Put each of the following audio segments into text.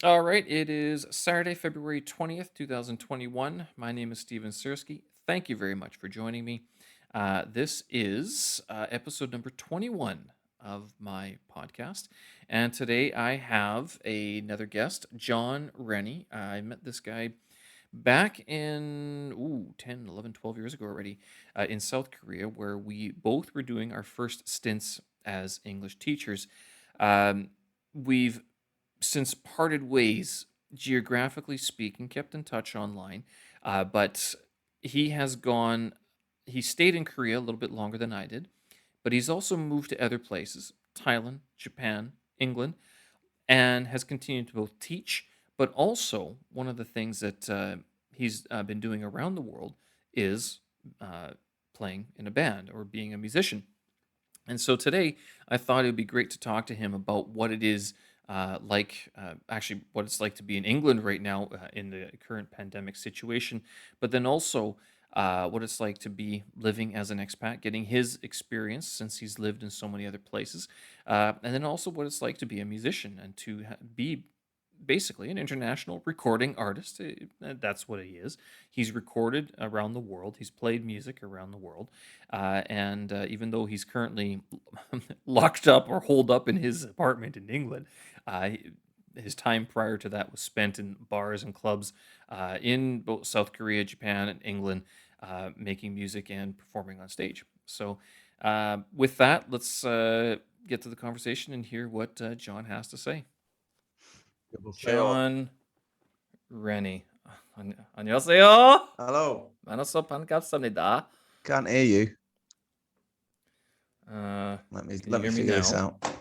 All right, it is Saturday, February 20th, 2021. My name is Steven Sersky. Thank you very much for joining me. This is episode number 21 of my podcast. And today I have another guest, John Rennie. I met this guy back in 10, 11, 12 years ago already in South Korea, where we both were doing our first stints as English teachers. We've since parted ways, geographically speaking, kept in touch online. But he has gone, he stayed in Korea a little bit longer than I did, but he's also moved to other places, Thailand, Japan, England, and has continued to both teach, but also one of the things that he's been doing around the world is uh, playing in a band or being a musician. And so today, I thought it would be great to talk to him about what it is actually, what it's like to be in England right now in the current pandemic situation, but then also what it's like to be living as an expat, getting his experience since he's lived in so many other places, and then also what it's like to be a musician and to be basically an international recording artist. That's what he is. He's recorded around the world. He's played music around the world. And even though he's currently locked up or holed up in his apartment in England, uh, his time prior to that was spent in bars and clubs in both South Korea, Japan, and England, making music and performing on stage. So, with that, let's get to the conversation and hear what John has to say. 여보세요. John Rennie. 안녕하세요. Hello. 만나서 반갑습니다. Can't hear you. Uh, Let me can you let me hear me figure this now? out.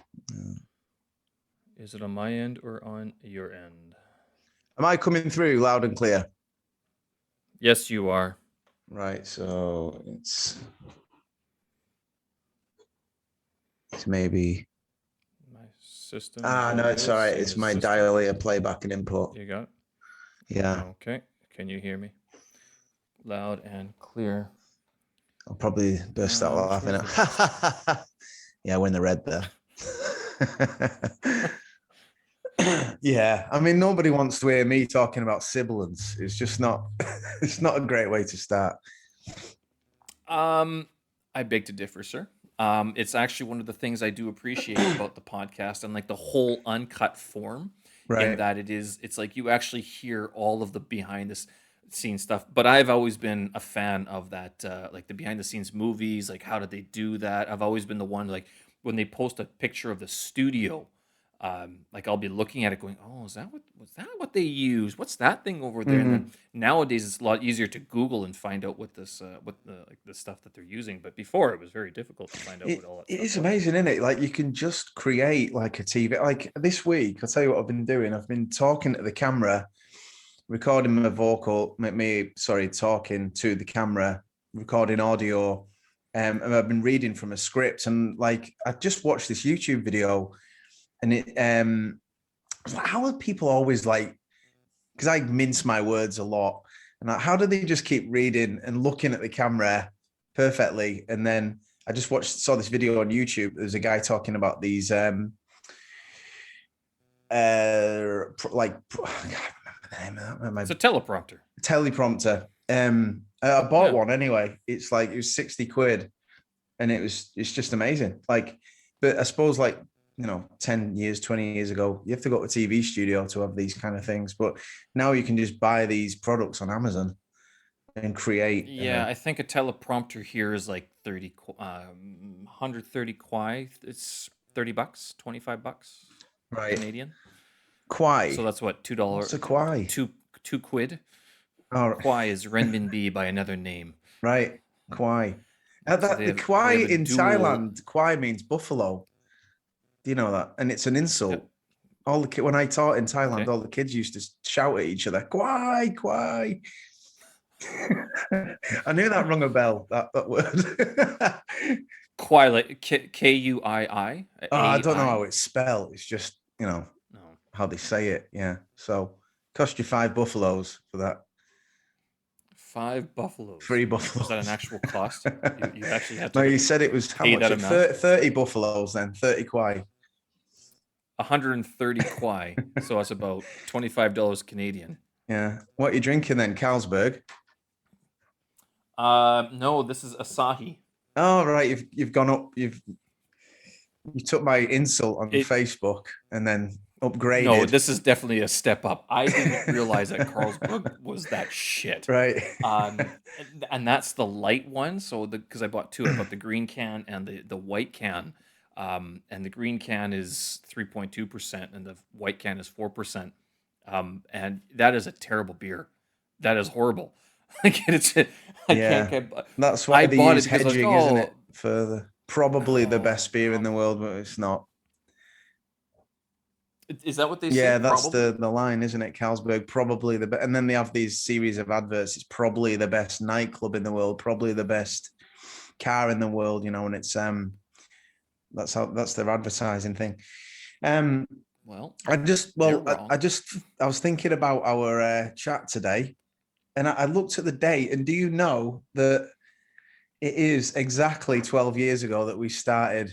Is it on my end or on your end? Am I coming through loud and clear? Yes, you are. Right. So it's maybe. My system No, it's will all right. say It's the my system. dial here, playback and input. You got it? Yeah. Okay. Can you hear me? Loud and clear. I'll probably burst out Which laughing. one's Yeah, we're in the red there. Yeah, I mean, nobody wants to hear me talking about sibilance. It's just not. It's not a great way to start. I beg to differ, sir. It's actually one of the things I do appreciate about the podcast and like the whole uncut form, in Right. that it's like you actually hear all of the behind the scenes stuff. But I've always been a fan of that, like the behind the scenes movies, like how did they do that? I've always been the one like when they post a picture of the studio, like I'll be looking at it going, "Oh, is that what was that what they use? What's that thing over there?" And then Mm. nowadays it's a lot easier to Google and find out what the like the stuff that they're using. But before it was very difficult to find out what all that It stuff is was. amazing, isn't it? Like you can just create like a TV. Like this week, I'll tell you what I've been doing. I've been talking to the camera, recording my vocal, talking to the camera, recording audio. And I've been reading from a script. And like I just watched this YouTube video and how are people always like, because I mince my words a lot. And like, how do they just keep reading and looking at the camera perfectly? And then I just saw this video on YouTube. There's a guy talking about these I can't remember the name of that. It's a teleprompter. Teleprompter. I bought one anyway. It's like it was 60 quid, and it's just amazing. Like, but I suppose like 10 years, 20 years ago, you have to go to a TV studio to have these kind of things. But now you can just buy these products on Amazon and create. Yeah, I think a teleprompter here is like 130 kwai. It's $30, $25 Right. Canadian. So Kwai. that's what What's a $2, kwai? two quid. Oh, Kwai is renminbi by another name. right. Kwai. So The they kwai have a in dual. Thailand, kwai means buffalo. Do you know that? And it's an insult. All the when I taught in Thailand, Okay. all the kids used to shout at each other, "Kwai, kwai." I knew that rung a bell. That word. Kwai, like Kuii. I don't know AI. how it's spelled. It's just No. how they say it. Yeah. So cost you 5 buffaloes for that. 5 buffaloes. 3 Was that an buffaloes. actual cost? You actually had No, to you said it was how pay much? that amount? 30 buffaloes then, 30 kwai. 130 kwai, so that's about $25 Canadian. Yeah. What are you drinking then? Carlsberg? No, this is Asahi. Oh, right. You've gone up. You took my insult on It Facebook and then No, upgraded. this is definitely a step up. I didn't realize that Carlsberg was that shit. Right. And that's the light one. So because I bought two, I bought the green can and the white can. And the green can is 3.2% and the white can is 4%. And that is a terrible beer. That is horrible. Like I can't Yeah. get. That's why I they bought it use because I was like, hedging, isn't it? oh, Further. Probably the oh best beer in the no. world, but it's not. Is that what they say? Yeah, that's Probably. the line, isn't it? Carlsberg, probably the best. And then they have these series of adverts. It's probably the best nightclub in the world, probably the best car in the world, and it's that's their advertising thing. Um Well, I just they're well I wrong. just I was thinking about our chat today, and I looked at the date, and do you know that it is exactly 12 years ago that we started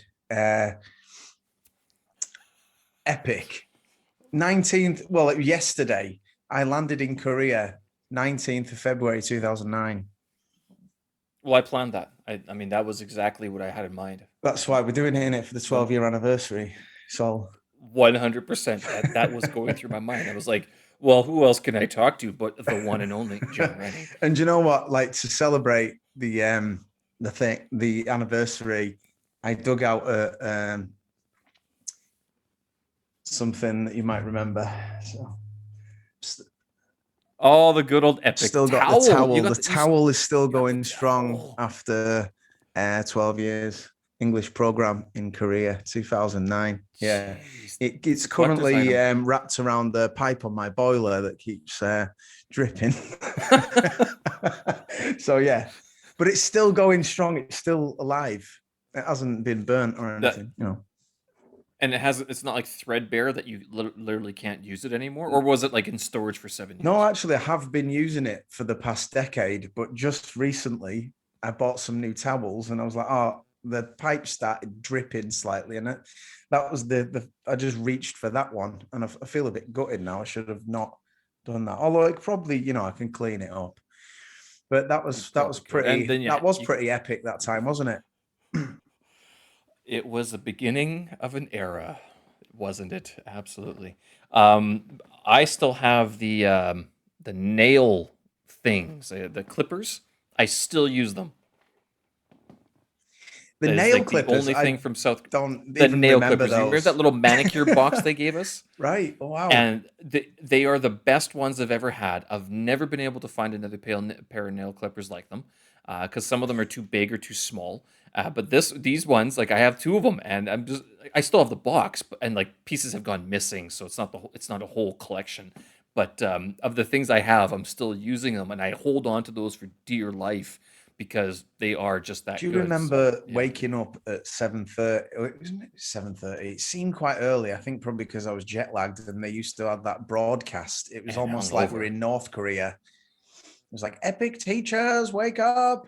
EPIK? 19th, well, yesterday, I landed in Korea, 19th of February 2009. Well, I planned that. I mean, that was exactly what I had in mind. That's why we're doing it in it for the One 12-year anniversary. So 100%. That was going through my mind. I was like, well, who else can I talk to but the one and only John Rennie? and you know what? Like, to celebrate the anniversary, I dug out something that you might remember. So Oh, the good old epic still got the towel. You towel. got The the towel is still you got the going strong towel. after 12 years. English program in Korea, 2009. Yeah. Jeez, It's it's a collector's currently item. wrapped around the pipe on my boiler that keeps dripping. So, yeah. But it's still going strong. It's still alive. It hasn't been burnt or That anything. and it's not like threadbare that you literally can't use it anymore, or was it like in storage for 7 No, years? actually, I have been using it for the past decade, but just recently I bought some new towels and I was like, oh, the pipe started dripping slightly. And that was the I just reached for that one. And I feel a bit gutted now. I should have not done that. Although it probably, I can clean it up. But that You was probably could. And then yeah, you pretty epic that time, wasn't it? it was the beginning of an era, wasn't it? Absolutely. I still have the nail things, the clippers. I still use them. The That is nail like the clippers, only I thing from South. don't The even nail remember clippers. You remember that those. little manicure box they gave us? Right. Oh, wow. And they are the best ones I've ever had. I've never been able to find another pair of nail clippers like them, because some of them are too big or too small. But these ones, like I have two of them, and I still have the box, and like pieces have gone missing, so it's not a whole collection. But of the things I have, I'm still using them, and I hold on to those for dear life because they are just Do that you good. So remember yeah, waking up at 7:30? It wasn't 7:30. It seemed quite early. I think probably because I was jet lagged, and they used to have that broadcast. It was and almost like we're hungover. in North Korea. It was like, epic teachers, wake up.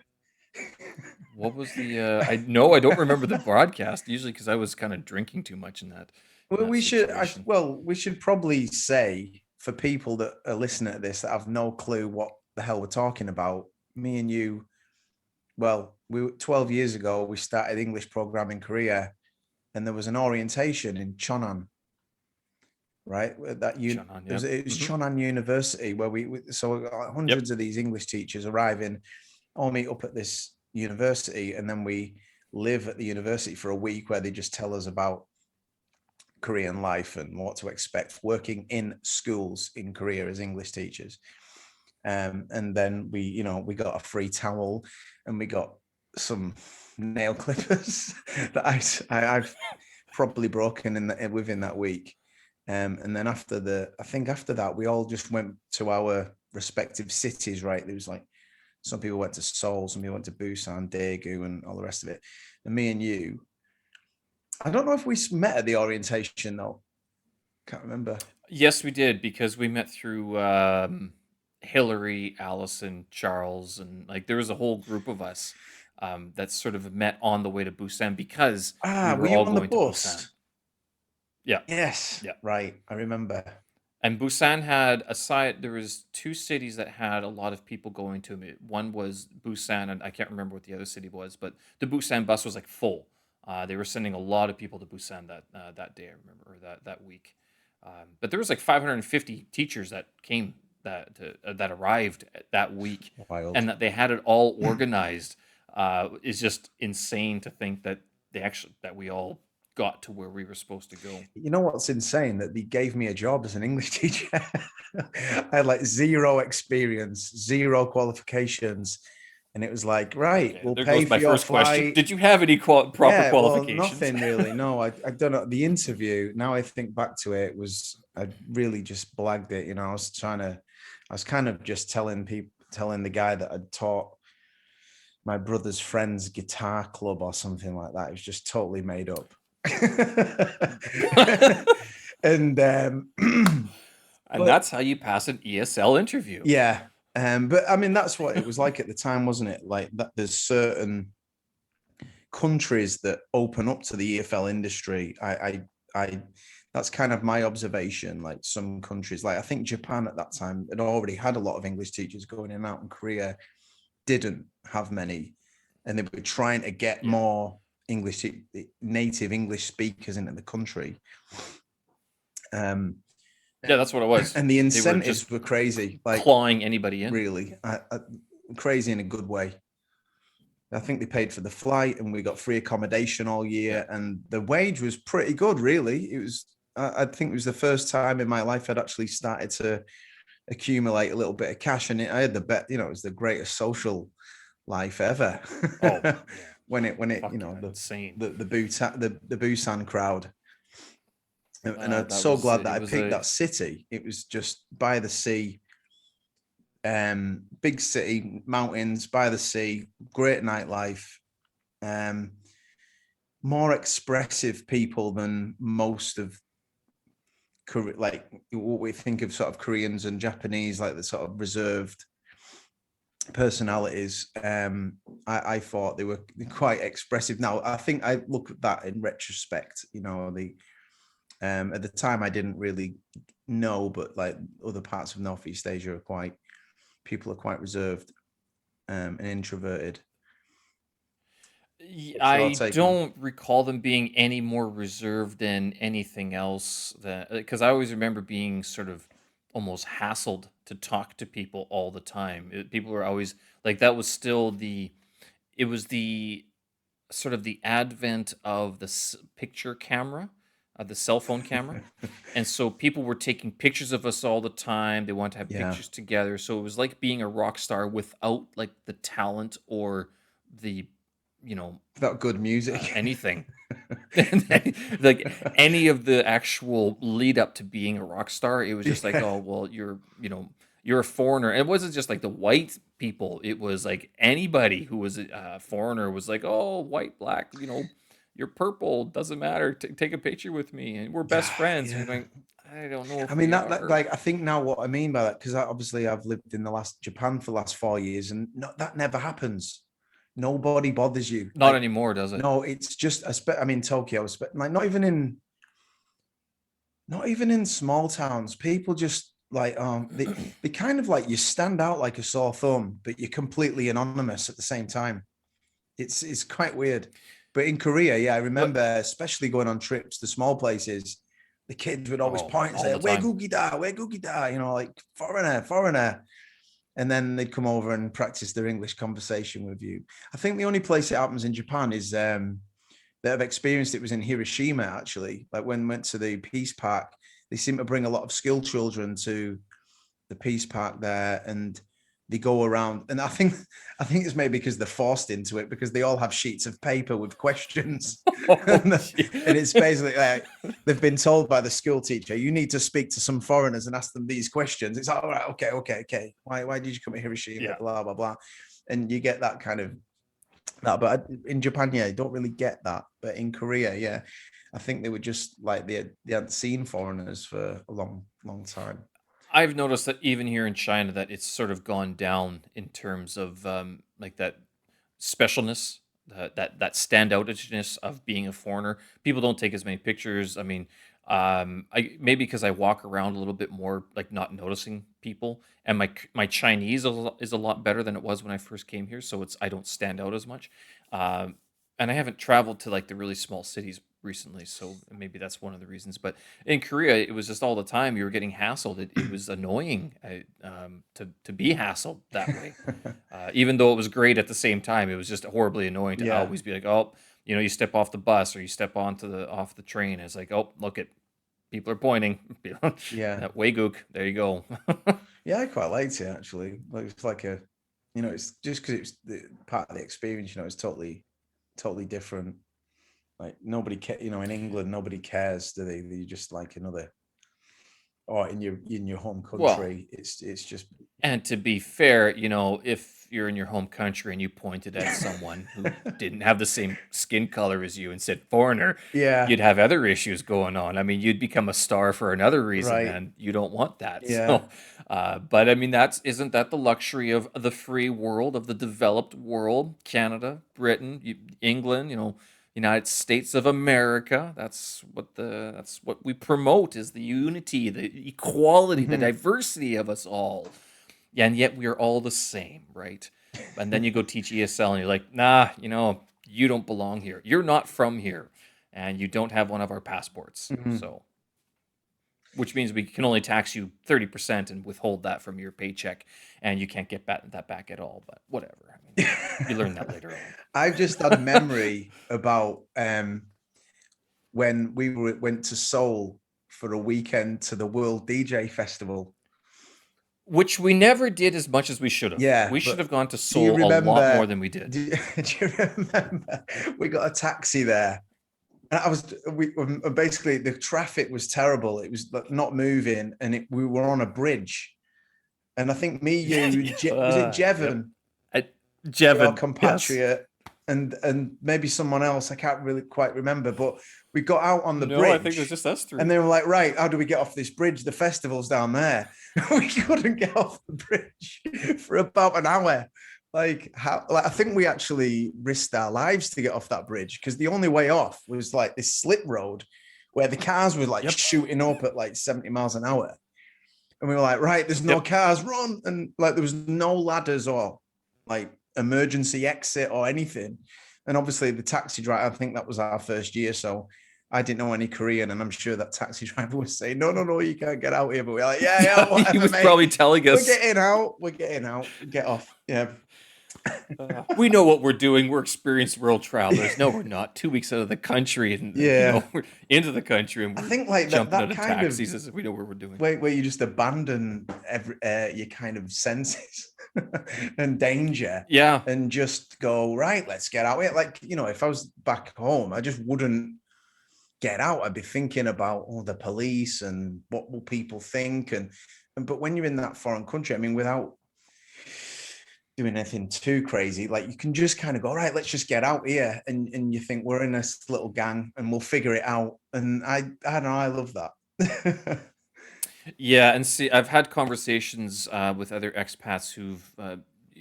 What was the? I no, I don't remember the broadcast. Usually, because I was kind of drinking too much in Well, that situation. we should probably say, for people that are listening to this that have no clue what the hell we're talking about, me and you, well, 12 years ago, we started English program in Korea, and there was an orientation in Cheonan, right? Shannon, yeah. It was Hmm. Cheonan University where so Yep. hundreds of these English teachers arriving, all meet up at this university, and then we live at the university for a week where they just tell us about Korean life and what to expect working in schools in Korea as English teachers. And then we got a free towel, and we got some nail clippers that I've probably broken within that week. And then I think after that, we all just went to our respective cities, right? There was like, some people went to Seoul, some people went to Busan, Daegu, and all the rest of it. And me and you, I don't know if we met at the orientation though. Can't remember. Yes, we did because we met through Hillary, Allison, Charles, and like there was a whole group of us that sort of met on the way to Busan because we Ah, were were you all on the going to Busan. bus? Yeah, Yes, yeah. right. I remember. And Busan had there was two cities that had a lot of people going to it. One was Busan, and I can't remember what the other city was, but the Busan bus was like full. They were sending a lot of people to Busan that day. I remember, or that week. But there was like 550 teachers that came that arrived that week, Wild. and that they had it all organized. Is just insane to think that that we all got to where we were supposed to go. You know what's insane? That they gave me a job as an English teacher. I had like zero experience, zero qualifications. And it was like, right, Okay, we'll there pay goes for my your first question. flight. Did you have any proper Yeah, well, qualifications? nothing really. No, I don't know. The interview, now I think back to it, was I really just blagged it. I was kind of just telling the guy that I'd taught my brother's friend's guitar club or something like that. It was just totally made up. And And but that's how you pass an ESL interview. yeah, but I mean that's what it was like at the time, wasn't it? Like that, there's certain countries that open up to the EFL industry. I that's kind of my observation. Like some countries, like I think Japan at that time had already had a lot of English teachers going in and out, and Korea didn't have many, and they were trying to get Yeah. more English native English speakers into the country. Yeah, that's what it was. And the They were just incentives were crazy, like clawing anybody in. really crazy in a good way. I think they paid for the flight and we got free accommodation all year, and the wage was pretty good, really. It was, I think it was the first time in my life I'd actually started to accumulate a little bit of cash, and I had the bet, it was the greatest social life ever. Oh, yeah. when it, Fuck yeah, the insane. the Busan crowd. And I'm That so was glad that it I was picked a that city. It was just by the sea, big city, mountains by the sea, great nightlife, more expressive people than most of like what we think of sort of Koreans and Japanese, like the sort of reserved personalities. I thought they were quite expressive. Now I think I look at that in retrospect. At the time I didn't really know, but like other parts of Northeast Asia people are quite reserved and introverted. What's your I take on? don't recall them being any more reserved than anything else, that because I always remember being sort of almost hassled to talk to people all the time. People were always like, that was still it was the sort of the advent of the picture camera, the cell phone camera. And so people were taking pictures of us all the time. They wanted to have Yeah, pictures together. So it was like being a rock star without like the talent or the, you know, without good music. anything. Like any of the actual lead up to being a rock star, it was just like, Yeah. oh, well, you're a foreigner. It wasn't just like the white people. It was like anybody who was a foreigner was like, oh, white, black, you're purple, doesn't matter. Take a picture with me, and we're best friends. And you're Yeah. going, I don't know I if mean we that are. like I think now what I mean by that, because obviously I've lived in the last Japan for the last 4 years, and that never happens. Nobody bothers you. Not Like anymore, does it? no, it's just I mean Tokyo, like not even in small towns. People just like they kind of like you stand out like a sore thumb, but you're completely anonymous at the same time. It's quite weird. But in Korea, yeah, I But remember, especially going on trips to small places, the kids would always oh, point and all say, the "Where time. Gugida, where Gugida," like foreigner, foreigner. And then they'd come over and practice their English conversation with you. I think the only place it happens in Japan is that have experienced it was in Hiroshima, actually. Like when we went to the Peace Park, they seem to bring a lot of school children to the Peace Park there, and they go around. And I think it's maybe because they're forced into it, because they all have sheets of paper with questions. Oh, And it's basically like they've been told by the school teacher, you need to speak to some foreigners and ask them these questions. It's like, all right, okay. Why did you come to Hiroshima? yeah. Blah, blah, blah. And you get that kind of that. But in Japan, yeah, you don't really get that. But in Korea, yeah, I think they were just like they hadn't seen foreigners for a long time. I've noticed that even here in China, that it's sort of gone down in terms of like that specialness, that standoutishness of being a foreigner. People don't take as many pictures. I mean, I maybe because I walk around a little bit more, like not noticing people, and my Chinese is a lot better than it was when I first came here, so I don't stand out as much. Um, and I haven't traveled to like the really small cities recently, so maybe that's one of the reasons. But in Korea, it was just all the time you were getting hassled. It was annoying to be hassled that way. Even though it was great at the same time, it was just horribly annoying to Yeah, always be like, oh, you step off the bus or you step onto the off the train. It's like, oh, look at people are pointing. yeah, Way gook. There you go. yeah. I quite liked it actually. Like it's like a, it's just because it's part of the experience. It's totally different. Like nobody in England, nobody cares, do they? You're just like another, or in your home Well, country, it's just and to be fair, if you're in your home country and you pointed at someone who didn't have the same skin color as you and said foreigner, yeah, you'd have other issues going on. I mean, you'd become a star for another reason, right, and you don't want that. yeah. But I mean, isn't that the luxury of the free world, of the developed world? Canada, Britain, England, United States of America. That's what we promote, is the unity, the equality, the Mhm. diversity of us all. Yeah, and yet we are all the same, right? And then you go teach ESL and you're like, nah, you don't belong here. You're not from here, and you don't have one of our passports. Mhm. So, which means we can only tax you 30% and withhold that from your paycheck, and you can't get that back at all. But whatever. I mean, you learn that later I've just had a on. memory about when went to Seoul for a weekend to the World DJ Festival. Which we never did as much as we should have. Yeah, We should but have gone to do you Seoul a lot more remember? than we did. Do you, do you remember we got a taxi there? And basically the traffic was terrible. It was like not moving, and we were on a bridge. And I think me, you, and was it Yep. Jevon, I, your Jevon, yes. compatriot, and maybe someone else. I can't really quite remember, but we got out on the No, I think it was bridge, just us and three. they were like, "Right, how do we get off this bridge? The festival's down there." We couldn't get off the bridge for about an hour. Like how? Like I think we actually risked our lives to get off that bridge because the only way off was like this slip road where the cars were like Yep. shooting up at like 70 miles an hour. And we were like, right, there's no Yep. cars, run. And like there was no ladders or like emergency exit or anything. And obviously the taxi driver, I think that was our first year. So I didn't know any Korean. And I'm sure that taxi driver was saying, no, no, no, you can't get out here. But we're like, yeah, yeah, Yeah, he whatever, was mate. probably telling We're us, getting out. We're getting out. Get off. Yeah. we know what we're doing. We're experienced world travelers. No, we're not. 2 weeks out of the country, and Yeah. we're into the country, and I we're think like that jumping that out of kind of taxis as if we know what we're doing. where you just abandon your kind of senses and danger Yeah. and just go, right, let's get out. Like, if I was back home, I just wouldn't get out. I'd be thinking about the police and what will people think. But when you're in that foreign country, I mean, without doing anything too crazy, like you can just kind of go, right, let's just get out here. And you think we're in this little gang and we'll figure it out. And I don't know, I love that. Yeah, and see, I've had conversations with other expats who've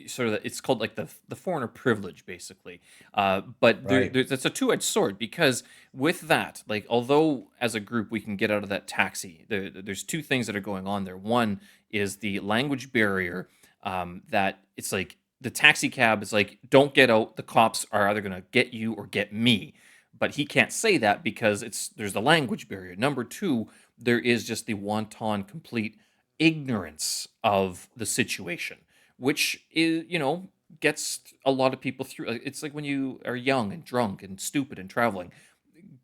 sort of, it's called like the foreigner privilege, basically. But Right. that's a two-edged sword, because with that, like, although as a group we can get out of that taxi, there's two things that are going on there. One is the language barrier, that it's like the taxi cab is like, don't get out. The cops are either going to get you or get me. But he can't say that because there's the language barrier. Number two, there is just the wanton complete ignorance of the situation, which is, gets a lot of people through. It's like when you are young and drunk and stupid and traveling,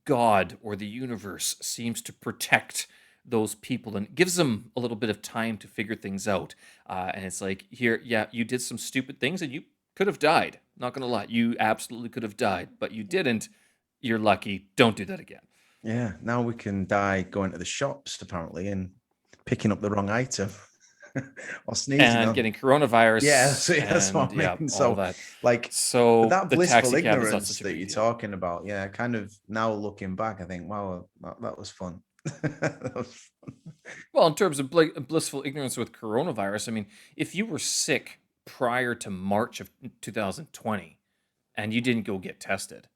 God or the universe seems to protect those people and gives them a little bit of time to figure things out. And it's like, here, yeah, you did some stupid things and you could have died. Not gonna lie, you absolutely could have died, but you didn't. You're lucky. Don't do that again. Yeah, now we can die going to the shops apparently and picking up the wrong item or sneezing And on. getting Yeah, coronavirus, so yeah, that's and what I yeah, mean. all So, that. like, but So that the blissful taxi cab is not ignorance such a that big you're deal. talking about, yeah, kind of now looking back, I think, wow, that was fun. That was fun. Well, in terms of blissful ignorance with coronavirus, I mean, if you were sick prior to March of 2020 and you didn't go get tested,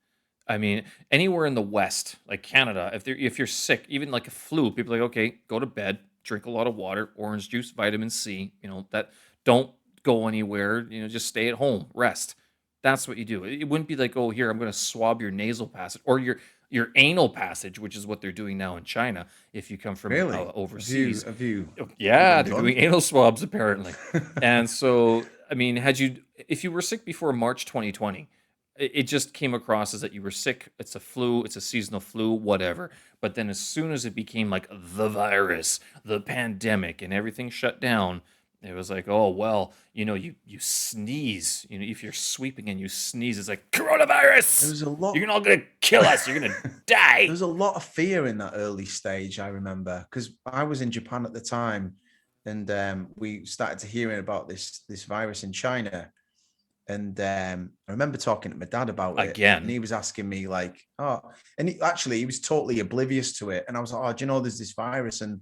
I mean, anywhere in the West, like Canada, if you're sick, even like a flu, people are like, okay, go to bed, drink a lot of water, orange juice, vitamin C. That don't go anywhere. Just stay at home, rest. That's what you do. It wouldn't be like, oh, here I'm going to swab your nasal passage or your anal passage, which is what they're doing now in China. If you come from Really? Have you overseas, have you oh, have you yeah, been they're done? doing anal swabs apparently. And so, I mean, if you were sick before March 2020, it just came across as that you were sick. It's a flu, it's a seasonal flu, whatever. But then as soon as it became like the virus, the pandemic, and everything shut down, it was like, oh well, you sneeze. If you're sweeping and you sneeze, it's like There coronavirus. was a You're lot. all gonna kill us. You're gonna There die. was a lot of fear in that early stage, I remember, because I was in Japan at the time, and we started to hearing about this virus in China. And I remember talking to my dad about it, and Again. he was asking me like, "Oh," and he was totally oblivious to it. And I was like, "Oh, do you know there's this virus?" And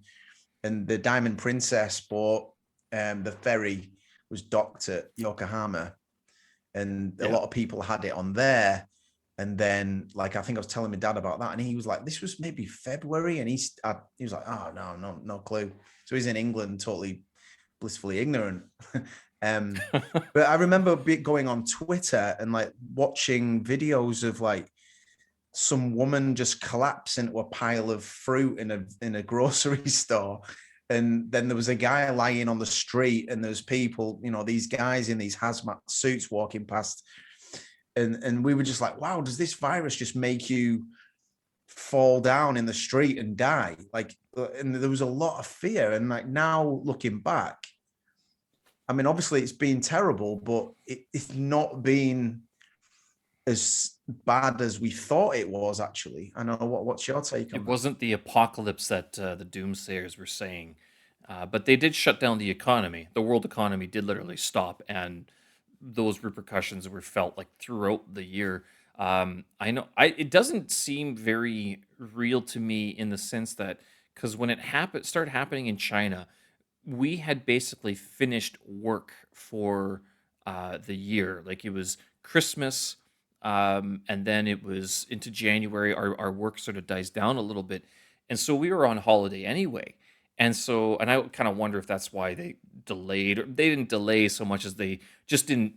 the Diamond Princess bought the ferry was docked at Yokohama, and a Yeah. lot of people had it on there. And then, like, I think I was telling my dad about that, and he was like, "This was maybe February," and he was like, "Oh no, no clue." So he's in England, totally blissfully ignorant. um, but I remember going on Twitter and like watching videos of like some woman just collapse into a pile of fruit in a grocery store. And then there was a guy lying on the street, and there's people, these guys in these hazmat suits walking past. And we were just like, wow, does this virus just make you fall down in the street and die? Like, and there was a lot of fear. And like now looking back, I mean, obviously it's been terrible, but it's not been as bad as we thought it was. Actually, I know what's your take It on that? wasn't the apocalypse that the doomsayers were saying, but they did shut down the economy. The world economy did literally stop, and those repercussions were felt like throughout the year. I know it doesn't seem very real to me in the sense that because when it started happening in China, we had basically finished work for the year. Like it was Christmas, and then it was into January. Our work sort of dies down a little bit, and so we were on holiday anyway. And I kind of wonder if that's why they delayed. Or they didn't delay so much as they just didn't,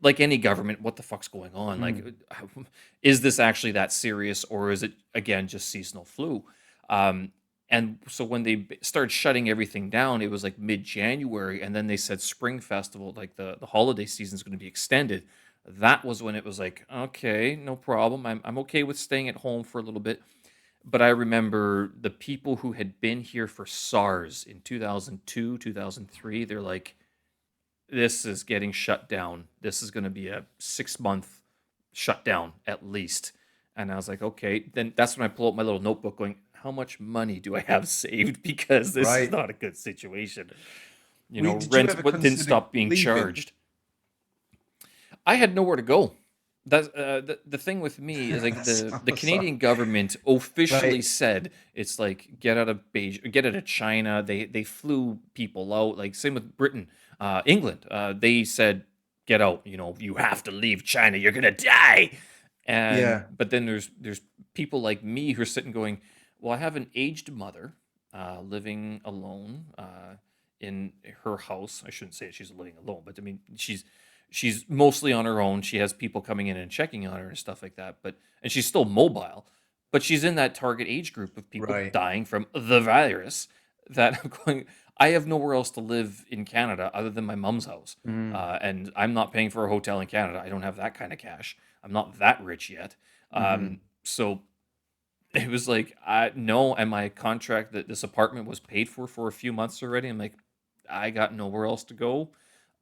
like any government. What the fuck's going on? Like, Mm. is this actually that serious, or is it again just seasonal flu? Um, and so when they started shutting everything down, it was like mid-January, and then they said Spring Festival, like the holiday season is going to be extended. That was when it was like, okay, no problem. I'm okay with staying at home for a little bit. But I remember the people who had been here for SARS in 2002, 2003, they're like, this is getting shut down. This is going to be a 6 month shutdown at least. And I was like, okay, then that's when I pull out my little notebook going, how much money do I have saved? Because this is Right. not a good situation. Did you Rent ever what didn't consider stop being leaving? charged. I had nowhere to go. That's the thing with me is like the Sorry. Canadian government officially Right. said it's like get out of Beijing, get out of China. They flew people out. Like same with Britain, England. They said get out. You have to leave China. You're gonna die. And Yeah. but then there's people like me who are sitting going, well, I have an aged mother living alone in her house. I shouldn't say she's living alone, but I mean she's mostly on her own. She has people coming in and checking on her and stuff like that. And she's still mobile, but she's in that target age group of people Right. dying from the virus. That I'm going. I have nowhere else to live in Canada other than my mom's house, Mm. and I'm not paying for a hotel in Canada. I don't have that kind of cash. I'm not that rich yet. Hmm. So it was like, no, and my contract that this apartment was paid for a few months already. I'm like, I got nowhere else to go.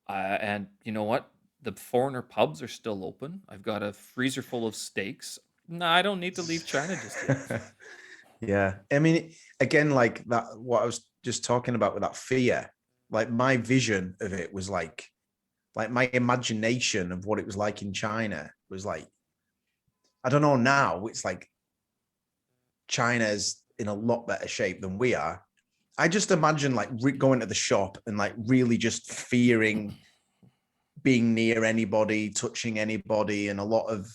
And you know what? The foreigner pubs are still open. I've got a freezer full of steaks. No, I don't need to leave China just yet. Yeah. I mean, again, like that, what I was just talking about with that fear, like my vision of it was like my imagination of what it was like in China was like, I don't know now, it's like China's in a lot better shape than we are. I just imagine like going to the shop and like really just fearing being near anybody, touching anybody, and a lot of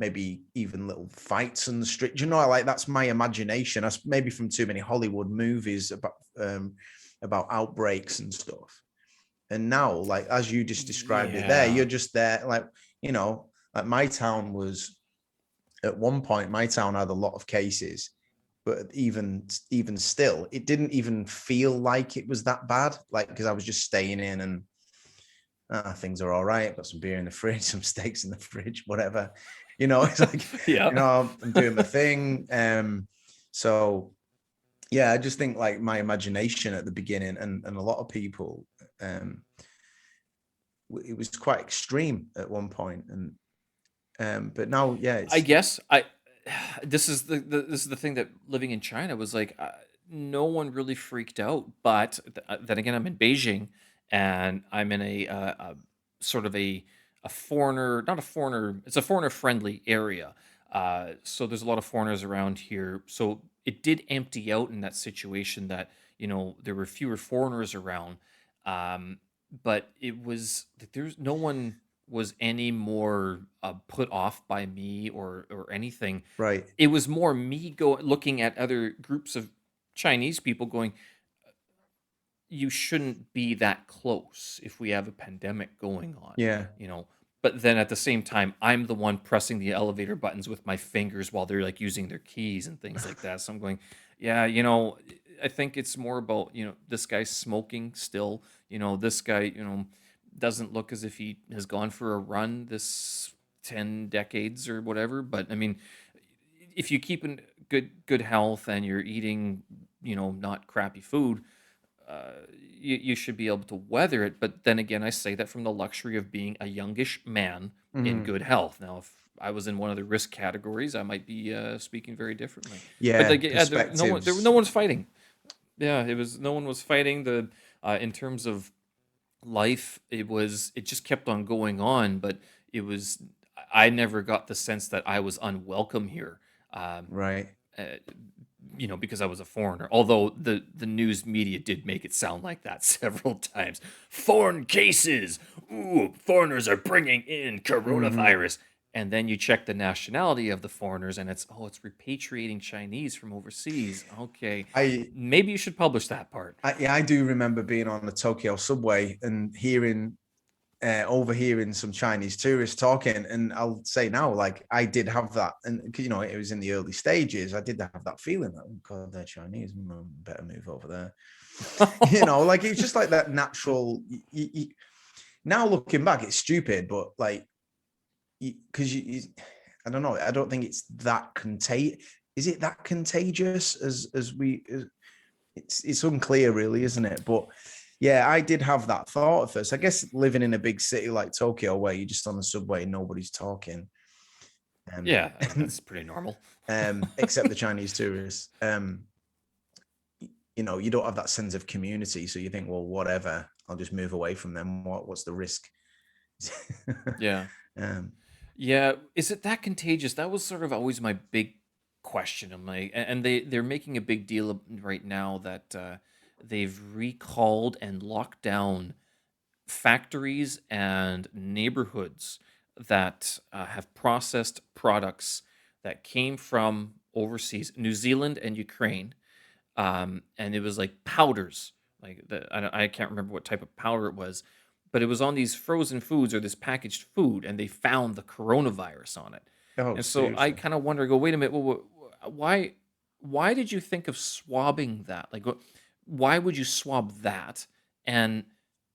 maybe even little fights in the street. You know, like that's my imagination. That's maybe from too many Hollywood movies about outbreaks and stuff. And now, like as you just described it there, Yeah. you're just there, like, you know, like my town was at one point, my town had a lot of cases, but even still, it didn't even feel like it was that bad. Like because I was just staying in and things are all right. Got some beer in the fridge, some steaks in the fridge, whatever. You know, it's like, Yeah. you know, I'm doing my thing. So yeah, I just think like my imagination at the beginning and a lot of people, it was quite extreme at one point, and but now, yeah, I it's guess I this is this is the thing that living in China was like, no one really freaked out, but then again, I'm in Beijing and I'm in a sort of a foreigner, not a foreigner, it's a foreigner friendly area. So there's a lot of foreigners around here. So it did empty out in that situation that, there were fewer foreigners around. Um, but it was like there's no one was any more put off by me or anything. right. It was more me looking at other groups of Chinese people going, you shouldn't be that close if we have a pandemic going on, Yeah, you know. But then at the same time, I'm the one pressing the elevator buttons with my fingers while they're like using their keys and things like that. So I'm going, yeah, I think it's more about, this guy's smoking still, this guy, doesn't look as if he has gone for a run this 10 decades or whatever. But I mean, if you keep in good health and you're eating, not crappy food, you should be able to weather it. But then again, I say that from the luxury of being a youngish man in mhm. good health. Now, if I was in one of the risk categories, I might be speaking very differently. But Yeah, like, yeah, no perspectives. one was fighting. Yeah, it was no one was fighting the in terms of life. It just kept on going on, but it was I never got the sense that I was unwelcome here. Um, Right. uh, because I was a foreigner. Although the news media did make it sound like that several times. Foreign cases. Ooh, foreigners are bringing in Mhm. coronavirus. And then you check the nationality of the foreigners, and it's repatriating Chinese from overseas. Okay, I maybe you should publish that part. yeah, I do remember being on the Tokyo subway and overhearing some Chinese tourists talking. And I'll say now, like I did have that, and you know, it was in the early stages. I did have that feeling that, oh God, they're Chinese. Better move over there. You know, like it's just like that natural. Now looking back, it's stupid, but like because I don't know. I don't think it's that contagious. Is it that contagious as we? It's unclear, really, isn't it? But yeah, I did have that thought at first. I guess living in a big city like Tokyo, where you're just on the subway and nobody's talking, um, Yeah, that's pretty normal. except the Chinese tourists. You know, you don't have that sense of community, so you think, well, whatever, I'll just move away from them. What's the risk? Yeah. um, Yeah, is it that contagious? That was sort of always my big question. I'm like, and they're making a big deal right now that they've recalled and locked down factories and neighborhoods that have processed products that came from overseas, New Zealand and Ukraine, and it was like powders. Like I can't remember what type of powder it was, but it was on these frozen foods or this packaged food, and they found the coronavirus on it. oh, And so I seriously? kind of wonder, go, wait a minute, why did you think of swabbing that? Like, why would you swab that? And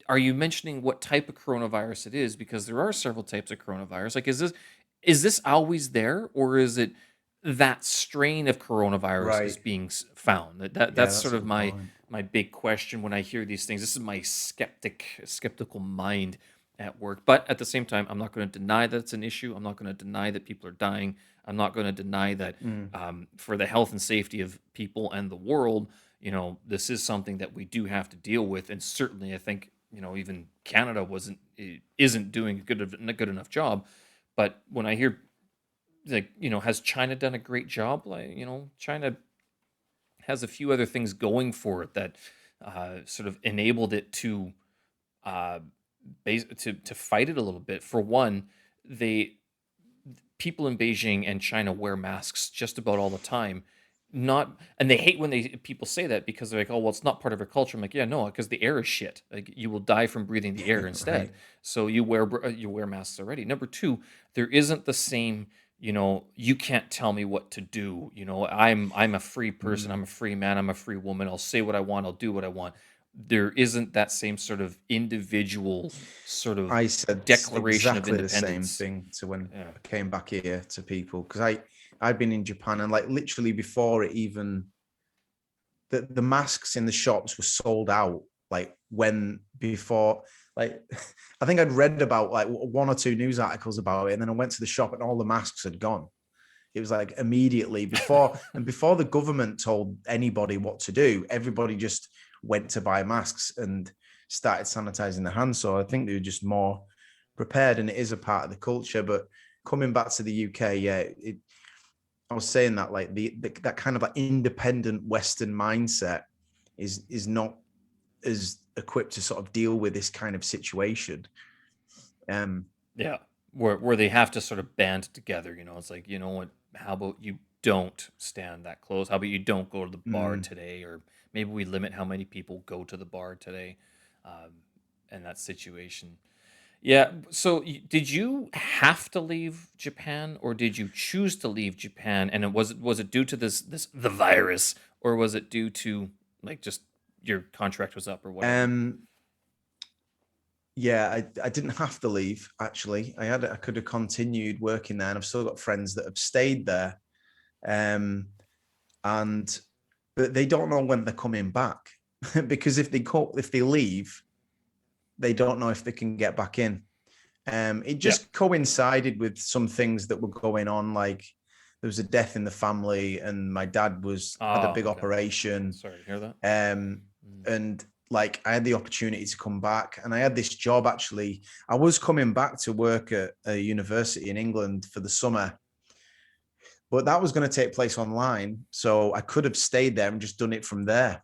are you mentioning what type of coronavirus it is? Because there are several types of coronavirus. Like, is this always there, or is it that strain of coronavirus is Right? being found? That's Yeah, sort that's a of good my point. my big question when I hear these things. This is my skeptical mind at work. But at the same time, I'm not going to deny that it's an issue. I'm not going to deny that people are dying. I'm not going to deny that Mm. for the health and safety of people and the world, this is something that we do have to deal with. And certainly, I think even Canada isn't doing a good enough job. But when I hear like has China done a great job? Like China has a few other things going for it that sort of enabled it to uh, to fight it a little bit. For one, they people in Beijing and China wear masks just about all the time. Not, and they hate when people say that because they're like, oh, well, it's not part of our culture. I'm like, yeah, no, because the air is shit. Like, you will die from breathing the air instead. Right. So you wear masks already. Number two, there isn't the same. You can't tell me what to do. I'm a free person. I'm Mm. a free man. I'm a free woman. I'll say what I want. I'll do what I want. There isn't that same sort of individual sort of I said declaration of exactly the same independence. thing to when Yeah. I came back here to people, because I'd been in Japan, and like literally before it even, the masks in the shops were sold out, like when before, like I think I'd read about like one or two news articles about it, and then I went to the shop and all the masks had gone. It was like immediately before, and before the government told anybody what to do, everybody just went to buy masks and started sanitizing their hands. So I think they were just more prepared, and it is a part of the culture. But coming back to the UK, yeah, I was saying that like that kind of like independent Western mindset is not as equipped to sort of deal with this kind of situation. Um, Yeah, where they have to sort of band together. It's like, you know what? How about you don't stand that close? How about you don't go to the bar mm, today? Or maybe we limit how many people go to the bar today, um, in that situation. Yeah. So, did you have to leave Japan, or did you choose to leave Japan? And was it due to the virus, or was it due to, like, just your contract was up or whatever? um, Yeah, I didn't have to leave actually. I could have continued working there, and I've still got friends that have stayed there. Um, and but they don't know when they're coming back because if they leave, they don't know if they can get back in. It Yeah. just coincided with some things that were going on, like there was a death in the family, and my dad had a Oh, big okay. operation, Sorry to hear that. um, Mm. and like I had the opportunity to come back, and I had this job actually. I was coming back to work at a university in England for the summer, but that was going to take place online, so I could have stayed there and just done it from there.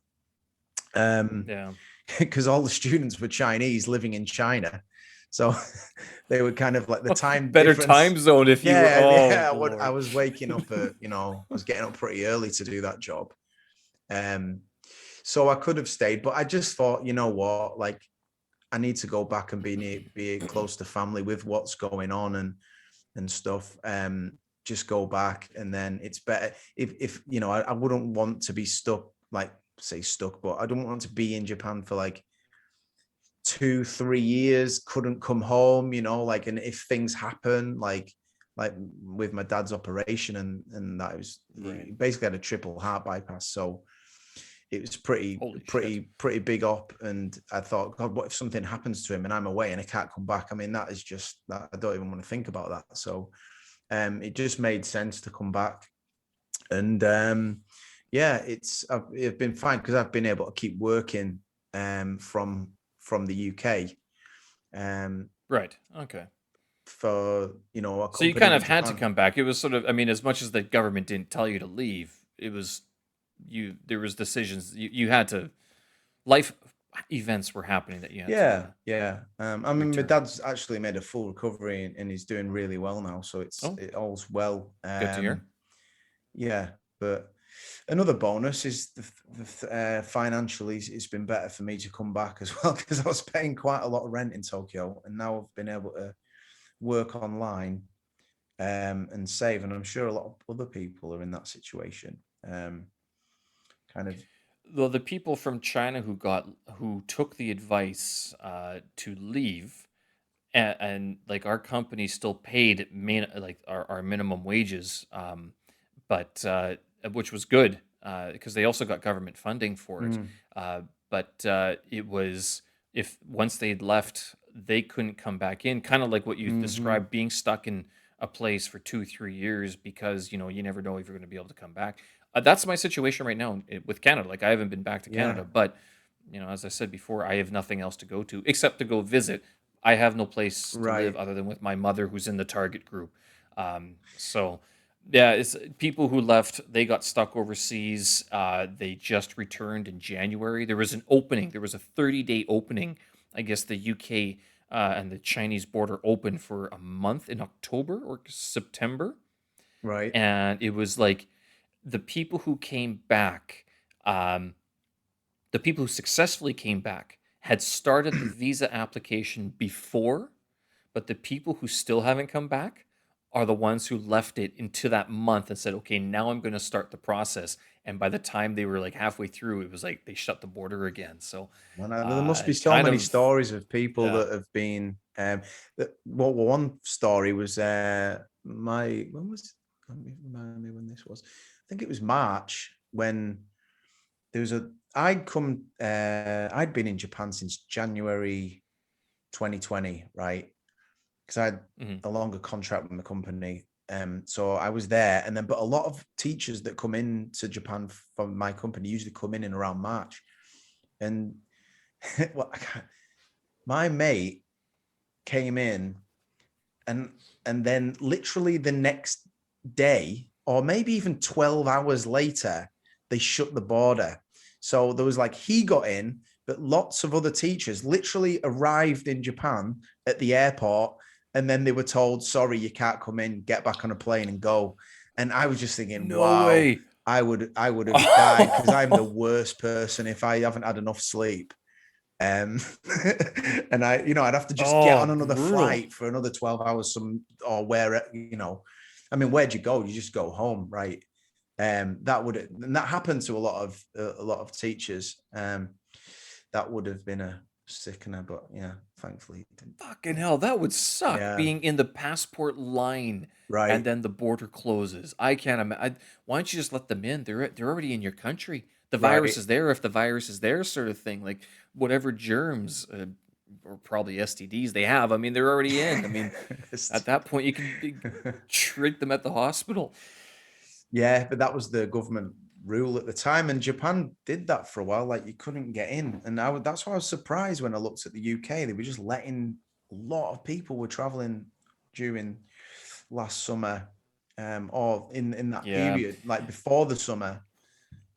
Yeah. Because all the students were Chinese living in China, so they were kind of like the time Better difference. time zone if you were. Yeah, Oh, yeah. I Lord. was waking up at, I was getting up pretty early to do that job. Um, so I could have stayed, but I just thought, you know what, like I need to go back and be close to family with what's going on and stuff. Just go back, and then it's better if I wouldn't want to be stuck, like say stuck, but I don't want to be in Japan for like 2-3 years, couldn't come home, like, and if things happen, like with my dad's operation, and that was, Right. he basically had a triple heart bypass, so it was pretty Holy shit. pretty pretty big up. And I thought, God, what if something happens to him and I'm away and I can't come back? I mean, that is just that, I don't even want to think about that. So it just made sense to come back. And yeah, I've been fine because I've been able to keep working from the UK Right. Okay. for a So you company kind in of had to Japan. come back. It was sort of, I mean, as much as the government didn't tell you to leave, it was there was decisions you had to, life events were happening that you had to Yeah, yeah. I mean, my return. dad's actually made a full recovery, and he's doing really well now, so Oh, it all's well. good to hear. Yeah, but another bonus is financially, it's been better for me to come back as well, because I was paying quite a lot of rent in Tokyo, and now I've been able to work online and save. And I'm sure a lot of other people are in that situation. Kind of. Though the people from China who took the advice to leave, and like our company still paid like our minimum wages, but which was good because they also got government funding for it. Mm, But it was, if once they'd left, they couldn't come back in. Kind of like what you hmm. described, being stuck in a place for 2-3 years because you never know if you're going to be able to come back. That's my situation right now with Canada. Like, I haven't been back to Yeah, Canada, but as I said before, I have nothing else to go to except to go visit. I have no place to live right. other than with my mother, who's in the target group. So yeah, it's people who left. They got stuck overseas. They just returned in January. There was an opening. There was a 30-day opening. I guess the UK and the Chinese border opened for a month in October or September. Right. And it was like the people who came back, um, the people who successfully came back had started the visa application before, but the people who still haven't come back are the ones who left it into that month and said, okay, now I'm going to start the process. And by the time they were like halfway through, it was like they shut the border again. So, Well, now, there must be so kind many of, stories of people yeah. that have been. Well, one story was when was? Let me remind me when this was. I think it was March when there was a. I'd come. I'd been in Japan since January 2020, right? Because I had Mhm. a longer contract with my company. So I was there, and then but a lot of teachers that come in to Japan from my company usually come in around March, and well, my mate came in, and then literally the next day, or maybe even 12 hours later, they shut the border. So there was like he got in, but lots of other teachers literally arrived in Japan at the airport, and then they were told, sorry, you can't come in, get back on a plane and go. And I was just thinking, No wow, way. I would have died, because I'm the worst person if I haven't had enough sleep. Um, and I'd have to just get Oh, on another brutal. flight for another 12 hours, or where, I mean, where'd you go? You just go home, right? And that happened to a lot of teachers. That would have been a sickener, but yeah, thankfully it didn't. Fucking hell, that would suck Yeah, being in the passport line and right, then the border closes. I can't imagine. Why don't you just let them in? They're already in your country. The virus right. is there if the virus is there, sort of thing. Like whatever germs or probably STDs they have. I mean, they're already in. I mean, at that point, you can treat them at the hospital. Yeah, but that was the government rule at the time, and Japan did that for a while. Like, you couldn't get in, and that's why I was surprised when I looked at the UK. They were just letting a lot of people were traveling during last summer, or in that Yeah. period, like before the summer.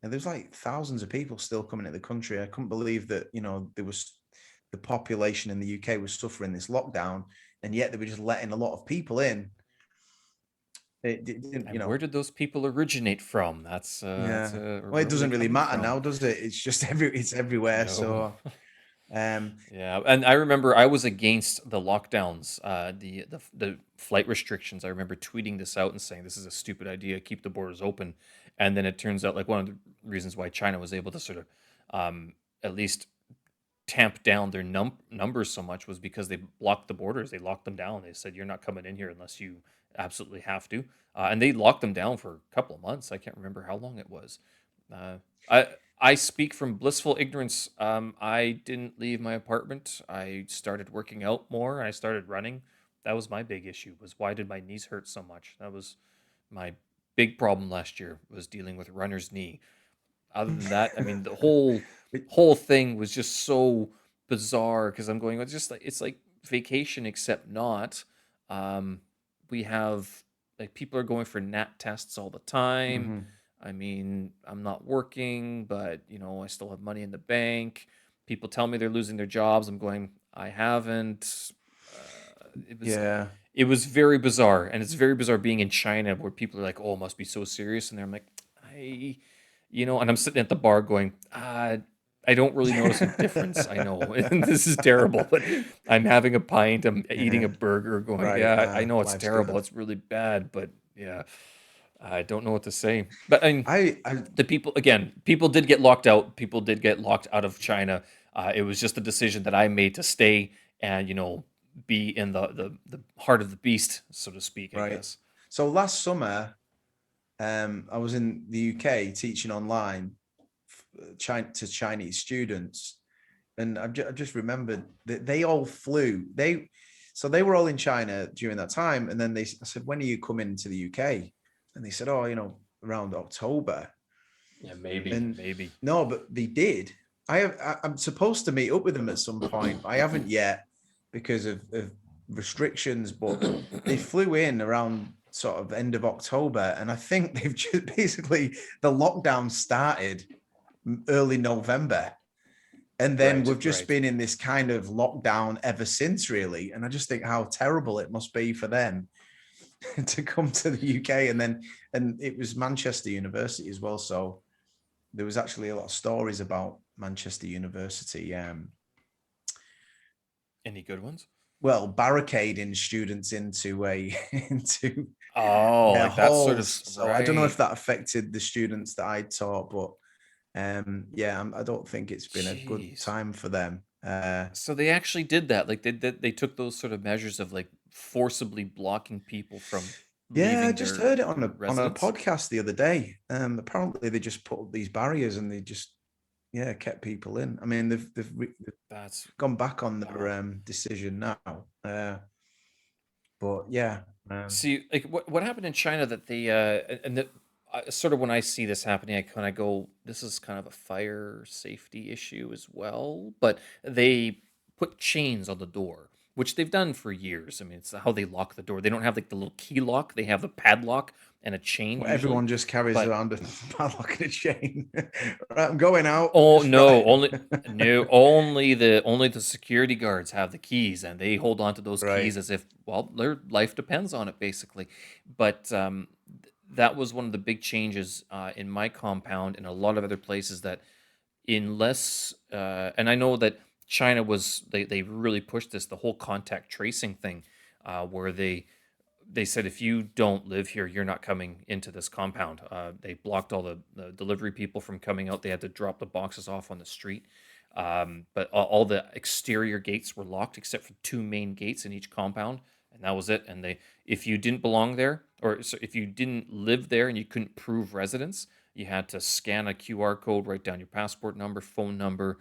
And there's like thousands of people still coming into the country. I couldn't believe that there was the population in the UK was suffering this lockdown, and yet they were just letting a lot of people in. It didn't, And where did those people originate from? Yeah. Or Well, it where were they doesn't really coming matter from? now, does it? It's just it's everywhere. No. So, um, Yeah, and I remember I was against the lockdowns, the flight restrictions. I remember tweeting this out and saying this is a stupid idea. Keep the borders open, and then it turns out like one of the reasons why China was able to sort of at least tamp down their numbers so much was because they blocked the borders. They locked them down. They said you're not coming in here unless you absolutely have to, and they locked them down for a couple of months. I can't remember how long it was. Uh, I I speak from blissful ignorance. I didn't leave my apartment. I started working out more. I started running. That was my big issue. Was why did my knees hurt so much? That was my big problem last year. Was dealing with runner's knee. Other than that, I mean, the whole it- whole thing was just so bizarre because I'm going. It's like vacation except not. Um, we have like people are going for NAT tests all the time. mhm. I mean, I'm not working, but I still have money in the bank. People tell me they're losing their jobs. I'm going, I haven't. It was Yeah, it was very bizarre, and it's very bizarre being in China where people are like, "Oh, it must be so serious," and I'm like, I, and I'm sitting at the bar going, I don't really notice a difference. I know, and this is terrible, but I'm having a pint, I'm eating yeah, a burger, going, right. yeah, I know it's Life's terrible, good. it's really bad, but yeah, I don't know what to say. But I mean, I the people again, people did get locked out. People did get locked out of China. It was just a decision that I made to stay and be in the heart of the beast, so to speak. I right. guess. So last summer, I was in the UK teaching online to Chinese students, and I just remembered that they all flew. They were all in China during that time, and then I said, "When are you coming to the UK?" And they said, "Oh, around October." Yeah, maybe, And maybe. no, but they did. I'm supposed to meet up with them at some point. I haven't yet because of restrictions, but they flew in around sort of end of October, and I think they've just basically the lockdown started early November. And then Right, we've just right. been in this kind of lockdown ever since, really. And I just think how terrible it must be for them to come to the UK. And it was Manchester University as well. So there was actually a lot of stories about Manchester University. Any good ones? Well, barricading students into a into Oh, their like that sort of halls. So I don't know if right. that affected the students that I taught, but I don't think it's been a good Jeez. time for them. So they actually did that. Like they took those sort of measures of like forcibly blocking people from Yeah, I leaving just their heard it on a residence. podcast the other day. Apparently they just put up these barriers and they just kept people in. I mean they've That's gone back on their wow. decision now. But yeah, See, like what happened in China that they and that sort of when I see this happening, I kind of go, this is kind of a fire safety issue as well. But they put chains on the door, which they've done for years. I mean, it's how they lock the door. They don't have like the little key lock; they have the padlock and a chain well, usually. everyone just carries But around a padlock and a chain. Right, I'm going out. oh Just no, right. only the security guards have the keys, and they hold on to those keys Right. as if, well, their life depends on it, basically. But that was one of the big changes in my compound and a lot of other places that unless and I know that China was they really pushed this the whole contact tracing thing where they said if you don't live here, you're not coming into this compound. They blocked all the delivery people from coming out. They had to drop the boxes off on the street. But all the exterior gates were locked except for two main gates in each compound, and that was it. And if you didn't belong there, or so if you didn't live there and you couldn't prove residence, you had to scan a QR code, write down your passport number, phone number,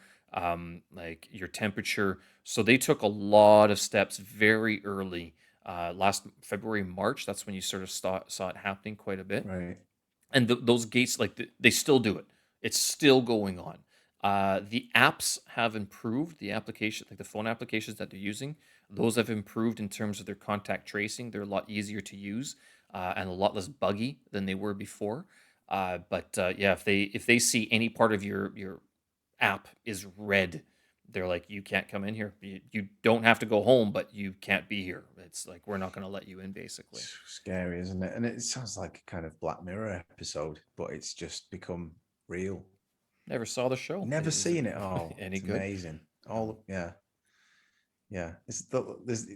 like your temperature. So they took a lot of steps very early last February, March. That's when you sort of saw it happening quite a bit. Right. And those gates, like they still do it. It's still going on. The apps have improved. The application, like the phone applications that they're using, those have improved in terms of their contact tracing. They're a lot easier to use and a lot less buggy than they were before. But yeah, if they see any part of your app is red, they're like, you can't come in here. You don't have to go home, but you can't be here. It's like we're not going to let you in, basically. It's scary, isn't it? And it sounds like a kind of Black Mirror episode, but it's just become real. Never saw the show. Never Is it seen it all. any It's good? amazing. No. All yeah. There's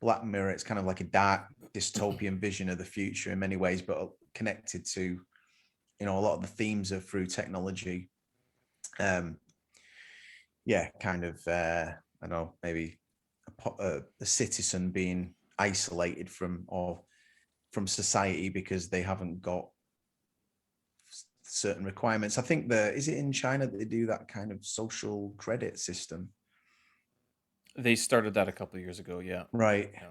Black Mirror. It's kind of like a dark dystopian vision of the future in many ways, but connected to a lot of the themes of through technology. Um, yeah, kind of. I know maybe a citizen being isolated from society because they haven't got certain requirements. I think is it in China that they do that kind of social credit system? They started that a couple of years ago, yeah. Right. Yeah.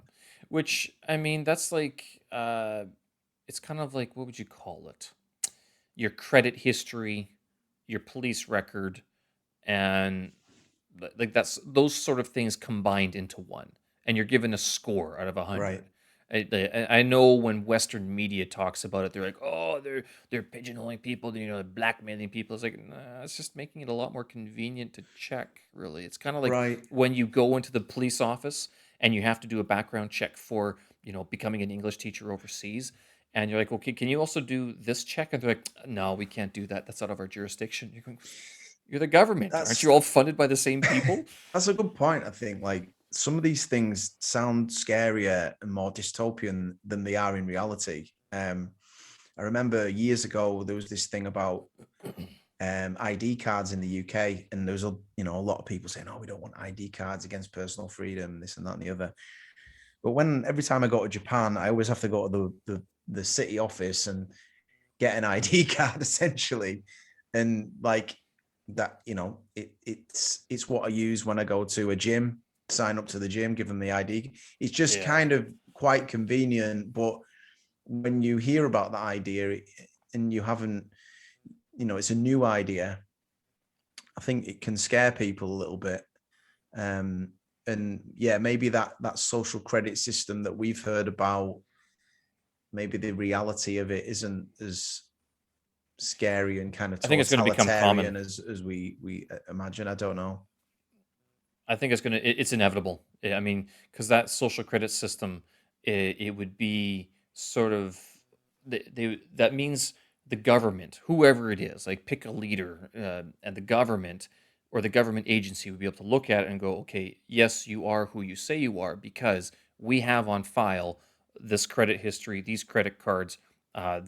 Which I mean, that's like it's kind of like, what would you call it? Your credit history, your police record, and like that's those sort of things combined into one, and you're given a score out of Right. 100. I know when Western media talks about it, they're like, oh, they're pigeonholing people, they're blackmailing people. It's like, nah, it's just making it a lot more convenient to check. Really, it's kind of like Right. when you go into the police office and you have to do a background check for becoming an English teacher overseas. And you're like, okay, can you also do this check? And they're like, no, we can't do that. That's out of our jurisdiction. You're going, you're the government. Aren't That's you all funded by the same people? that's a good point. I think like some of these things sound scarier and more dystopian than they are in reality. I remember years ago there was this thing about ID cards in the UK, and there was a lot of people saying, "Oh, we don't want ID cards against personal freedom, this and that and the other." But every time I go to Japan, I always have to go to the city office and get an ID card essentially, and like that, it's what I use when I go to a gym, sign up to the gym, give them the ID. It's just Yeah. kind of quite convenient, but when you hear about that idea and you haven't, it's a new idea, I think it can scare people a little bit. And yeah, maybe that social credit system that we've heard about, maybe the reality of it isn't as scary and kind of I think it's going to become common. totalitarian as we imagine. I don't know. I think it's inevitable. I mean, because that social credit system, it would be sort of that means the government, whoever it is, like pick a leader, and the government or the government agency would be able to look at it and go, okay, yes, you are who you say you are because we have on file this credit history, these credit cards,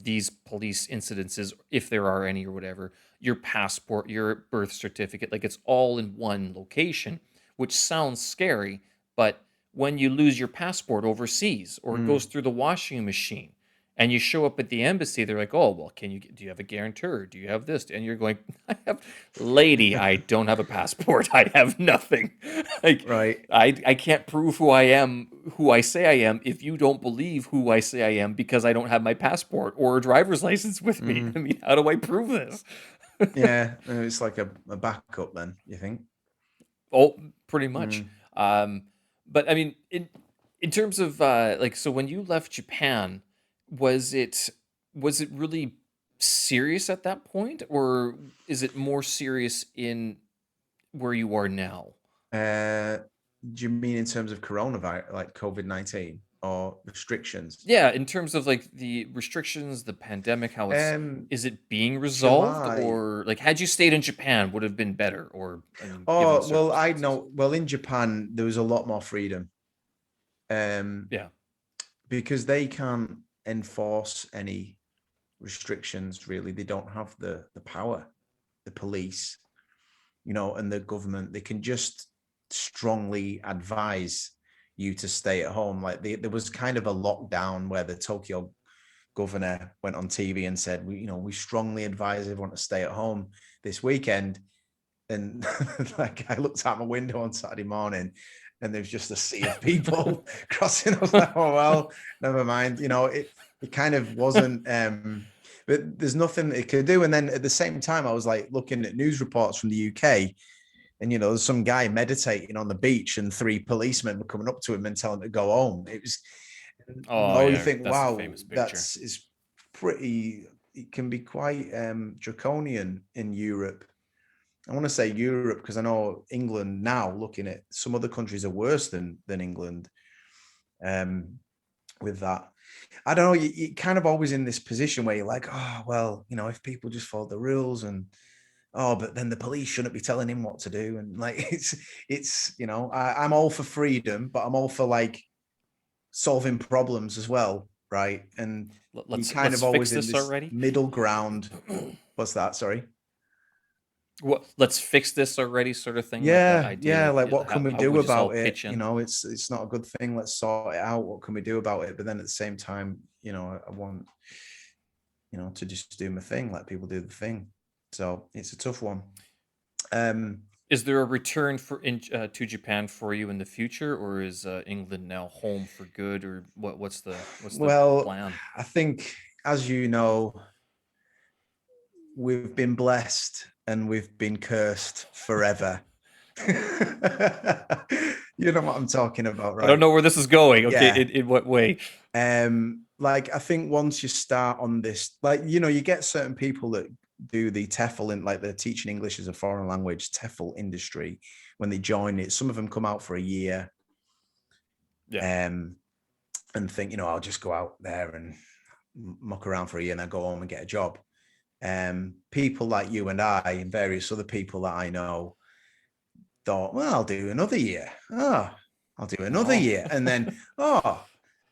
these police incidences, if there are any or whatever, your passport, your birth certificate, like it's all in one location, which sounds scary, but when you lose your passport overseas or it goes through the washing machine and you show up at the embassy, they're like, "Oh, well, do you have a guarantor? Do you have this?" And you're going, Lady, I don't have a passport. I have nothing. Like, Right. I can't prove who I am, who I say I am, if you don't believe who I say I am because I don't have my passport or a driver's license with me. I mean, how do I prove this? Yeah, it's like a backup then, you think? Oh, pretty much. Mm. But I mean, in terms of like, so when you left Japan, was it was it really serious at that point, or is it more serious in where you are now? Uh, do you mean in terms of coronavirus, like COVID-19 or restrictions? Yeah, in terms of like the restrictions, the pandemic, how it's Um, is it being resolved, July. or like had you stayed in Japan would have been better, or I mean, given the Oh, well, I circumstances. know. Well, in Japan, there was a lot more freedom, um, Yeah. because they can't enforce any restrictions. Really, they don't have the power. The police, and the government, they can just strongly advise you to stay at home. Like there was kind of a lockdown where the Tokyo governor went on TV and said, we strongly advise everyone to stay at home this weekend. And like I looked out my window on Saturday morning and there's just a sea of people crossing. I was like, oh well, never mind. It kind of wasn't but there's nothing it could do. And then at the same time, I was like looking at news reports from the UK, and there's some guy meditating on the beach and three policemen were coming up to him and telling him to go home. It was, Oh you yeah, think, that's a wow, famous picture. that's is pretty, it can be quite draconian in Europe. I want to say Europe because I know England now, looking at some other countries are worse than England, um, with that. I don't know. You're kind of always in this position where you're like, oh, well, if people just follow the rules and, oh, but then the police shouldn't be telling him what to do. And like, I'm all for freedom, but I'm all for like solving problems as well. Right. And you kind Let's of fix always in this this already. middle ground. What's that? Sorry. What, let's fix this already, sort of thing, like that Yeah, idea yeah. of Like, what can we how do we just all about it? pitch in. It's not a good thing. Let's sort it out. What can we do about it? But then at the same time, I want, to just do my thing, let people do the thing. So it's a tough one. Is there a return to Japan for you in the future, or is England now home for good, or what's the Well, plan? I think, as you know, we've been blessed and we've been cursed forever. You know what I'm talking about, I don't right? know where this is going. Okay, Yeah. in what way? Like I think once you start on this, like, you get certain people that do the TEFL in, like, they're teaching English as a foreign language, TEFL industry. When they join it, some of them come out for a year, Yeah. and think, I'll just go out there and muck around for a year and then go home and get a job. People like you and I and various other people that I know thought, well, I'll do another year. Oh, I'll do another No. year. And then, oh,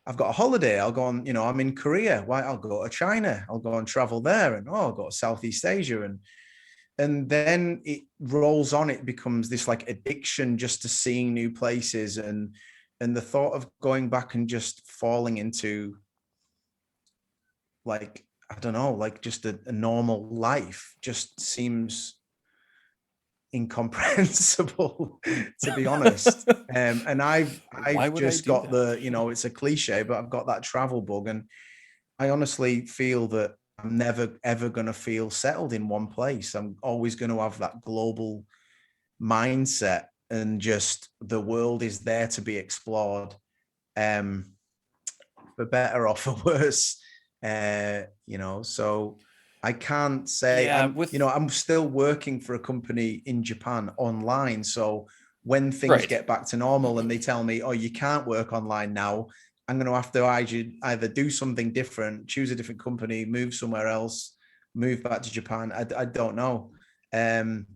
I've got a holiday. I'll go on, I'm in Korea. Why? I'll go to China. I'll go and travel there. And, I'll go to Southeast Asia. And then it rolls on. It becomes this like addiction just to seeing new places. And the thought of going back and just falling into, like, I don't know, like just a normal life just seems incomprehensible, to be honest. And I've Why would I just do got that? it's a cliche, but I've got that travel bug, and I honestly feel that I'm never ever going to feel settled in one place. I'm always going to have that global mindset, and just the world is there to be explored, for better or for worse. So I can't say Yeah, I'm, with I'm still working for a company in Japan online. So when things right. get back to normal and they tell me, oh, you can't work online now, I'm going to have to either do something different, choose a different company, move somewhere else, move back to Japan. I don't know. Um,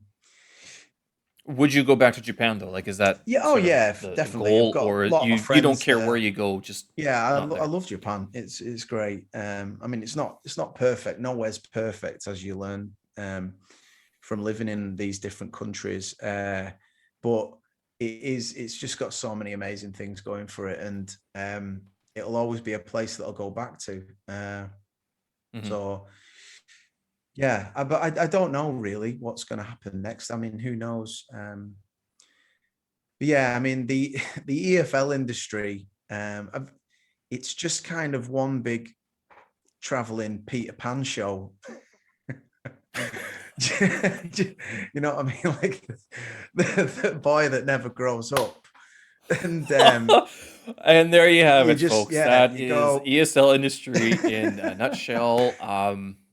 Would you go back to Japan though? Like, is that yeah, oh sort of yeah, the definitely. I've goal, got or a lot of you don't friends care where there. you go, just Yeah, not I there? love Japan. It's great. I mean, it's not perfect. Nowhere's perfect, as you learn from living in these different countries. But it's just got so many amazing things going for it, and it'll always be a place that I'll go back to. Hmm. So yeah, but I don't know really what's going to happen next. I mean, who knows? But yeah, I mean the EFL industry. It's just kind of one big traveling Peter Pan show. You know what I mean? Like the boy that never grows up. And And there you have you it, just, folks. yeah, That you is go, ESL industry in a nutshell.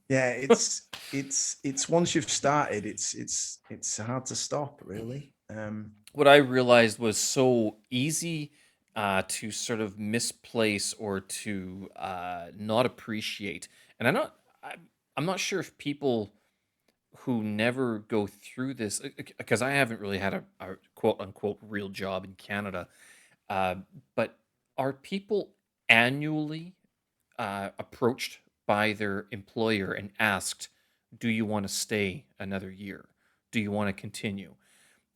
yeah, it's once you've started, it's hard to stop, really. What I realized was so easy to sort of misplace or to not appreciate, and I'm not sure if people who never go through this, because I haven't really had a quote unquote real job in Canada, uh, but are people annually approached by their employer and asked, "Do you want to stay another year? Do you want to continue?"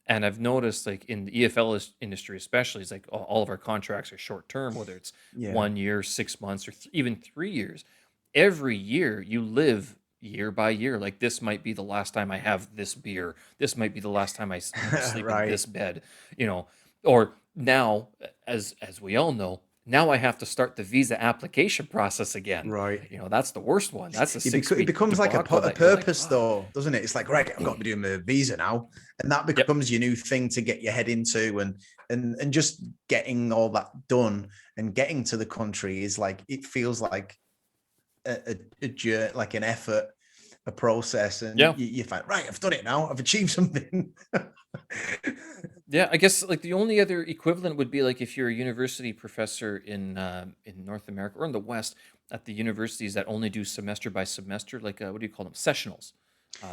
And I've noticed, like in the EFL industry, especially, it's like all of our contracts are short term, whether it's Yeah, 1 year, 6 months, or even 3 years. Every year you live year by year. Like, this might be the last time I have this beer. This might be the last time sleep in right, this bed, you know. Or now, as we all know, now I have to start the visa application process again. right. That's the worst one. That's a six It week becomes like debacle a that you're like, purpose, fuck. though, doesn't it? It's like, right, I've got to be doing my visa now, and that Yep. becomes your new thing to get your head into, and just getting all that done and getting to the country is like, it feels like a journey, like an effort, a process, and Yeah. you find, right, I've done it now, I've achieved something. Yeah, I guess like the only other equivalent would be like if you're a university professor in North America or in the West at the universities that only do semester by semester, like what do you call them? Sessionals.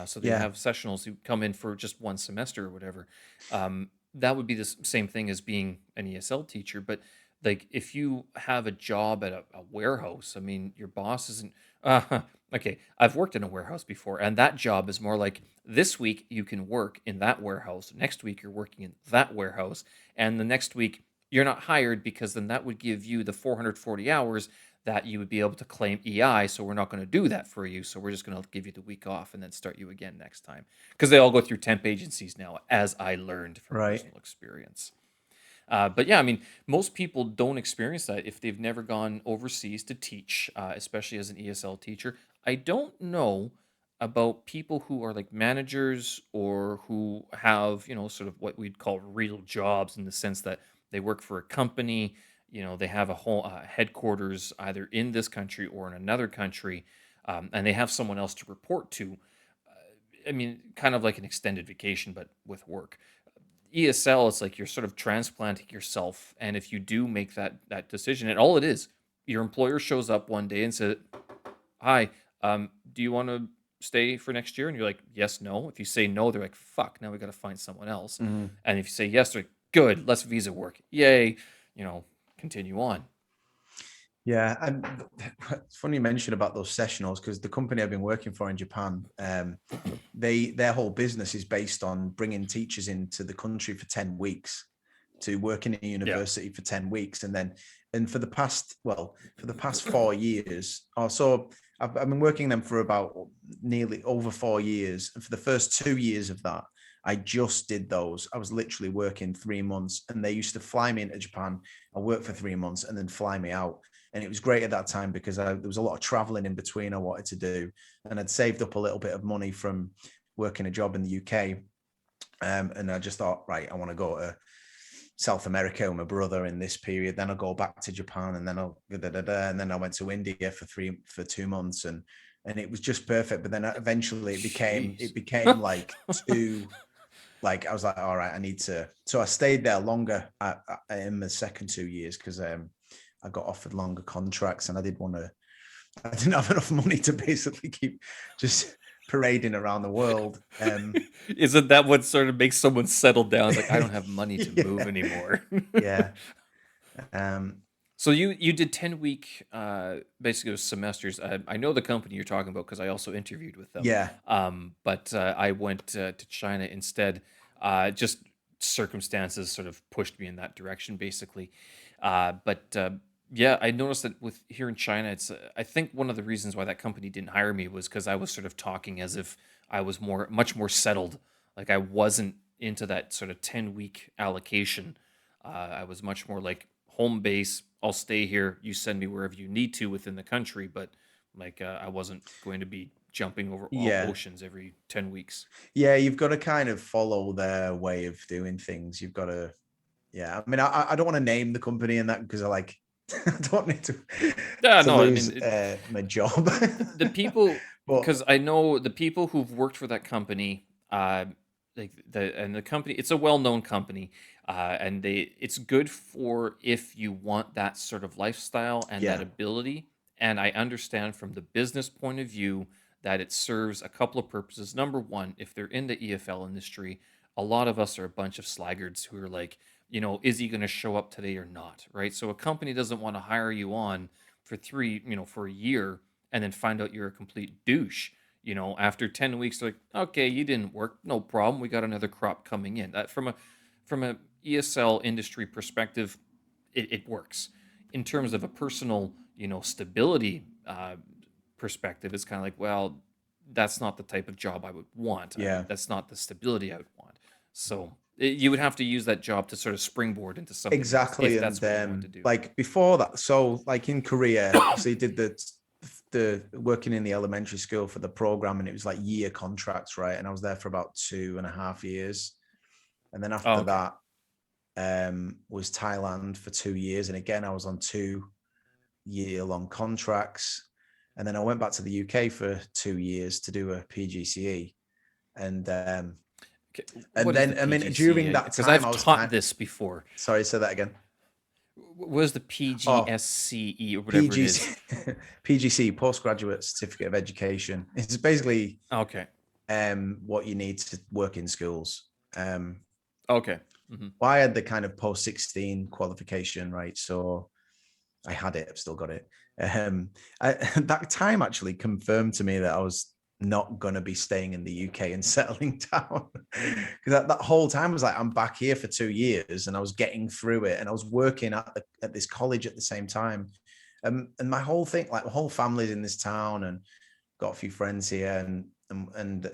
So they Yeah, have sessionals who come in for just one semester or whatever. That would be the same thing as being an ESL teacher. But like if you have a job at a warehouse, I mean, your boss isn't. Okay, I've worked in a warehouse before, and that job is more like this week you can work in that warehouse. Next week you're working in that warehouse. And the next week you're not hired because then that would give you the 440 hours that you would be able to claim EI. So we're not going to do that for you. So we're just going to give you the week off and then start you again next time. Because they all go through temp agencies now, as I learned from right. personal experience. But yeah, I mean, most people don't experience that if they've never gone overseas to teach, especially as an ESL teacher. I don't know about people who are like managers or who have, sort of what we'd call real jobs in the sense that they work for a company, they have a whole headquarters either in this country or in another country, and they have someone else to report to. I mean, kind of like an extended vacation, but with work. ESL, it's like you're sort of transplanting yourself, and if you do make that decision, and all it is, your employer shows up one day and says, "Hi, do you want to stay for next year?" And you're like, "Yes, no." If you say no, they're like, "Fuck, now we got to find someone else." Mhm. And if you say yes, they're like, "Good, let's visa work, yay!" You know, continue on. Yeah, and it's funny you mention about those sessionals because the company I've been working for in Japan, their whole business is based on bringing teachers into the country for 10 weeks to work in a Yeah, university for 10 weeks, and for the past 4 years or so, I've been working them for about nearly over 4 years, and for the first 2 years of that, I just did those. I was literally working 3 months, and they used to fly me into Japan. I worked for 3 months and then fly me out. And it was great at that time because there was a lot of traveling in between I wanted to do. And I'd saved up a little bit of money from working a job in the UK. And I just thought, right, I want to go to South America with my brother in this period. Then I'll go back to Japan, and then and then I went to India for 2 months, and it was just perfect. But then eventually Jeez. it became like too, like I was like, all right, I need to. So I stayed there longer in the second 2 years because I got offered longer contracts, and I didn't have enough money to basically keep just parading around the world. Isn't that what sort of makes someone settle down? It's like, I don't have money to move Yeah, anymore. yeah. Um, So you did 10-week basically it was semesters. I know the company you're talking about because I also interviewed with them. yeah, But I went to China instead. Just circumstances sort of pushed me in that direction, basically. But yeah, I noticed that with here in China, it's I think one of the reasons why that company didn't hire me was because I was sort of talking as if I was much more settled. Like I wasn't into that sort of 10-week allocation. I was much more like home base. I'll stay here. You send me wherever you need to within the country, but like I wasn't going to be jumping over all yeah, oceans every 10 weeks. yeah. You've got to kind of follow their way of doing things. You've got to, yeah. I mean, I don't want to name the company and that because I like I don't need Yeah, to no, I lose mean my job. the people But because I know the people who've worked for that company, like the company, it's a well-known company, and it's good for if you want that sort of lifestyle and that yeah, ability. And I understand from the business point of view that it serves a couple of purposes. Number one, if they're in the EFL industry, a lot of us are a bunch of slaggards who are like, is he going to show up today or not, right? So a company doesn't want to hire you on for for a year and then find out you're a complete douche. After 10 weeks, they're like, okay, you didn't work, no problem. We got another crop coming in. That from a ESL industry perspective, it works. In terms of a personal, stability perspective, it's kind of like, well, that's not the type of job I would want. yeah. That's not the stability I would want. So you would have to use that job to sort of springboard into something else Exactly. if And that's what you want to do. like before that, so like in Korea, obviously did the working in the elementary school for the program, and it was like year contracts, right? And I was there for about 2.5 years. And then Oh, after okay. that, was Thailand for 2 years. And again, I was on 2-year-long contracts. And then I went back to the UK for 2 years to do a PGCE. And Okay, and what is the then I mean during PGCE? that Because time I've I was taught kind this before. sorry, say that again. What is the Oh, PGSCE or whatever it is? PGC, PGC, Postgraduate Certificate of Education. It's basically Okay. what you need to work in schools. Okay. Hmm. Well, I had the kind of post 16 qualification, right? So I had it, I've still got it. That time actually confirmed to me that I was not going to be staying in the UK and settling down. Because that whole time I was like, I'm back here for 2 years and I was getting through it. And I was working at this college at the same time. And my whole thing, like my whole family's in this town and got a few friends here and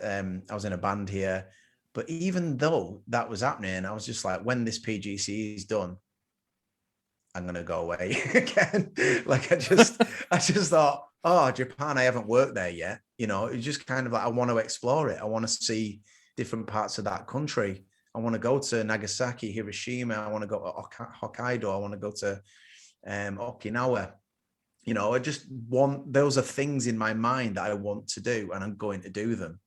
I was in a band here. But even though that was happening, I was just like, when this PGC is done, I'm gonna go away again. Like I just thought, oh, Japan, I haven't worked there yet. It's just kind of like I want to explore it. I want to see different parts of that country. I want to go to Nagasaki, Hiroshima. I want to go to Hokkaido. I want to go to Okinawa. I just want, those are things in my mind that I want to do, and I'm going to do them.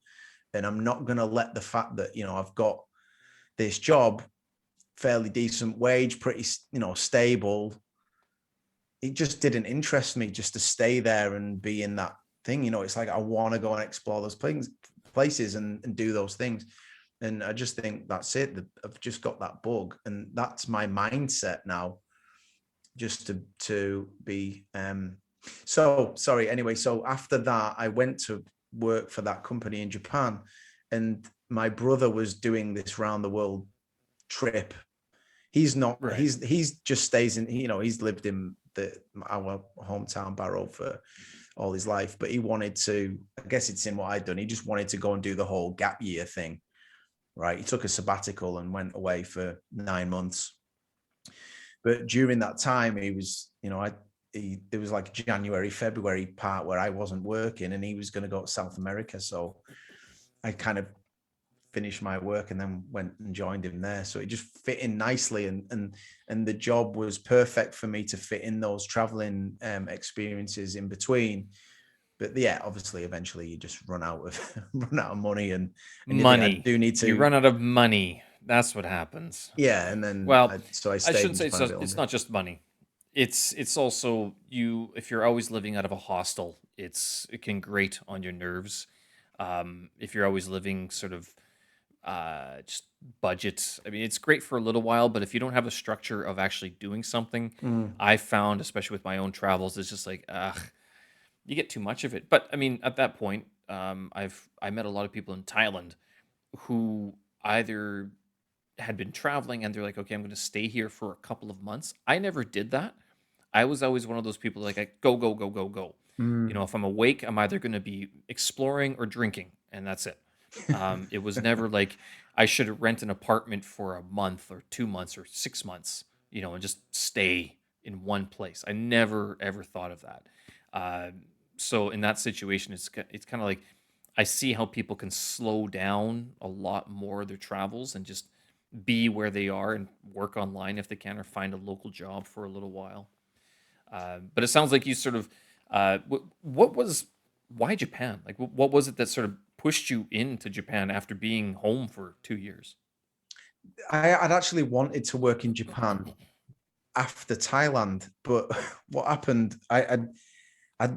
And I'm not going to let the fact that, I've got this job, fairly decent wage, pretty, stable. It just didn't interest me just to stay there and be in that thing. It's like I want to go and explore those places and do those things. And I just think that's it. I've just got that bug, and that's my mindset now. Just to be so sorry. Anyway, so after that, I went to work for that company in Japan, and my brother was doing this round the world trip. He's not. Right. He's just stays in. He's lived in our hometown Barrow for all his life, but he wanted to. I guess it's in what I'd done. He just wanted to go and do the whole gap year thing. Right. He took a sabbatical and went away for 9 months. But during that time, he was, there was like January, February part where I wasn't working, and he was going to go to South America. So I kind of finished my work and then went and joined him there. So it just fit in nicely, and the job was perfect for me to fit in those traveling experiences in between, but yeah, obviously, eventually you just run out of run out of money, and you think I Money. do need You to, run out of money. That's what happens. yeah, and then Well, so I I stayed shouldn't in say Japan a bit it's longer. not just money. It's also you if you're always living out of a hostel, it can grate on your nerves. If you're always living sort of just budget, I mean, it's great for a little while, but if you don't have a structure of actually doing something, Mm, I found, especially with my own travels, it's just like, you get too much of it. But I mean, at that point, I met a lot of people in Thailand who either had been traveling and they're like, okay, I'm going to stay here for a couple of months. I never did that. I was always one of those people like, I go, go, go, go, go. You know, mm. if I'm awake, I'm either going to be exploring or drinking, and that's it. It was never like I should rent an apartment for a month or 2 months or 6 months, you know, and just stay in one place. I never ever thought of that. Uh, so in that situation, it's kind of like I see how people can slow down a lot more their travels and just be where they are and work online if they can, or find a local job for a little while. But it sounds like you sort of, what was, why Japan? Like, what was it that sort of pushed you into Japan after being home for 2 years? I'd actually wanted to work in Japan after Thailand, but what happened? I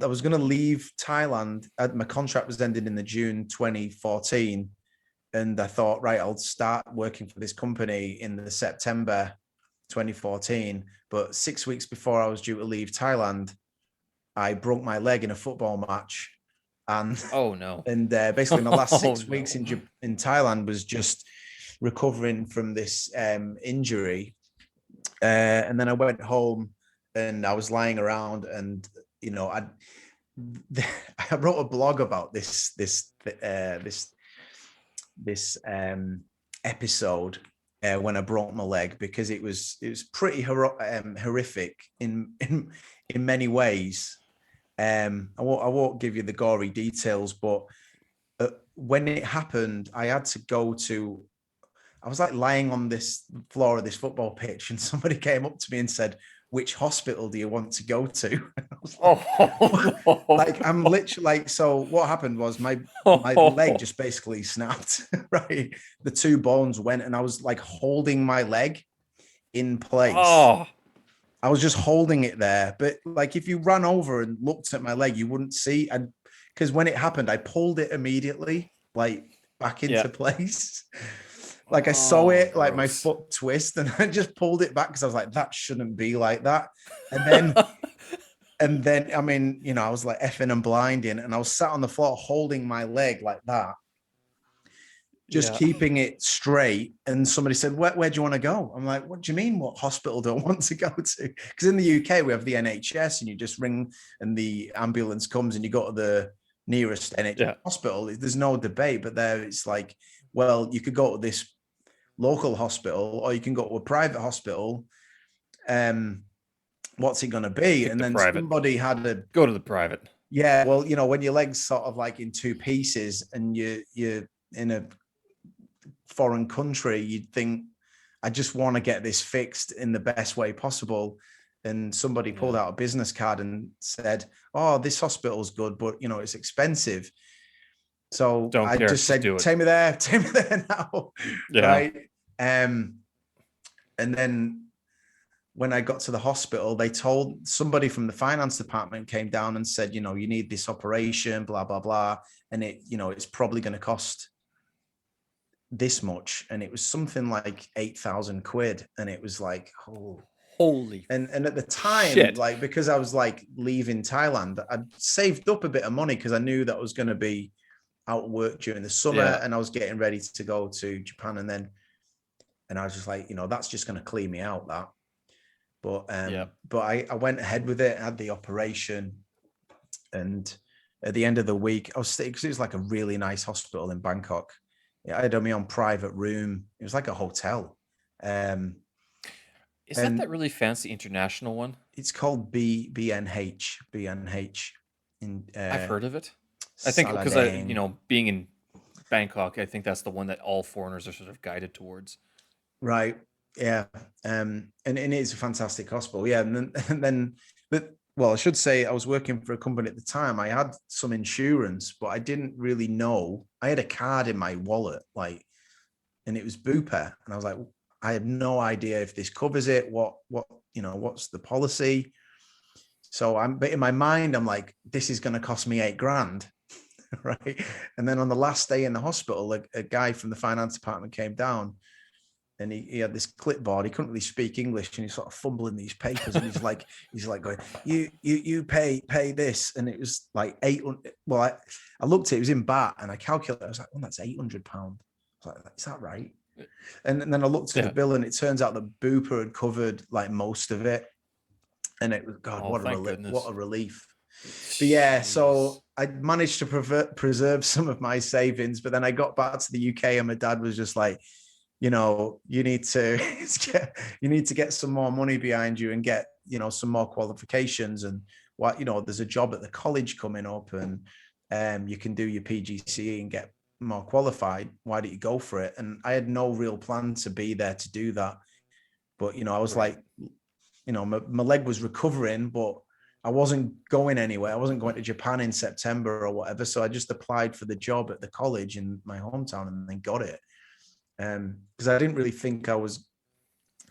was going to leave Thailand. My contract was ending in the June 2014, and I thought, right, I'll start working for this company in the September 2014. But 6 weeks before I was due to leave Thailand, I broke my leg in a football match, and Oh no. basically my last Oh 6 weeks no. in Thailand was just recovering from this injury. And then I went home and I was lying around, and you know, I wrote a blog about this episode when I broke my leg, because it was pretty horrific in many ways. I won't give you the gory details, but when it happened, I was like lying on this floor of this football pitch, and somebody came up to me and said, "Which hospital do you want to go to?" And I was like, Oh like I'm literally like, so what happened was my leg no. just basically snapped, right? The two bones went, and I was like holding my leg in place. Oh I was just holding it there. But like if you ran over and looked at my leg, you wouldn't see. And because when it happened, I pulled it immediately, like back yeah. into place. Like I saw Oh, it, like my gross. foot twist, and I just pulled it back because I was like, that shouldn't be like that. And then I mean, you know, I was like effing and blinding, and I was sat on the floor holding my leg like that, just Yeah. keeping it straight. And somebody said, where do you want to go? I'm like, what do you mean? What hospital do I want to go to? Because in the UK, we have the NHS, and you just ring and the ambulance comes and you go to the nearest NHS Yeah. hospital. There's no debate, but there it's like, well, you could go to this local hospital or you can go to a private hospital. Um, what's it going to be? Pick And the then private. somebody had a, Go to the private. yeah, well, you know, when your leg's sort of like in two pieces and you're in a foreign country, you'd think, I just want to get this fixed in the best way possible. And somebody pulled Yeah. out a business card and said, oh, this hospital's good, but you know, it's expensive. So Don't I care. just Just said, do it. take me there now. Yeah. Right. And then when I got to the hospital, they told somebody from the finance department came down and said, you know, you need this operation, blah, blah, blah. And it, you know, it's probably going to cost this much. And it was something like 8,000 quid. And it was like, oh, Holy and at the time, shit. like, because I was like leaving Thailand, I'd saved up a bit of money because I knew that I was going to be out of work during the summer Yeah. and I was getting ready to go to Japan. And I was just like, you know, that's just going to clean me out, that. Yeah. But I went ahead with it, had the operation, and at the end of the week, I was because it was like a really nice hospital in Bangkok. Yeah, I had my own private room. It was like a hotel. Um, Is that and really fancy international one? it's called BNH in I've heard of it. I think because Saladang. being in Bangkok, I think that's the one that all foreigners are sort of guided towards. Right. Yeah. And it is a fantastic hospital. Yeah. And then but well, I should say I was working for a company at the time. I had some insurance, but I didn't really know. I had a card in my wallet, like, and it was Bupa. And I was like, I have no idea if this covers it. What's the policy? But in my mind, I'm like, this is going to cost me $8,000. Right. And then on the last day in the hospital, a guy from the finance department came down, and he had this clipboard. He couldn't really speak English, and he's sort of fumbling these papers, and he's like going, you pay this. And it was like 800. Well, I looked at it, it was in baht, and I calculated, I was like, oh, that's £800. I was like, is that right? And then I looked at the bill, and it turns out that Bupa had covered like most of it. And it was, God, what a relief. But yeah, so I managed to preserve some of my savings, but then I got back to the UK, and my dad was just like, you need to get some more money behind you and get, some more qualifications, and there's a job at the college coming up, and you can do your PGCE and get more qualified. Why don't you go for it? And I had no real plan to be there to do that. But, I was like, my leg was recovering, but I wasn't going anywhere. I wasn't going to Japan in September or whatever. So I just applied for the job at the college in my hometown and then got it. Because I didn't really think I was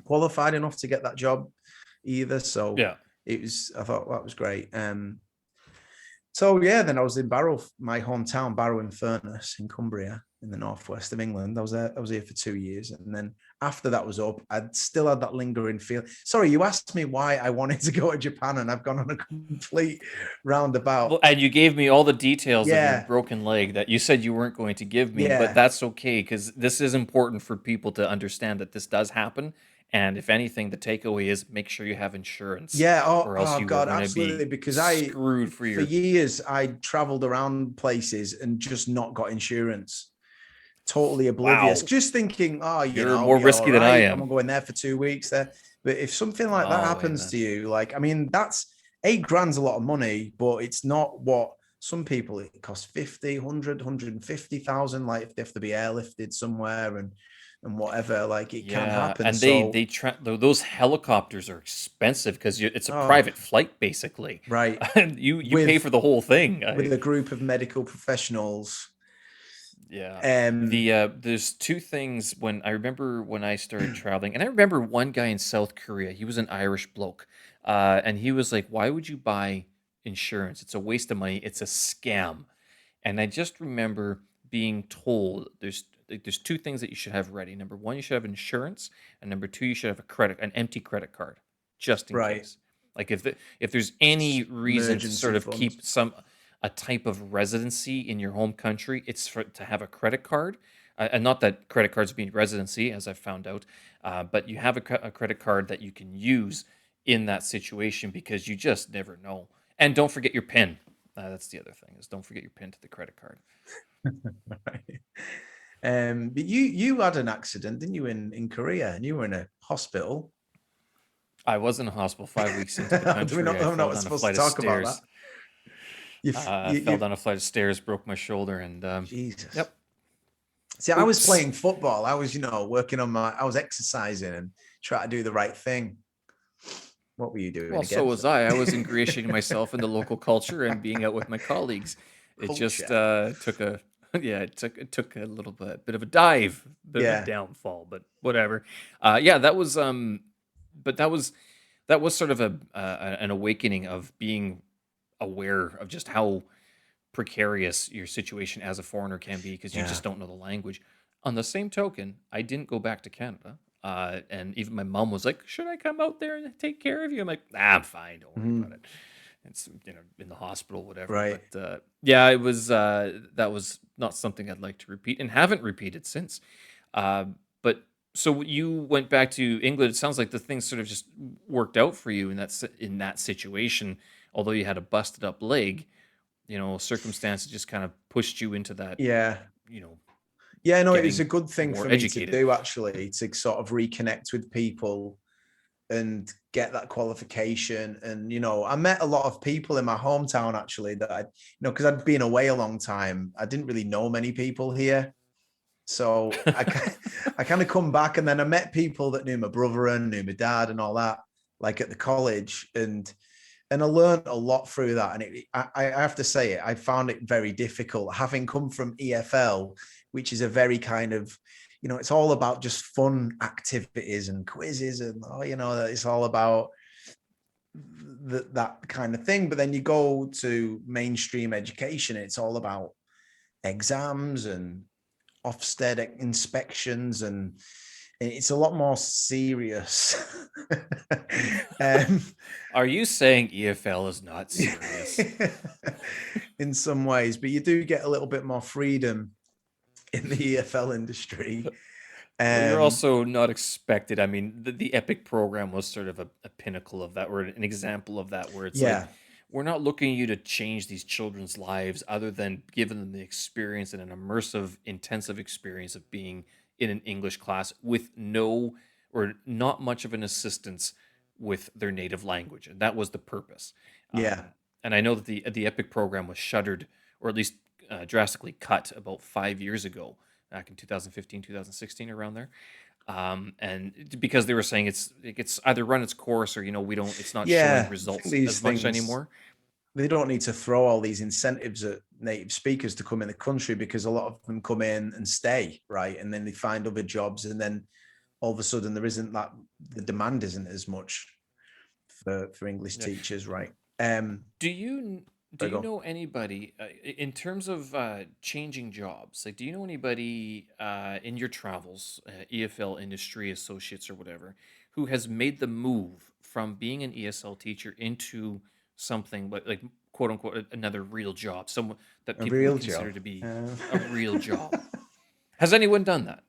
qualified enough to get that job either. So I thought that was great. So yeah, then I was in Barrow, my hometown, Barrow-in-Furness in Cumbria, in the northwest of England. I was here for 2 years, and then after that was up, I'd still had that lingering feel. Sorry, you asked me why I wanted to go to Japan, and I've gone on a complete roundabout. Well, and you gave me all the details of your broken leg that you said you weren't going to give me, but that's okay, because this is important for people to understand that this does happen. And if anything, the takeaway is make sure you have insurance. Yeah. Or else you God, absolutely. Because screwed for years I traveled around places and just not got insurance. Totally oblivious. Wow. Just thinking, you're more risky than I am. I'm going there for 2 weeks there. But if something like that happens to you, like, I mean, that's $8,000's a lot of money, but it's not what some people, it costs 50, 100, 150,000. Like if they have to be airlifted somewhere and whatever, like it can happen. And those helicopters are expensive because it's a private flight, basically. Right. And you pay for the whole thing with a group of medical professionals. Yeah. There's two things when I started traveling, and I remember one guy in South Korea. He was an Irish bloke, and he was like, "Why would you buy insurance? It's a waste of money. It's a scam." And I just remember being told there's two things that you should have ready. Number one, you should have insurance, and number two, you should have an empty credit card, just in case. Like if there's any reason to sort of keep a type of residency in your home country, it's to have a credit card. And not that credit cards mean residency, as I've found out, but you have a credit card that you can use in that situation, because you just never know. And don't forget your PIN. That's the other thing, is don't forget your PIN to the credit card. Right. But you had an accident, didn't you, in Korea, and you were in a hospital? I was in a hospital 5 weeks into the country. I'm not supposed to talk about that. I fell down a flight of stairs, broke my shoulder, and Jesus. Yep. See, I was playing football. I was, working on I was exercising and trying to do the right thing. What were you doing? Well, so was I. I was ingratiating myself in the local culture and being out with my colleagues. It just took a a little bit of a dive, of a downfall, but whatever. That was but that was sort of an awakening of being aware of just how precarious your situation as a foreigner can be, because you just don't know the language. On the same token, I didn't go back to Canada. And even my mom was like, "Should I come out there and take care of you?" I'm like, "I'm fine. Don't worry about it. It's, in the hospital, whatever." Right. But it was that was not something I'd like to repeat, and haven't repeated since. But so you went back to England. It sounds like the things sort of just worked out for you in that situation. Although you had a busted up leg, circumstances just kind of pushed you into that. Yeah. Yeah, no, it was a good thing for me to do, actually, to sort of reconnect with people and get that qualification. And, I met a lot of people in my hometown, actually, that because I'd been away a long time. I didn't really know many people here. So I kind of come back, and then I met people that knew my brother and knew my dad and all that, like at the college. And and I learned a lot through that. And I have to say it, I found it very difficult having come from EFL, which is a very kind of, it's all about just fun activities and quizzes and, it's all about that kind of thing. But then you go to mainstream education, it's all about exams and Ofsted inspections, and it's a lot more serious. Are you saying EFL is not serious? In some ways, but you do get a little bit more freedom in the EFL industry. Well, you're also not expected. I mean, the EPIK program was sort of a pinnacle of that, or an example of that, where it's like, we're not looking at you to change these children's lives other than giving them the experience and an immersive, intensive experience of being in an English class with no or not much of an assistance with their native language. And that was the purpose. And I know that the EPIK program was shuttered, or at least drastically cut about 5 years ago, back in 2015, 2016, around there. And because they were saying it's either run its course, or it's not showing results as much anymore. They don't need to throw all these incentives at native speakers to come in the country, because a lot of them come in and stay, right, and then they find other jobs, and then all of a sudden the demand isn't as much for English teachers, right? Do you know anybody in terms of changing jobs? Like, do you know anybody in your travels, EFL industry associates or whatever, who has made the move from being an ESL teacher into something like quote unquote another real job, someone that people would consider to be a real job? Has anyone done that?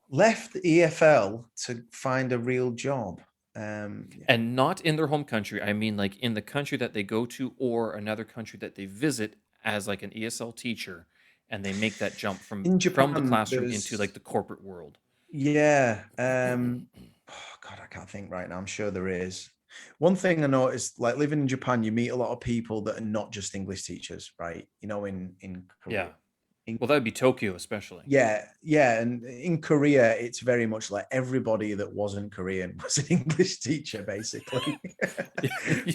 Left EFL to find a real job. And not in their home country. I mean, like in the country that they go to, or another country that they visit as like an ESL teacher, and they make that jump from Japan, the classroom into like the corporate world. Yeah. God, I can't think right now. I'm sure there is. One thing I noticed, like living in Japan, you meet a lot of people that are not just English teachers, right? In Korea. Well, that would be Tokyo, especially. Yeah. And in Korea, it's very much like everybody that wasn't Korean was an English teacher, basically.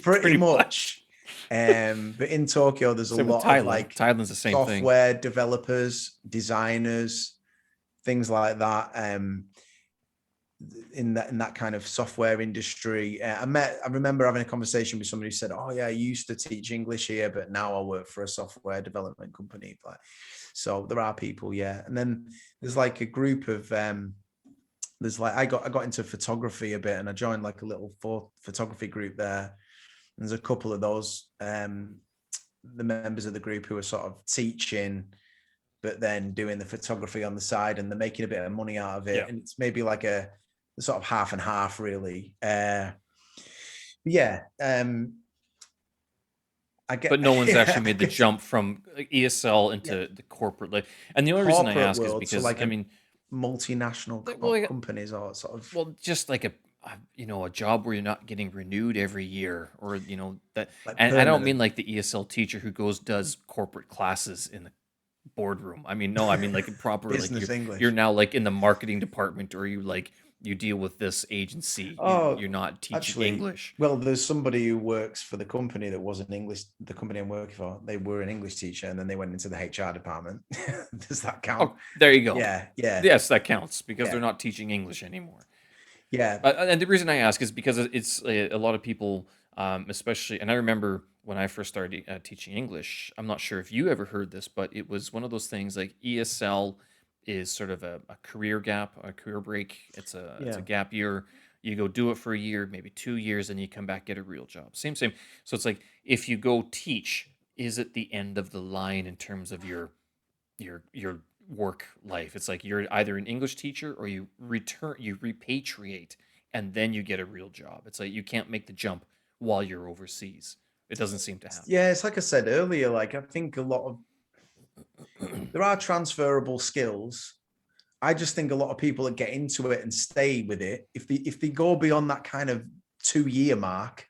Pretty much. But in Tokyo, there's a lot of like Thailand's the same software developers, designers, things like that. In that kind of software industry. I remember having a conversation with somebody who said, "Oh yeah, I used to teach English here, but now I work for a software development company." So there are people, yeah. And then there's like a group of there's like I got into photography a bit, and I joined like a little photography group there. There's a couple of those the members of the group who are sort of teaching, but then doing the photography on the side, and they're making a bit of money out of it. And it's maybe like a sort of half and half, really. But no one's actually made the jump from ESL into the corporate life. And the only reason I ask is because, like, I mean, multinational companies are sort of... Well, just like a job where you're not getting renewed every year, or, that. Like, and I don't mean like the ESL teacher who does corporate classes in the boardroom. I mean, no, I mean like proper, like you're now like in the marketing department, or you deal with this agency. You're not teaching English. Well, there's somebody who works for the company that was the company I'm working for. They were an English teacher, and then they went into the HR department. Does that count? Oh, there you go. Yeah. Yes, that counts, because they're not teaching English anymore. Yeah. And the reason I ask is because it's a lot of people, especially, and I remember when I first started teaching English, I'm not sure if you ever heard this, but it was one of those things like ESL is sort of a career gap, a career break. It's a gap year. You go do it for a year, maybe 2 years, and you come back, get a real job. Same. So it's like, if you go teach, is it the end of the line in terms of your work life? It's like you're either an English teacher, or you repatriate, and then you get a real job. It's like you can't make the jump while you're overseas. It doesn't seem to happen. Yeah, it's like I said earlier, like I think a lot of there are transferable skills. I just think a lot of people that get into it and stay with it, if they go beyond that kind of 2-year mark,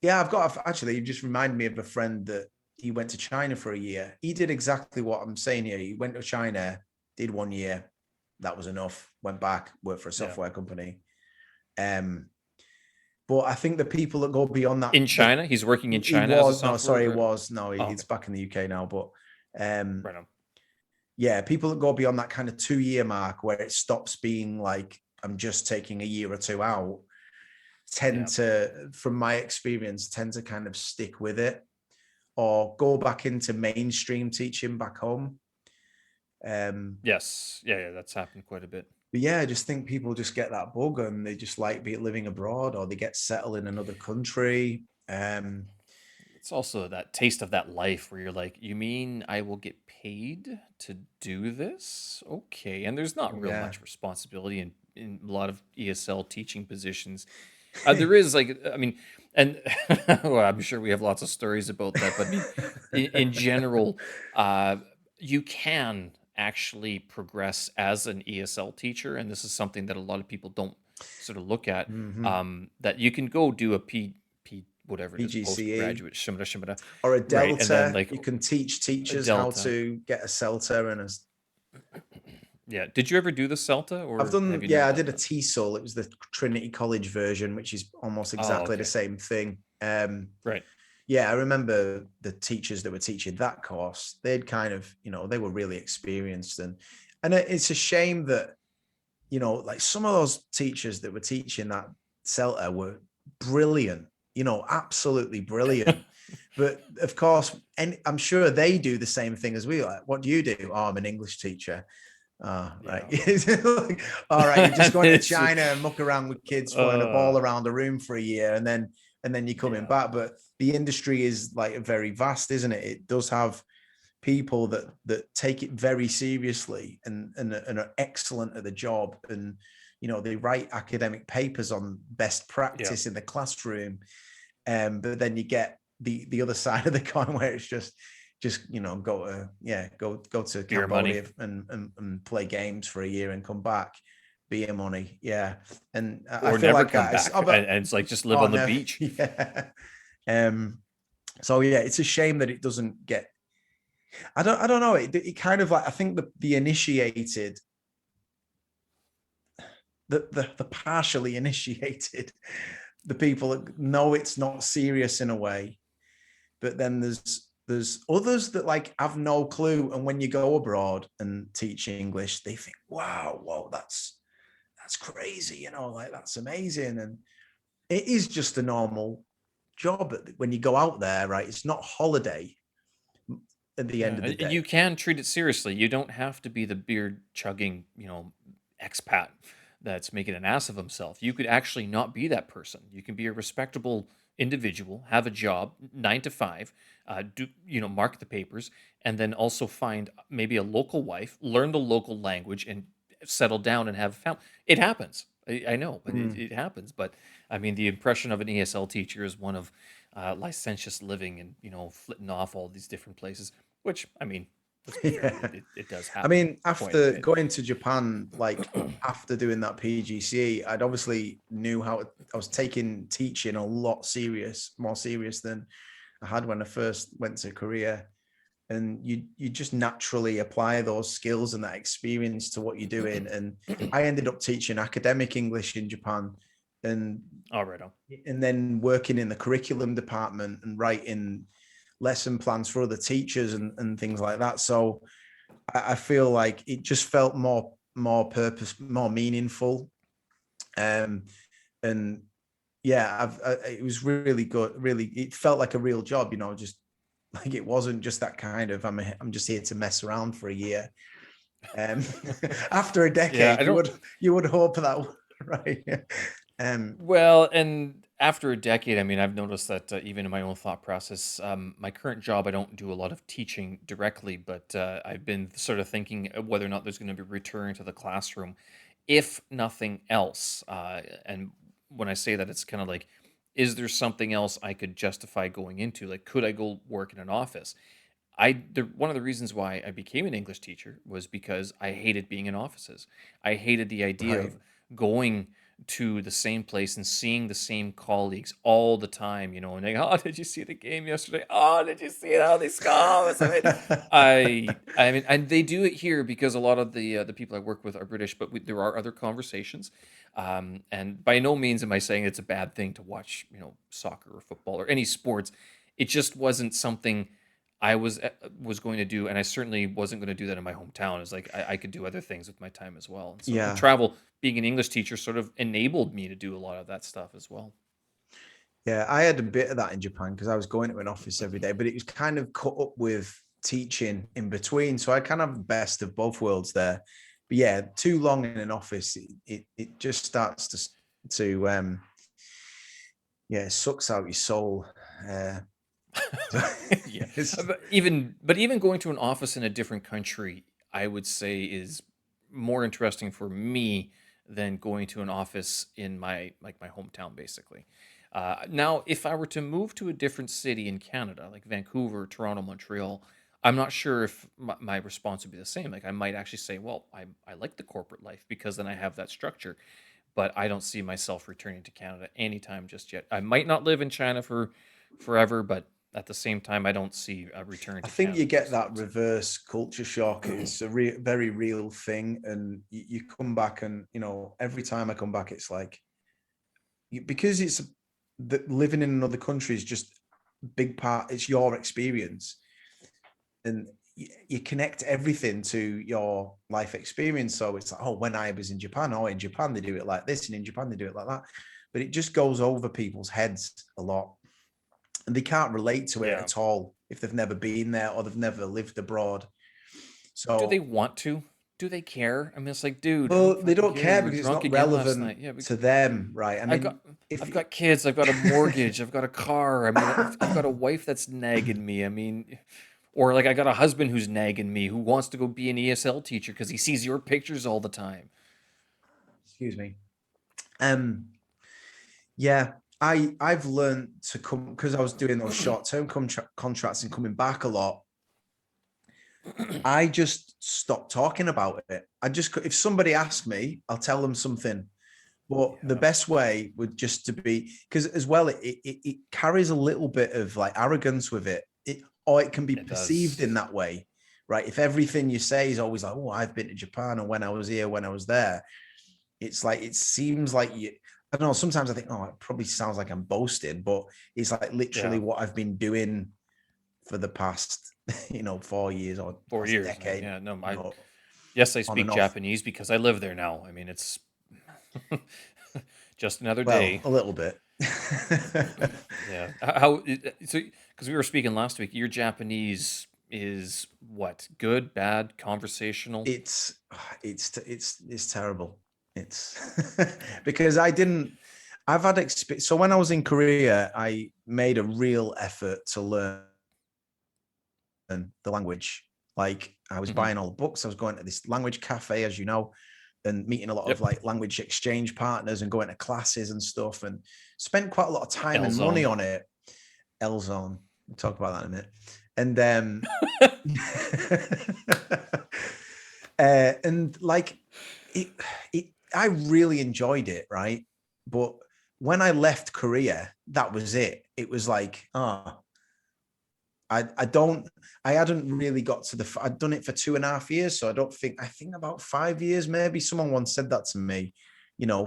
actually, you just reminded me of a friend that he went to China for a year. He did exactly what I'm saying here. He went to China, did 1 year, that was enough, went back, worked for a software company. But But I think the people that go beyond that, In China? He's working in he China as a was no, software sorry, he developer? was no, Oh, it's okay. back in the UK now. But um, Right on. yeah, people that go beyond that kind of 2 year mark where it stops being like I'm just taking a year or two out, tend Yeah. to, from my experience, tend to kind of stick with it or go back into mainstream teaching back home. Yes. Yeah, that's happened quite a bit. But yeah, I just think people just get that bug and they just like living abroad or they get settled in another country. It's also that taste of that life where you're like, you mean I will get paid to do this? Okay. And there's not real Yeah. much responsibility in a lot of ESL teaching positions. There is like, I mean, and well, I'm sure we have lots of stories about that, but I mean, in general, you can actually progress as an ESL teacher, and this is something that a lot of people don't sort of look at. Mhm. That you can go do a whatever it is, PGCE postgraduate shimada, or a right, and then Delta. like You can teach a teachers how delta. to get a CELTA and a. Yeah, did you ever do the CELTA, I've or have done, you never yeah, I done did a that? TESOL. It was the Trinity College version, which is almost Oh, exactly the okay, same thing. right. Yeah, I remember the teachers that were teaching that course. They'd kind of, they were really experienced, and it's a shame that like some of those teachers that were teaching that CELTA were brilliant, absolutely brilliant. But of course, and I'm sure they do the same thing as we. Like, what do you do? Oh, I'm an English teacher. Oh, right. Yeah. All right, you're just going to It's China and muck around with kids throwing a uh ball around the room for a year, and then you're coming yeah. back. But the industry is like very vast, isn't it? It does have people that take it very seriously and are excellent at the job, and they write academic papers on best Yeah. practice in the classroom. But then you get the other side of the coin where it's just go to Beer money. Cambodia and play games for a year and come back, beer money. Yeah. And I Or feel never like come that is, back. oh, but And it's like just live oh on the no. beach. Yeah. um so yeah, it's a shame that it doesn't get. I don't know. It kind of like, I think the initiated, the partially initiated, the people that know it's not serious in a way, but then there's others that like have no clue, and when you go abroad and teach English, they think, wow, whoa, that's crazy, like that's amazing, and it is just a normal job when you go out there, right? It's not holiday at the Yeah, end of the and you day. can treat it seriously. You don't have to be the beer chugging, expat that's making an ass of himself. You could actually not be that person. You can be a respectable individual, have a job, 9 to 5, mark the papers, and then also find maybe a local wife, learn the local language, and settle down and have a family. It happens. I know, but Mm. it happens. But I mean, the impression of an ESL teacher is one of licentious living and flitting off all these different places. Which, I mean, let's be fair, Yeah. it does I happen mean, quite a after bit. going to Japan, like after doing that PGCE, I'd obviously knew I was taking teaching a lot more serious than I had when I first went to Korea. And you just naturally apply those skills and that experience to what you're doing. And I ended up teaching academic English in Japan, and All right, on. and then working in the curriculum department and writing lesson plans for other teachers and things like that. So I feel like it just felt more purpose, more meaningful. And yeah, it was really good. Really, it felt like a real job, just like it wasn't just that kind of I'm just here to mess around for a year. Um, after a Yeah, I decade, you don't. would hope that, right? Well, and after a decade, I mean, I've noticed that even in my own thought process, my current job, I don't do a lot of teaching directly, but I've been sort of thinking whether or not there's going to be a return to the classroom, if nothing else. And when I say that, it's kind of like, is there something else I could justify going into? Like, could I go work in an office? One of the reasons why I became an English teacher was because I hated being in offices. I hated the idea Right. of going to the same place and seeing the same colleagues all the time, and they, oh, did you see the game yesterday? Oh, did you see how they score? I mean, and they do it here because a lot of the people I work with are British, but there are other conversations. And by no means am I saying it's a bad thing to watch, soccer or football or any sports. It just wasn't something I was going to do, and I certainly wasn't going to do that in my hometown. It's like I could do other things with my time as well. And so the Yeah. travel, being an English teacher, sort of enabled me to do a lot of that stuff as well. Yeah, I had a bit of that in Japan because I was going to an office every day, but it was kind of cut up with teaching in between. So I kind of have the best of both worlds there. But yeah, too long in an office, it just starts to yeah, it sucks out your soul. Uh, Yeah. it's, But even going to an office in a different country, I would say is more interesting for me than going to an office in my hometown, basically. Now, if I were to move to a different city in Canada, like Vancouver, Toronto, Montreal, I'm not sure if my response would be the same. Like, I might actually say, well, I like the corporate life because then I have that structure, but I don't see myself returning to Canada anytime just yet. I might not live in China for forever, but at the same time, I don't see a return I to think you Canada get just that yet. reverse culture shock. It's a very real thing. And you come back and, every time I come back, it's like, because it's that living in another country is just a big part. It's your experience, and you connect everything to your life experience. So it's like, oh, when I was in Japan, oh, in Japan they do it like this, and in Japan they do it like that. But it just goes over people's heads a lot, and they can't relate to it Yeah. at all if they've never been there or they've never lived abroad. Do they So, want to? Do they care? I mean, it's like, dude, I don't well, they fucking don't care. care You were because it's drunk not again last relevant night. Yeah, to them, right? I I've got mean, if I've got kids, I've got a mortgage, I've got a car. I mean, I've got a wife that's nagging me. I mean, or like I got a husband who's nagging me who wants to go be an ESL teacher because he sees your pictures all the time. excuse me, um, yeah, I've learned to come because I was doing those short term contracts and coming back a lot. I just stopped talking about it. I just, if somebody asks me, I'll tell them something. But the Yeah, best way would just to be, because as well, it carries a little bit of like arrogance with it. Or it can be it perceived does. in that way, right? If everything you say is always like, oh, I've been to Japan, and when I was here, when I was there, it's like it seems like you. I don't know. Sometimes I think, oh, it probably sounds like I'm boasting, but it's like literally Yeah, what I've been doing for the past, 4 years or 4 years. I mean, decade, yeah, no, you know, yes, I on speak and off. Japanese because I live there now. I mean, it's just another Well, day. a little bit. Yeah. So because we were speaking last week, your Japanese is what? Good, bad, conversational? it's it's terrible. It's because I've had experience. So when I was in Korea, I made a real effort to learn the language. Like I was Hmm. buying all the books. I was going to this language cafe, as you know, and meeting a lot of Yep. like language exchange partners and going to classes and stuff, and spent quite a lot of time L and money zone. on it. L zone. We'll talk about that in a minute. And and like it, I really enjoyed it, right? But when I left Korea, that was it. It was like, oh, I don't, I hadn't really got to I'd done it for 2.5 years. So I think about 5 years, maybe. Someone once said that to me,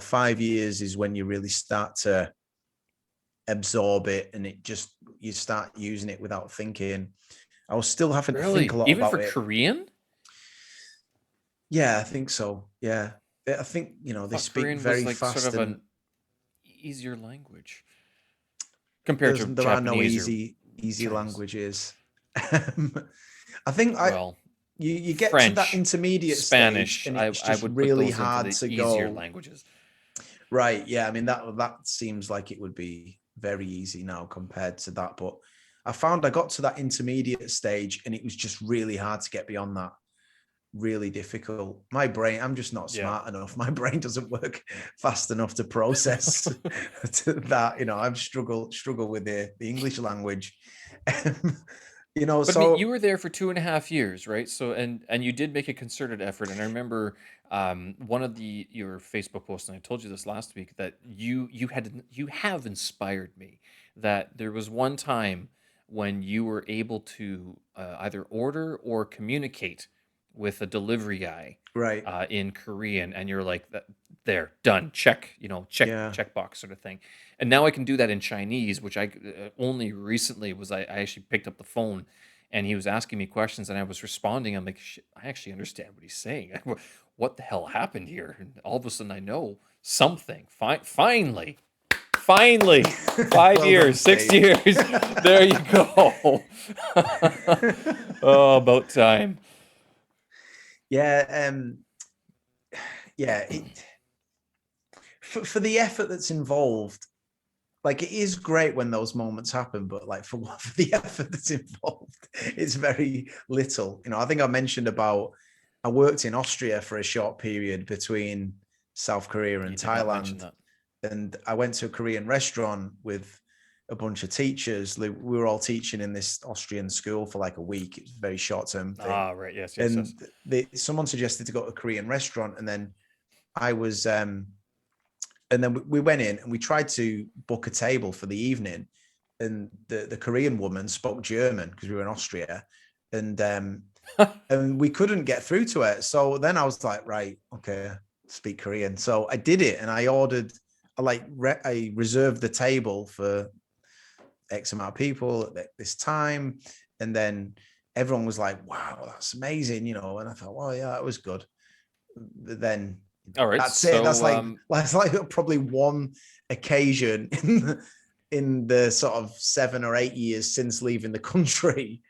5 years is when you really start to absorb it, and you start using it without thinking. I was still having to think a Really? lot Even for about it. Korean? Yeah, I think so. Yeah. I think, I they thought speak Korean was very like sort fast, of and an easier language compared to there are no Japanese or easy Chinese. languages. I think Well, you get to that French, intermediate stage Spanish, and I it's I just would put really those into hard the to easier go. languages. Right. Yeah. I mean, that seems like it would be very easy now compared to that. But I found I got to that intermediate stage and it was just really hard to get beyond that. Really difficult. My brain, I'm just not Yeah. smart enough. My brain doesn't work fast enough to process to that. I've struggle with the English language. But I mean, you So were there for 2.5 years, right? So, and you did make a concerted effort. And I remember one of your Facebook posts, and I told you this last week, that you have inspired me. That there was one time when you were able to either order or communicate with a delivery guy right. in Korean, and you're like that. there, done, check, Yeah. checkbox sort of thing. And now I can do that in Chinese, which I only recently was I actually picked up the phone and he was asking me questions and I was responding. I'm like, I actually understand what he's saying. What the hell happened here? And all of a sudden I know something. Finally, finally, five Well done, years, six Steve. years. There you go. Oh, about time. Yeah, yeah. For the effort that's involved, like it is great when those moments happen, but like for the effort that's involved, it's very little. I think I mentioned about I worked in Austria for a short period between South Korea You and did not mention Thailand, that. and I went to a Korean restaurant with a bunch of teachers. We were all teaching in this Austrian school for like a week. It was a very short term thing, Ah, right. Yes, yes, yes. and someone suggested to go to a Korean restaurant, and then I was and then we went in and we tried to book a table for the evening, and the Korean woman spoke German because we were in Austria, and we couldn't get through to her. So then I was like, right, okay, speak Korean. So I did it, and I ordered, I reserved the table for X amount of people at this time, and then everyone was like, wow, that's amazing, and I thought, well, yeah, that was good. But then All right. that's it. So, That's like probably one occasion in the sort of 7 or 8 years since leaving the country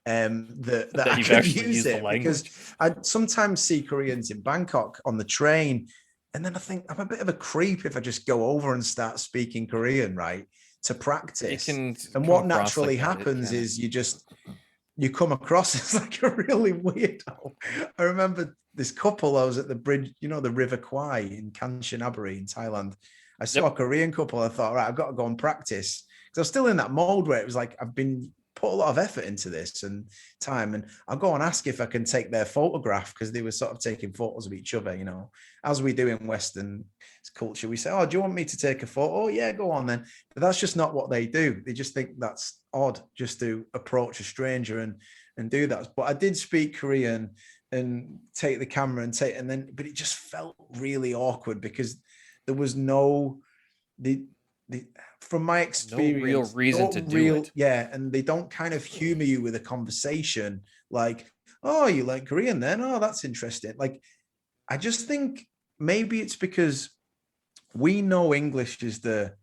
that that I you've can actually use used the it, because language. I sometimes see Koreans in Bangkok on the train, and then I think I'm a bit of a creep if I just go over and start speaking Korean, right, to It practice. can And come what across naturally like that. It happens can. is you come across as like a really weirdo. I remember this couple, I was at the bridge, the River Kwai in Kanchanaburi in Thailand. I saw a Yep. Korean couple. I thought, right, I've got to go and practice, because I was still in that mode where it was like, I've been put a lot of effort into this and time, and I'll go and ask if I can take their photograph, because they were sort of taking photos of each other, as we do in Western culture. We say, oh, do you want me to take a photo? Oh, yeah, go on then. But that's just not what they do. They just think that's odd just to approach a stranger and do that. But I did speak Korean and take the camera but it just felt really awkward, because there was the from my No real experience, reason to do it. and they don't kind of humor you with a conversation like, oh, you like Korean then? Oh, that's interesting. Like, I just think maybe it's because we know English is the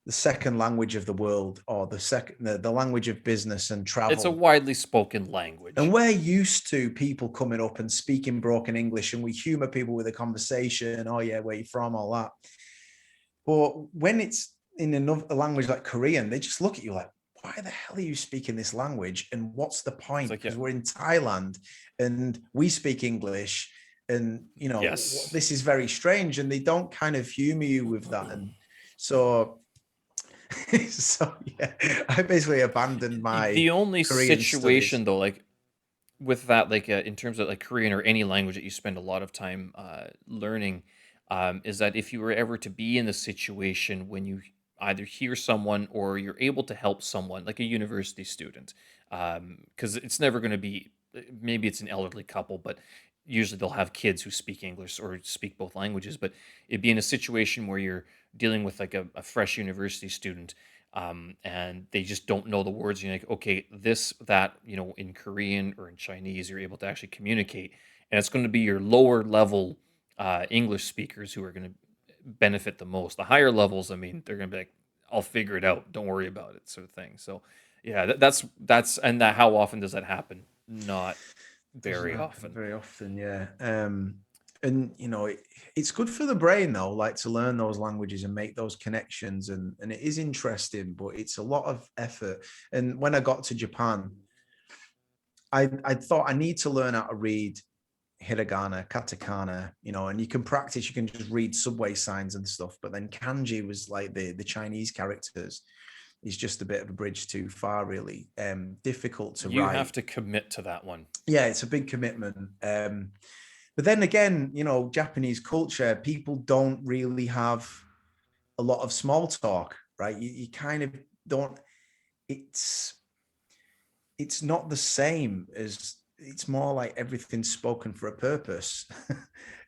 second language of the world, or the language of business and It's a travel. widely spoken And language. we're used to people coming up and speaking broken English, and we humor people with a conversation. Oh yeah, where you from? All that. But when it's in a language like Korean, they just look at you like, why the hell are you speaking this language? And what's the It's point? like, yeah, Because we're in Thailand and we speak English, and yes. this is very strange, and they don't kind of humor you with that. And so so yeah, I basically abandoned my The only Korean studies. situation though, like with that, like in terms of like Korean or any language that you spend a lot of time learning, is that if you were ever to be in the situation when you either hear someone or you're able to help someone, like a university student, because it's never going to be, maybe it's an elderly couple, but usually they'll have kids who speak English or speak both languages, but it'd be in a situation where you're dealing with like a fresh university student, and they just don't know the words. You're like, okay, this, that, in Korean or in Chinese, you're able to actually communicate. And it's going to be your lower level English speakers who are going to benefit the most. The higher levels, I mean, they're going to be like, I'll figure it out. Don't worry about it, sort of thing. So, yeah, and that, how often does that happen? Not Doesn't very happen often. very often, yeah. And it's good for the brain though, like to learn those languages and make those connections, and it is interesting, but it's a lot of effort. And when I got to Japan, I thought I need to learn how to read hiragana, katakana, and you can practice, you can just read subway signs and stuff. But then kanji was like the Chinese characters is just a bit of a bridge too far, really. Difficult to You have write. to commit to that one. Yeah, it's a big commitment. But then again, Japanese culture, people don't really have a lot of small talk, right? You kind of don't. It's it's not the same as, it's more like everything's spoken for a purpose.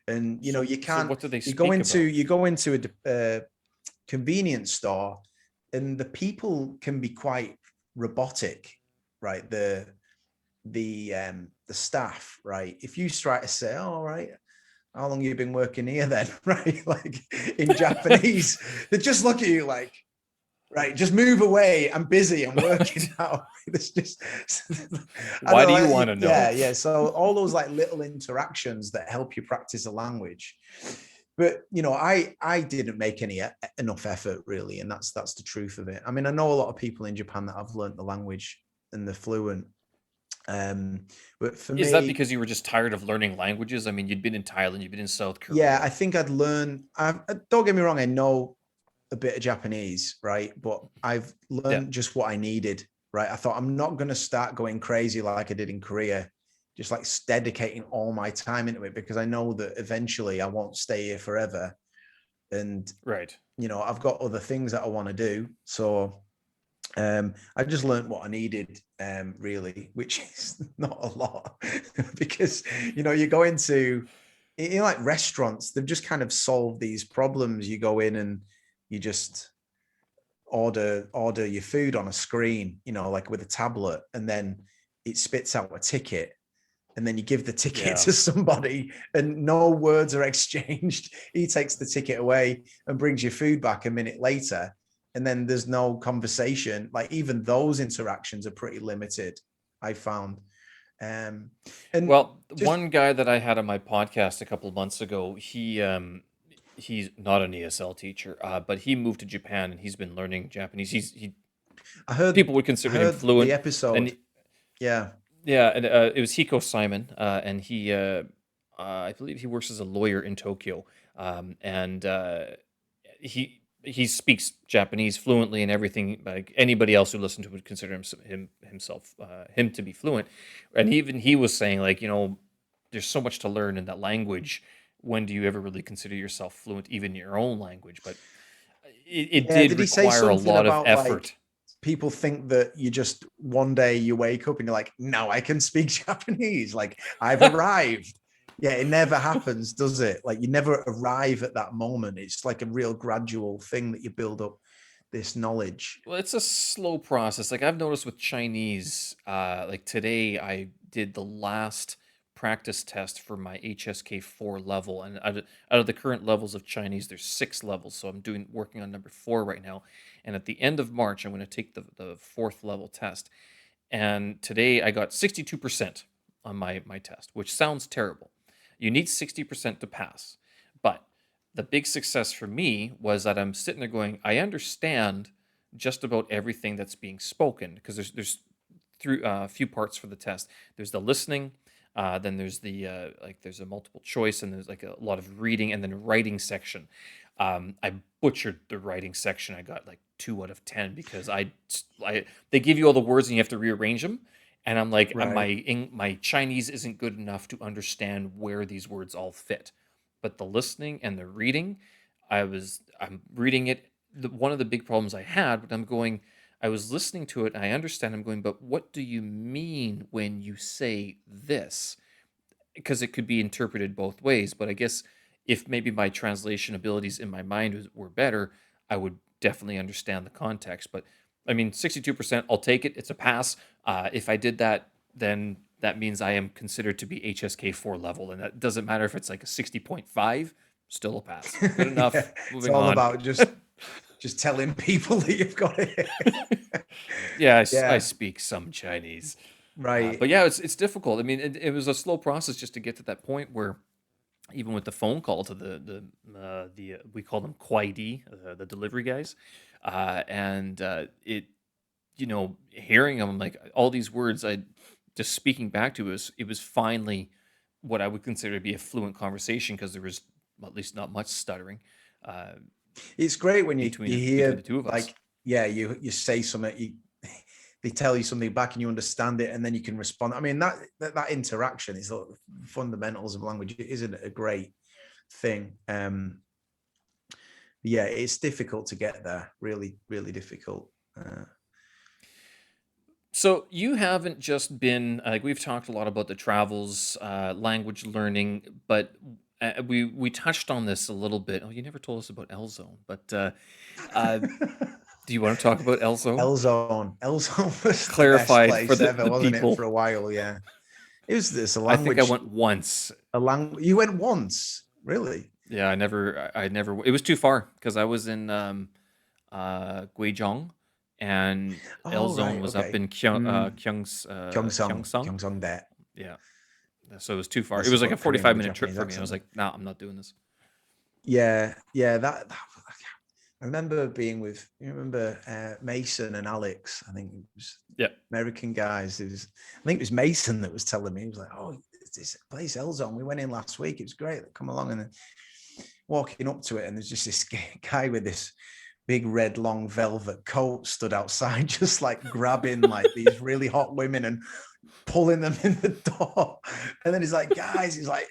And you know, you So can't. what do they You go speak into about? a convenience store, and the people can be quite robotic, right? The staff, right? If you try to say, "Oh, right, how long have you been working here then?" Right? Like in Japanese, they just look at you like, right, just move away. I'm busy. I'm working Right. now. It's just, I Why don't do know. you want to know? Yeah, yeah. So all those like little interactions that help you practice a language. But you know, I didn't make any enough effort really, and that's the truth of it. I mean, I know a lot of people in Japan that have learned the language and they're fluent. Um, but for Is that me, because you were just tired of learning languages? I mean, you'd been in Thailand, you've been in South yeah, I Korea. think I'd learn. Don't get me wrong, I know a bit of Japanese, right? But I've Yeah. learned just what I needed, right? I thought I'm not going to start going crazy like I did in Korea, just like dedicating all my time into it because I know that eventually I won't stay here forever. And, Right. you know, I've got other things that I want to do. So I just learned what I needed, really, which is not a lot because, you know, you go into, you know, like restaurants, they've just kind of solved these problems. You go in and you just order your food on a screen, you know, like with a tablet, and then it spits out a ticket. And then you give the ticket Yeah. to somebody and no words are exchanged. He takes the ticket away and brings your food back a minute later. And then there's no conversation. Like even those interactions are pretty limited, I found. Um, and Well, just, one guy that I had on my podcast a couple of months ago, he's not an ESL teacher, but he moved to Japan and he's been learning Japanese. He I heard, people would I consider him heard the fluent, and episode. Yeah. yeah, and it was Hiko Simon, and I believe he works as a lawyer in Tokyo, and he speaks Japanese fluently and everything. Like anybody else who listened to would consider him to be fluent, and even he was saying like, you know, there's so much to learn in that language. When do you ever really consider yourself fluent, even in your own language? But it Yeah. did Did he say require a something lot of about like effort. people think that you just one day you wake up and you're like, now I can speak Japanese, like I've arrived. Yeah, it never happens, does it? Like you never arrive at that moment. It's like a real gradual thing that you build up this knowledge. Well, it's a slow process. Like I've noticed with Chinese, like today I did the last practice test for my HSK4 level, and out of the current levels of Chinese, there's 6 levels. So I'm working on number 4 right now, and at the end of March, I'm going to take the 4th level test. And today I got 62% on my test, which sounds terrible. You need 60% to pass, but the big success for me was that I'm sitting there going, I understand just about everything that's being spoken because there's through a few parts for the test. There's the listening, then there's the like there's a multiple choice, and there's like a lot of reading, and then writing section. I butchered the writing section. I got like 2 out of 10 because I they give you all the words and you have to rearrange them. And I'm like, Right. my Chinese isn't good enough to understand where these words all fit. But the listening and the reading, I'm reading it. One of the big problems I had, but I was listening to it and I understand. I'm going, but what do you mean when you say this? Because it could be interpreted both ways. But I guess if maybe my translation abilities in my mind were better, I would definitely understand the context. But I mean, 62%, I'll take it. It's a pass. If I did that, then that means I am considered to be HSK4 level. And that doesn't matter if it's like a 60.5, still a pass. Good Yeah, enough. it's Moving all on. about just telling people that you've got it. Yeah, I Yeah, speak some Chinese. But right. yeah, it's difficult. I mean, it was a slow process just to get to that point where even with the phone call to the we call them Kwaidi, the delivery guys, and it you know hearing them like all these words, I just speaking back to it was finally what I would consider to be a fluent conversation because there was at least not much stuttering uh, It's great when you between the hear two of us. like, yeah, you say something, they tell you something back and you understand it and then you can respond. I mean, that interaction is the fundamentals of language. Isn't it a great thing? Yeah, it's difficult to get there. Really, really difficult. So you haven't just been like we've talked a lot about the travels, language learning, but we touched on this a little bit. Oh, you never told us about L Zone, but uh, do you want to talk about L Zone? L Zone. L Zone was the best Clarified for place ever, the wasn't it? For people. a while, yeah. It was this a I think I language. went once. A language. You went once, really? Yeah, I never. It was too far because I was in Guizhong, and L Oh, Zone right. was up Okay. in Gyeongsang, Gyeongsang. Gyeongsang that. Yeah, so it was too far. It That's was like a about Korean with a 45-minute trip Japanese for me. I accent was then. like, nah, I'm not doing this. Yeah, yeah. I remember being with. You remember Mason and Alex? I think it was Yeah. American guys. I think it was Mason that was telling me. He was like, "Oh, it's this place L Zone. We went in last week. It was great. Come along." And then walking up to it, and there's just this guy with this big red long velvet coat stood outside, just like grabbing like these really hot women and pulling them in the door. And then he's like, guys, he's like,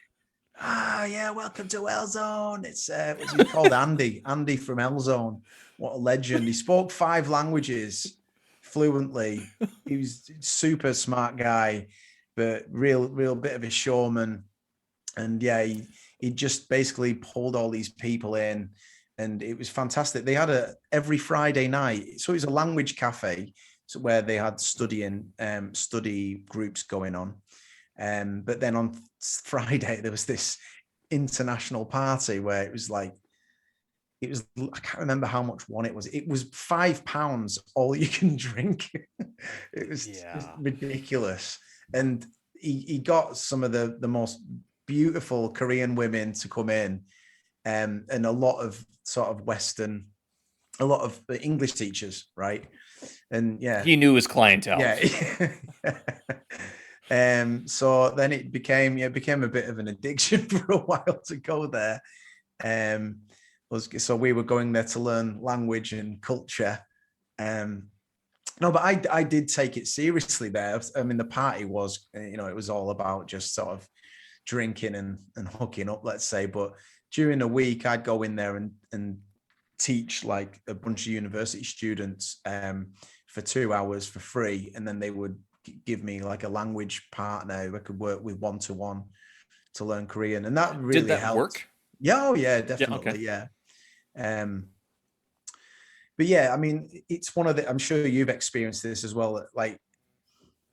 yeah, welcome to L Zone. It's what's he called? Andy from L Zone. What a legend. He spoke 5 languages fluently. He was a super smart guy, but real bit of a showman. And yeah, he just basically pulled all these people in, and it was fantastic. They had every Friday night, so it was a language cafe, so where they had study groups going on. But then on Friday there was this international party where it was like, I can't remember how much one it was. It was £5 all you can drink. It was just Yeah. ridiculous. And he got some of the most beautiful Korean women to come in, and a lot of sort of Western, a lot of English teachers, right? And yeah, He knew his clientele. yeah. So then it became a bit of an addiction for a while to go there. So we were going there to learn language and culture. No, but I did take it seriously there. I mean, the party was, it was all about just sort of drinking and hooking up, let's say. But during the week, I'd go in there and teach like a bunch of university students for 2 hours for free, and then they would give me like a language partner who I could work with one-to-one to learn Korean, and that Did really that helped. work? Yeah, oh yeah, Yeah. Okay. definitely, yeah. But yeah, I mean, it's one of the. I'm sure you've experienced this as well. Like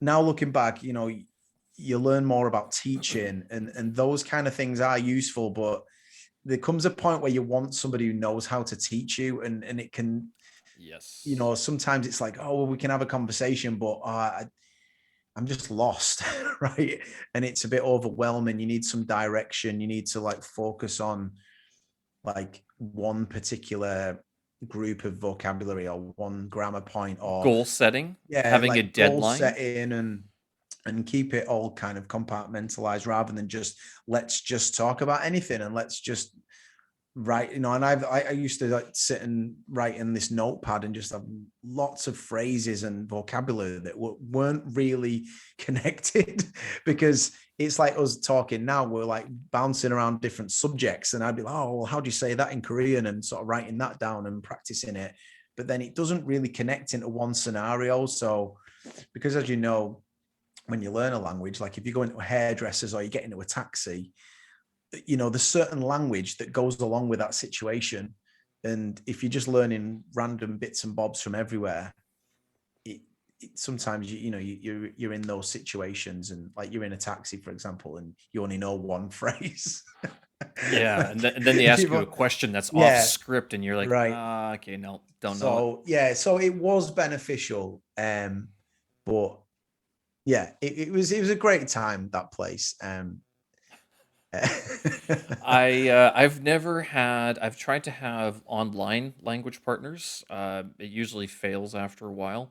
now looking back, you learn more about teaching, and those kind of things are useful, but there comes a point where you want somebody who knows how to teach you, and it can, Yes. sometimes it's like, oh, well, we can have a conversation, but I'm just lost, right? And it's a bit overwhelming. You need some direction. You need to like focus on like one particular group of vocabulary or one grammar point, or Goal setting, yeah, having a like goal deadline. setting, and keep it all kind of compartmentalized, rather than just let's just talk about anything and let's just write, and I used to like sit and write in this notepad and just have lots of phrases and vocabulary that weren't really connected because it's like us talking now, we're like bouncing around different subjects, and I'd be like, oh, well, how do you say that in Korean, and sort of writing that down and practicing it, but then it doesn't really connect into one scenario. So because, as you know, when you learn a language, like if you go into a hairdresser's or you get into a taxi, there's certain language that goes along with that situation. And if you're just learning random bits and bobs from everywhere, sometimes you're in those situations, and like you're in a taxi, for example, and you only know one phrase. Yeah, and then they ask you a question that's off Yeah, script, and you're like, right. okay, no, don't know it. So yeah, so it was beneficial, but yeah, it was a great time, that place. I've tried to have online language partners. It usually fails after a while.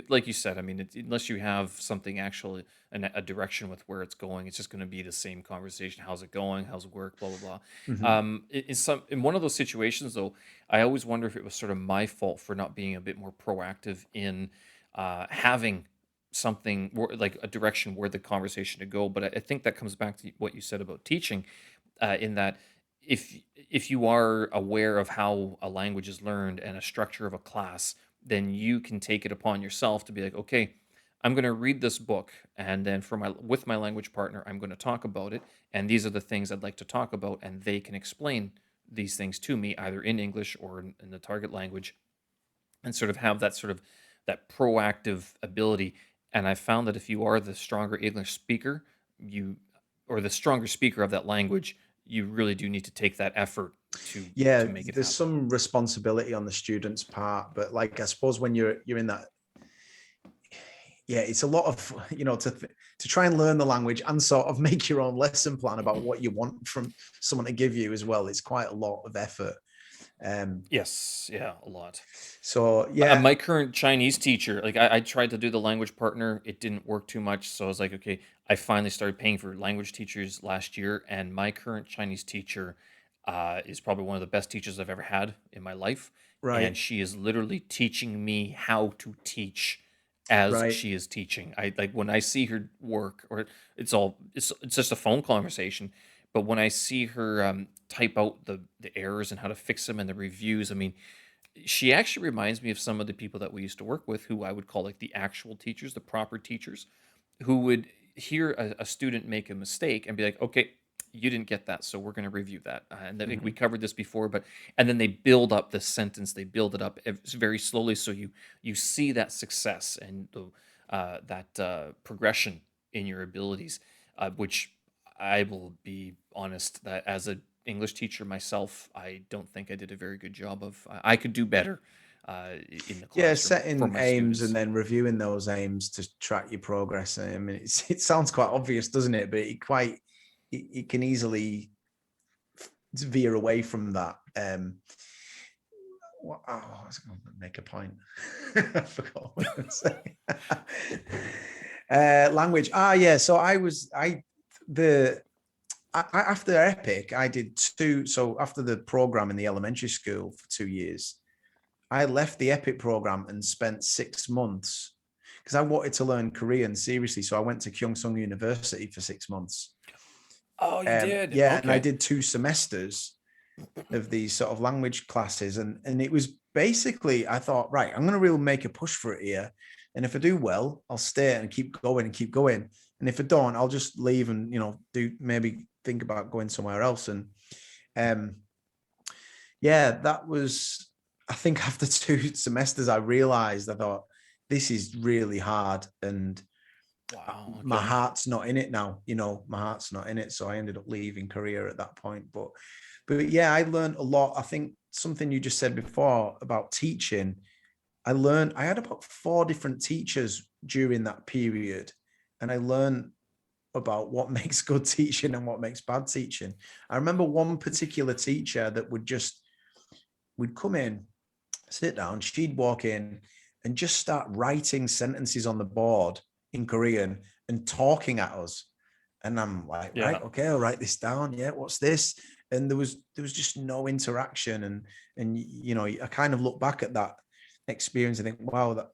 Like you said, I mean, unless you have something actually, a direction with where it's going, it's just going to be the same conversation. How's it going? How's it work? Blah blah blah. Mhm. In one of those situations, though, I always wonder if it was sort of my fault for not being a bit more proactive in having something like a direction where the conversation to go. But I think that comes back to what you said about teaching, in that if you are aware of how a language is learned and a structure of a class, then you can take it upon yourself to be like, okay, I'm going to read this book, and then with my language partner, I'm going to talk about it, and these are the things I'd like to talk about, and they can explain these things to me either in English or in the target language, and sort of have that that proactive ability. And I found that if you are the stronger English speaker, you or the stronger speaker of that language, you really do need to take that effort Yeah, to make it there's happen. some responsibility on the student's part, but like I suppose when you're in that, yeah, it's a lot of to try and learn the language and sort of make your own lesson plan about what you want from someone to give you as well. It's quite a lot of effort. Um, Yes, yeah, a lot. so yeah, My current Chinese teacher, like I tried to do the language partner, it didn't work too much. So I was like, okay, I finally started paying for language teachers last year, and my current Chinese teacher is probably one of the best teachers I've ever had in my life, and right, she is literally teaching me how to teach as right. she is teaching. I like when I see her work, or it's just a phone conversation, but when I see her type out the errors and how to fix them and the reviews, I mean she actually reminds me of some of the people that we used to work with who I would call like the actual teachers, the proper teachers, who would hear a student make a mistake and be like, okay, you didn't get that, so we're going to review that. And then we Mhm. covered this before, but and then they build up the sentence, they build it up very slowly, so you see that success and that progression in your abilities, which I will be honest that as a English teacher myself, I don't think I did a very good job of. I could do better in the Yeah, classroom for setting my aims and students. then reviewing those aims to track your progress. I mean, it sounds quite obvious, doesn't it? But it can easily veer away from that. I was going to make a point. I forgot what I was saying. Language. Yeah. So the after EPIK, I did two. So after the program in the elementary school for 2 years, I left the EPIK program and spent 6 months because I wanted to learn Korean seriously. So I went to Kyungsung University for 6 months. Oh, you did? Yeah, and I Okay. did 2 semesters of these sort of language classes, and it was basically I thought, right, I'm going to really make a push for it here, and if I do well, I'll stay and keep going and keep going, and if I don't, I'll just leave and do maybe think about going somewhere else. And um, yeah, that was, I think after 2 semesters, I realized, I thought, this is really hard, and Wow. my Okay. heart's not in it now. My heart's not in it. So I ended up leaving Korea at that point. But yeah, I learned a lot. I think something you just said before about teaching, I had about 4 different teachers during that period. And I learned about what makes good teaching and what makes bad teaching. I remember one particular teacher that would come in, sit down, she'd walk in and just start writing sentences on the board in Korean and talking at us. And I'm like, right, Yeah. okay, I'll write this down. Yeah, what's this? And there was just no interaction. And I kind of look back at that experience and think, wow, that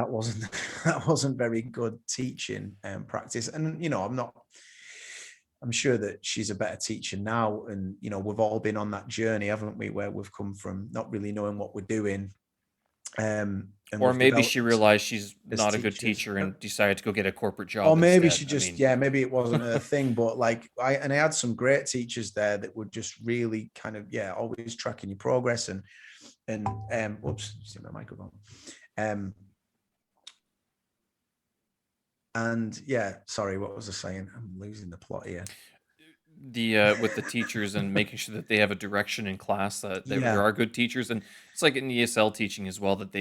wasn't that wasn't very good teaching practice. And I'm sure that she's a better teacher now. And, we've all been on that journey, haven't we, where we've come from not really knowing what we're doing. And Or we've maybe she developed realized she's as not a good teachers. teacher and decided to go get a corporate Or job maybe she instead. I just, mean, yeah, maybe it wasn't a thing, but like I had some great teachers there that would just really kind of, yeah, always tracking your progress and whoops, see my microphone. Um, and yeah, sorry, what was I saying? I'm losing the plot here. the with the teachers and making sure that they have a direction in class, that there Yeah, are good teachers, and it's like in ESL teaching as well, that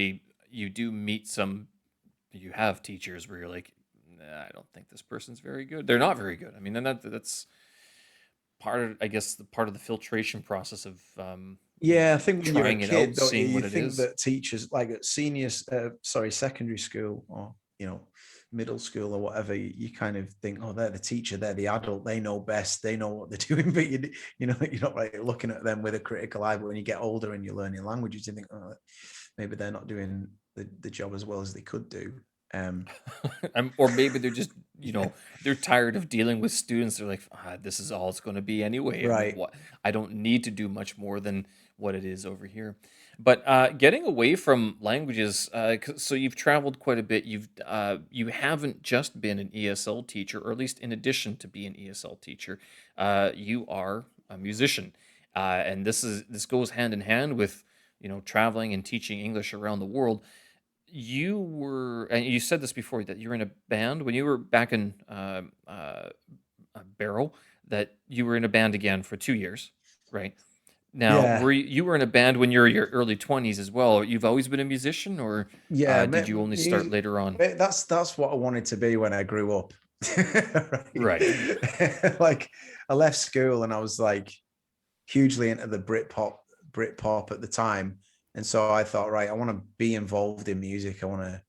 you do meet you have teachers where you're like, nah, I don't think this person's very good. They're not very good. I mean, and that's part of, I guess, the part of the filtration process of yeah. I think when you're a trying it kid, out, don't you? seeing You what it think is. that teachers, like at secondary school, or middle school or whatever, you kind of think, oh, they're the teacher, they're the adult, they know best, they know what they're doing. But you're not like looking at them with a critical eye. But when you get older and you're learning languages, you think, oh, maybe they're not doing the job as well as they could do. Or maybe they're just, Yeah, they're tired of dealing with students. They're like, this is all it's going to be anyway. I mean, right. what? I don't need to do much more than what it is over here. But getting away from languages, so you've traveled quite a bit. You haven't just been an ESL teacher, or at least in addition to being an ESL teacher, you are a musician, and this goes hand in hand with traveling and teaching English around the world. You were, and you said this before, that you're in a band when you were back in Barrow, that you were in a band again for 2 years, right? Now, Yeah, you were in a band when you were in your early 20s as well? You've always been a musician, or yeah. did you only start later on? That's what I wanted to be when I grew up. Right. Right. Like I left school and I was like hugely into the Britpop at the time. And so I thought, right, I want to be involved in music. I want to,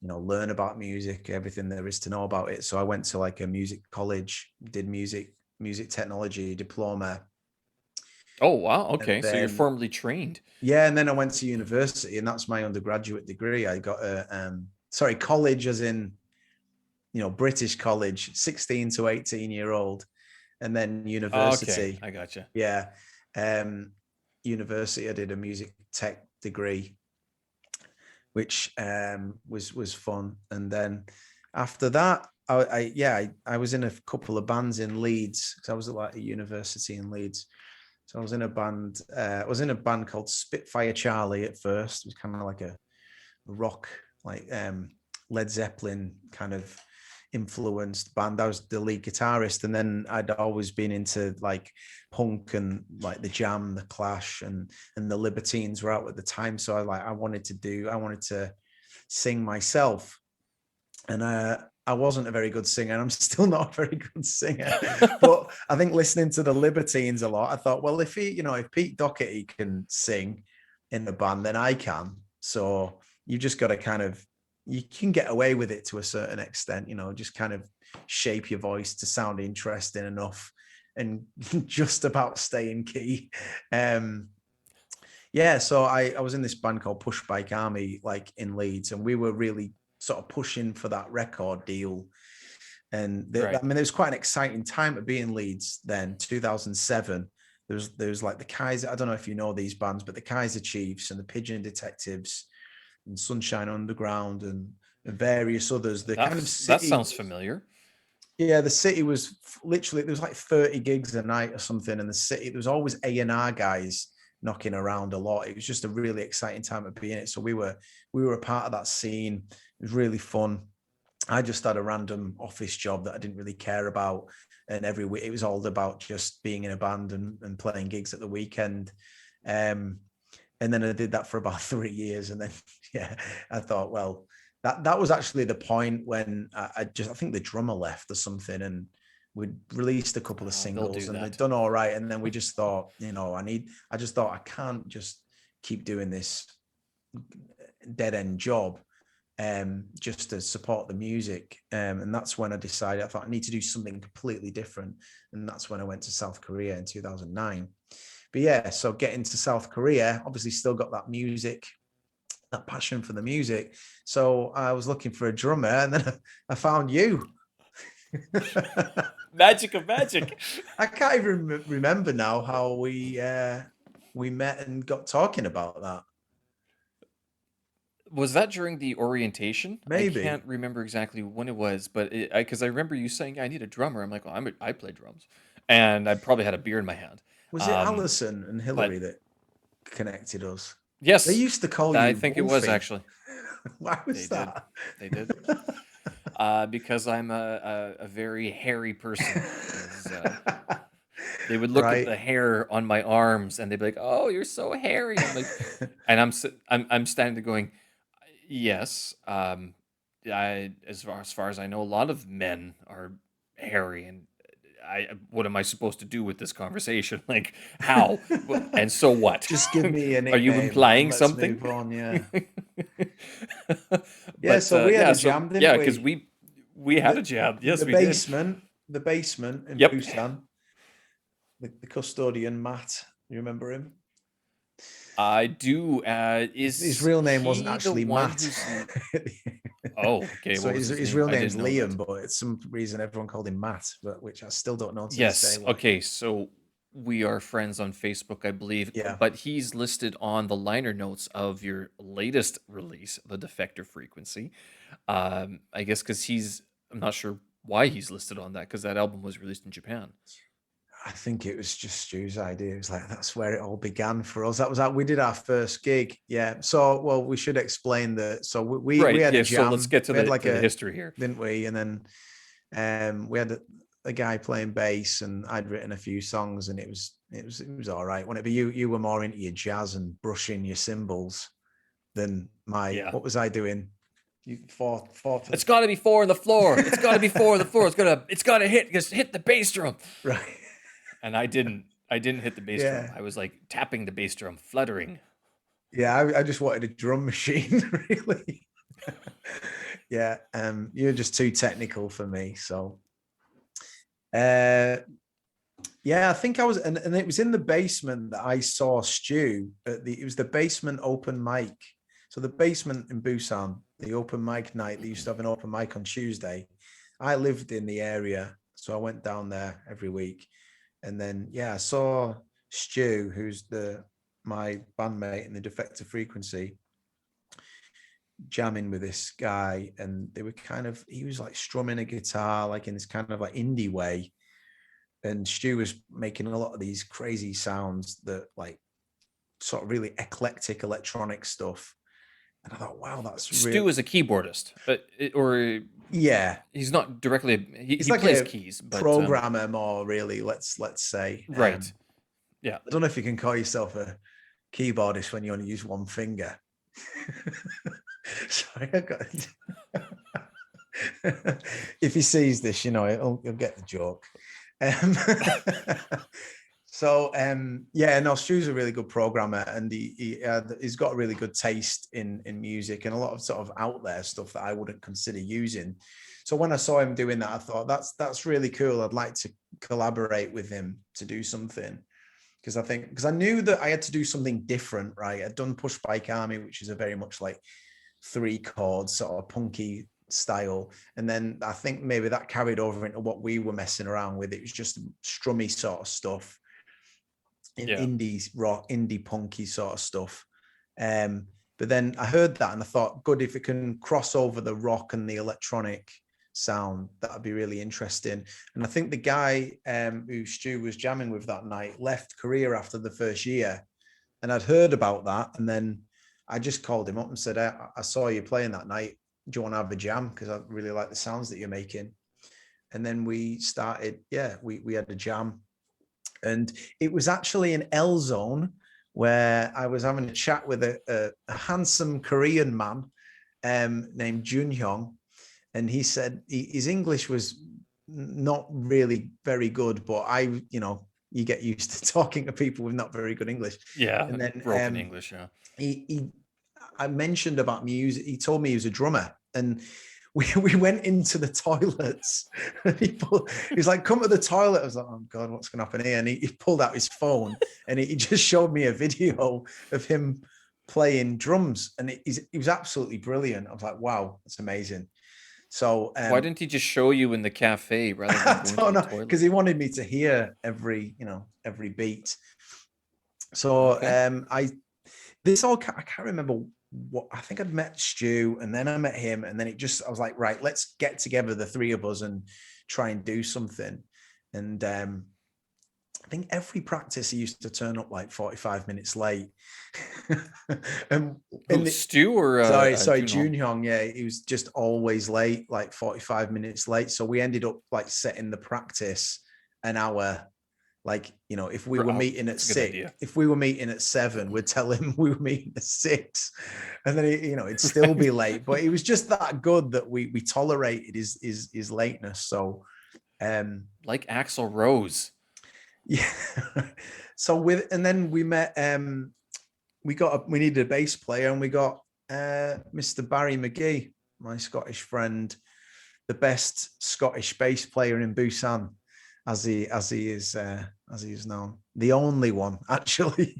learn about music, everything there is to know about it. So I went to like a music college, did music technology diploma. Oh, wow. And Okay. So you're then, formally trained. yeah, and then I went to university, and that's my undergraduate degree. I got college as in, British college, 16 to 18 year old, and then Okay. university. I gotcha. Yeah. Um, University, I did a music tech degree, which was fun. And then after that, I was in a couple of bands in Leeds because I was at like a university in Leeds. So I was in a band. I was in a band called Spitfire Charlie at first. It was kind of like a rock, like Led Zeppelin kind of influenced band. I was the lead guitarist, and then I'd always been into like punk and like the Jam, the Clash, and the Libertines were out at the time. So I wanted to sing myself, and I wasn't a very good singer, and I'm still not a very good singer. But I think listening to the Libertines a lot, I thought, well, if Pete Doherty can sing in the band, then I can. So you just got to you can get away with it to a certain extent, just kind of shape your voice to sound interesting enough and just about stay in key. Yeah, so I was in this band called Push Bike Army, like in Leeds, and we were really sort of pushing for that record deal. And Right. it was quite an exciting time to be in Leeds then, 2007. There was like the Kaiser, I don't know if you know these bands, but the Kaiser Chiefs and the Pigeon Detectives and Sunshine Underground and various others. The kind of That city, sounds familiar. yeah, the city was literally, there was like 30 gigs a night or something. And the city, there was always A&R guys knocking around a lot. It was just a really exciting time to be in it. So we were a part of that scene. It was really fun. I just had a random office job that I didn't really care about. And every week it was all about just being in a band and playing gigs at the weekend. And then I did that for about 3 years. And then, yeah, I thought, well, that was actually the point when I think the drummer left or something, and we'd released a couple of They'll singles do and that. they'd done all right. And then we just thought, I just thought I can't just keep doing this dead end job just to support the music. And that's when I decided, I thought I need to do something completely different. And that's when I went to South Korea in 2009. But yeah, so getting to South Korea, obviously still got that music, that passion for the music. So I was looking for a drummer, and then I found you. Magic of magic. I can't even remember now how we met and got talking about that. Was that during the orientation? I Maybe. can't remember exactly when it was, but because I remember you saying, "Yeah, I need a drummer." I'm like, "Well, I play drums," and I probably had a beer in my hand. Was it Um, Alison and but Hillary that connected us? They yes, used to call I you think it was Wolfie. actually. Why They was did. that? They did. Because I'm a very hairy person. Is They would look at Right. the hair on my arms and they'd be like, "Oh, you're so hairy." I'm like, and I'm standing there going, "Yes, as far as I know, a lot of men are hairy, and what am I supposed to do with this conversation? Like, how? And so what? Just give me a Are you nickname and implying let's something?" move on. Yeah. Yeah. But So we had a so jam, didn't yeah, because we? we had a jab. Yes, The we did. basement in Yep. Busan. The custodian Matt. You remember him? I do. His Is real name wasn't he the actually one Matt. who's? Oh, okay. So What was his his name? real I name's didn't know that. Liam, but it's some reason everyone called him Matt, but which I still don't know to this day Yes. why. Okay. So we are friends on Facebook, I believe, Yeah. but he's listed on the liner notes of your latest release, the Defector Frequency. I guess because I'm not sure why he's listed on that, because that album was released in Japan. I think it was just Stu's idea. It was like, that's where it all began for us. That was how we did our first gig. Yeah. So, well, we should explain that. So we Right. had a Yeah. So let's jam. get to We had the like to the history here. didn't we? And then we had a guy playing bass, and I'd written a few songs, and it was all right. Whenever you were more into your jazz and brushing your cymbals than Yeah. what was I doing? You four. It's got to be four on the floor. It's got to be four on the floor. It's got to hit the bass drum. Right. And I didn't hit the bass drum. Yeah. I was like tapping the bass drum, fluttering. Yeah, I just wanted a drum machine, really. Yeah, you're just too technical for me. So, yeah, I think I was, and it was in the basement that I saw Stu it was the basement open mic. So the basement in Busan, the open mic night, they used to have an open mic on Tuesday. I lived in the area, so I went down there every week. And then, yeah, I saw Stu, who's my bandmate in the Defector Frequency, jamming with this guy, and they were he was like strumming a guitar, like in this kind of like indie way. And Stu was making a lot of these crazy sounds that like sort of really eclectic electronic stuff. And I thought, wow, that's Stu is a keyboardist, or yeah, he's not directly. He like plays a keys, but programmer more really. Let's say, right. Yeah, I don't know if you can call yourself a keyboardist when you only use one finger. Sorry, I got. If he sees this, he'll get the joke. So yeah, no, Stu's a really good programmer, and he's got a really good taste in music and a lot of sort of out there stuff that I wouldn't consider using. So when I saw him doing that, I thought that's really cool. I'd like to collaborate with him to do something, because I knew that I had to do something different, right? I'd done Push Bike Army, which is a very much like 3 chords sort of punky style, and then I think maybe that carried over into what we were messing around with. It was just strummy sort of stuff. Indie rock, indie punky sort of stuff. But then I heard that and I thought, good, if it can cross over the rock and the electronic sound, that'd be really interesting. And I think the guy who Stu was jamming with that night left Korea after the first year, and I'd heard about that. And then I just called him up and said, I saw you playing that night. Do you want to have a jam? Because I really like the sounds that you're making. And then we started, we had a jam. And it was actually an L zone where I was having a chat with a handsome Korean man named Jun Hyung. And he said his English was not really very good, but you get used to talking to people with not very good English. Yeah, and then broken English. Yeah, I mentioned about music. He told me he was a drummer, and we went into the toilets. And he was like, "Come to the toilet." I was like, "Oh God, what's going to happen here?" And he pulled out his phone and he just showed me a video of him playing drums, and he was absolutely brilliant. I was like, "Wow, that's amazing." So why didn't he just show you in the cafe rather than I going don't to the know, toilet? because he wanted me to hear every beat. So Okay. I can't remember what, I think I'd met Stu and then I met him, and then I was like, right, let's get together, the 3 of us, and try and do something. And I think every practice he used to turn up like 45 minutes late. And Stu or sorry, Jun Hong? Jun Hyung, yeah, he was just always late, like 45 minutes late. So we ended up like setting the practice an hour. Like, if we were meeting at 6, if we were meeting at 7, we'd tell him we were meeting at 6, and then it'd still be late. But he was just that good that we tolerated his lateness. So, like Axl Rose. yeah. So and then we met. We needed a bass player, and we got Mr. Barry McGee, my Scottish friend, the best Scottish bass player in Busan, as he is known, the only one, actually.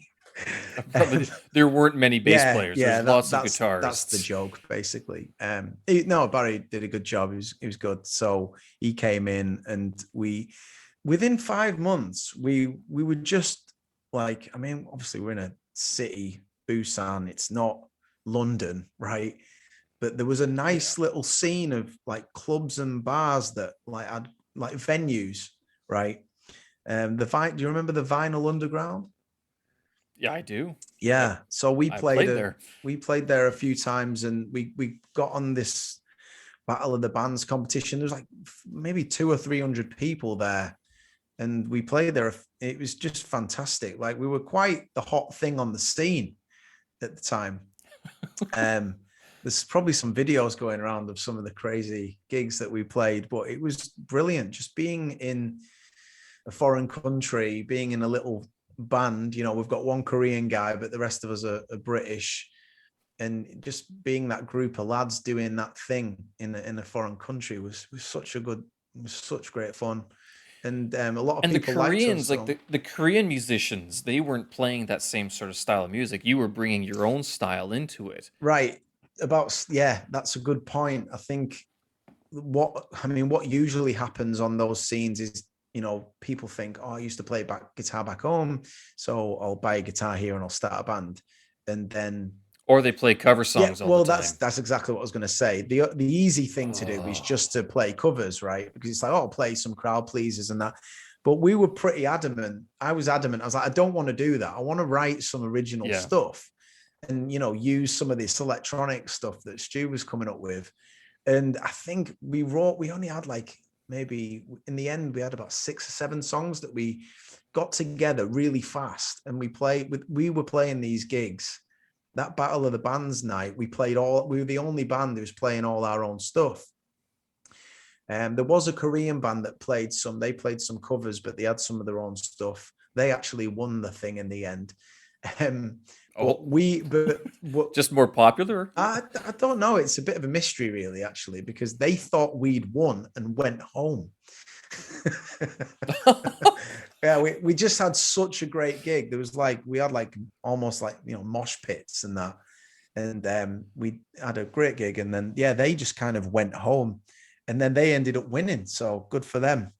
There weren't many bass players. Yeah, there's lots of guitarists. That's the joke, basically. No, Barry did a good job. He was good. So he came in, and we within 5 months, we were just like, I mean, obviously we're in a city, Busan. It's not London, right? But there was a Yeah. nice little scene of like clubs and bars that like had like venues, right? Do you remember the Vinyl Underground? Yeah, I do. Yep. Yeah. So I played there. we played there a few times, and we got on this Battle of the Bands competition. There was like maybe 200 or 300 people there, and we played there. It was just fantastic. Like we were quite the hot thing on the scene at the time. There's probably some videos going around of some of the crazy gigs that we played, but it was brilliant just being in a foreign country, being in a little band. You know, we've got one Korean guy, but the rest of us are British, and just being that group of lads doing that thing in a foreign country was such great fun. And a lot of And the people liked us. Koreans, like So the Korean musicians, they weren't playing that same sort of style of music. You were bringing your own style into it. right, yeah, that's a good point. I think what usually happens on those scenes is, you know, people think, oh, I used to play guitar back home, so I'll buy a guitar here and I'll start a band. And then Or they play cover yeah, songs all the well, time. that's exactly what I was going to say. The easy thing to do is Oh, just to play covers, right? Because it's like, oh, I'll play some crowd pleasers and that. But we were pretty adamant. I was adamant. I was like, I don't want to do that. I want to write some original yeah. stuff, and, you know, use some of this electronic stuff that Stu was coming up with. And I think we only had like, maybe in the end we had about 6 or 7 songs that we got together really fast, and we were playing these gigs. That Battle of the Bands night, we were the only band who was playing all our own stuff. And there was a Korean band that played some covers, but they had some of their own stuff. They actually won the thing in the end. Um, Oh, but what just more popular? I don't know. It's a bit of a mystery, really, actually, because they thought we'd won and went home. Yeah, we just had such a great gig. We had like almost like, you know, mosh pits and that, and we had a great gig. And then yeah, they just kind of went home, and then they ended up winning. So good for them.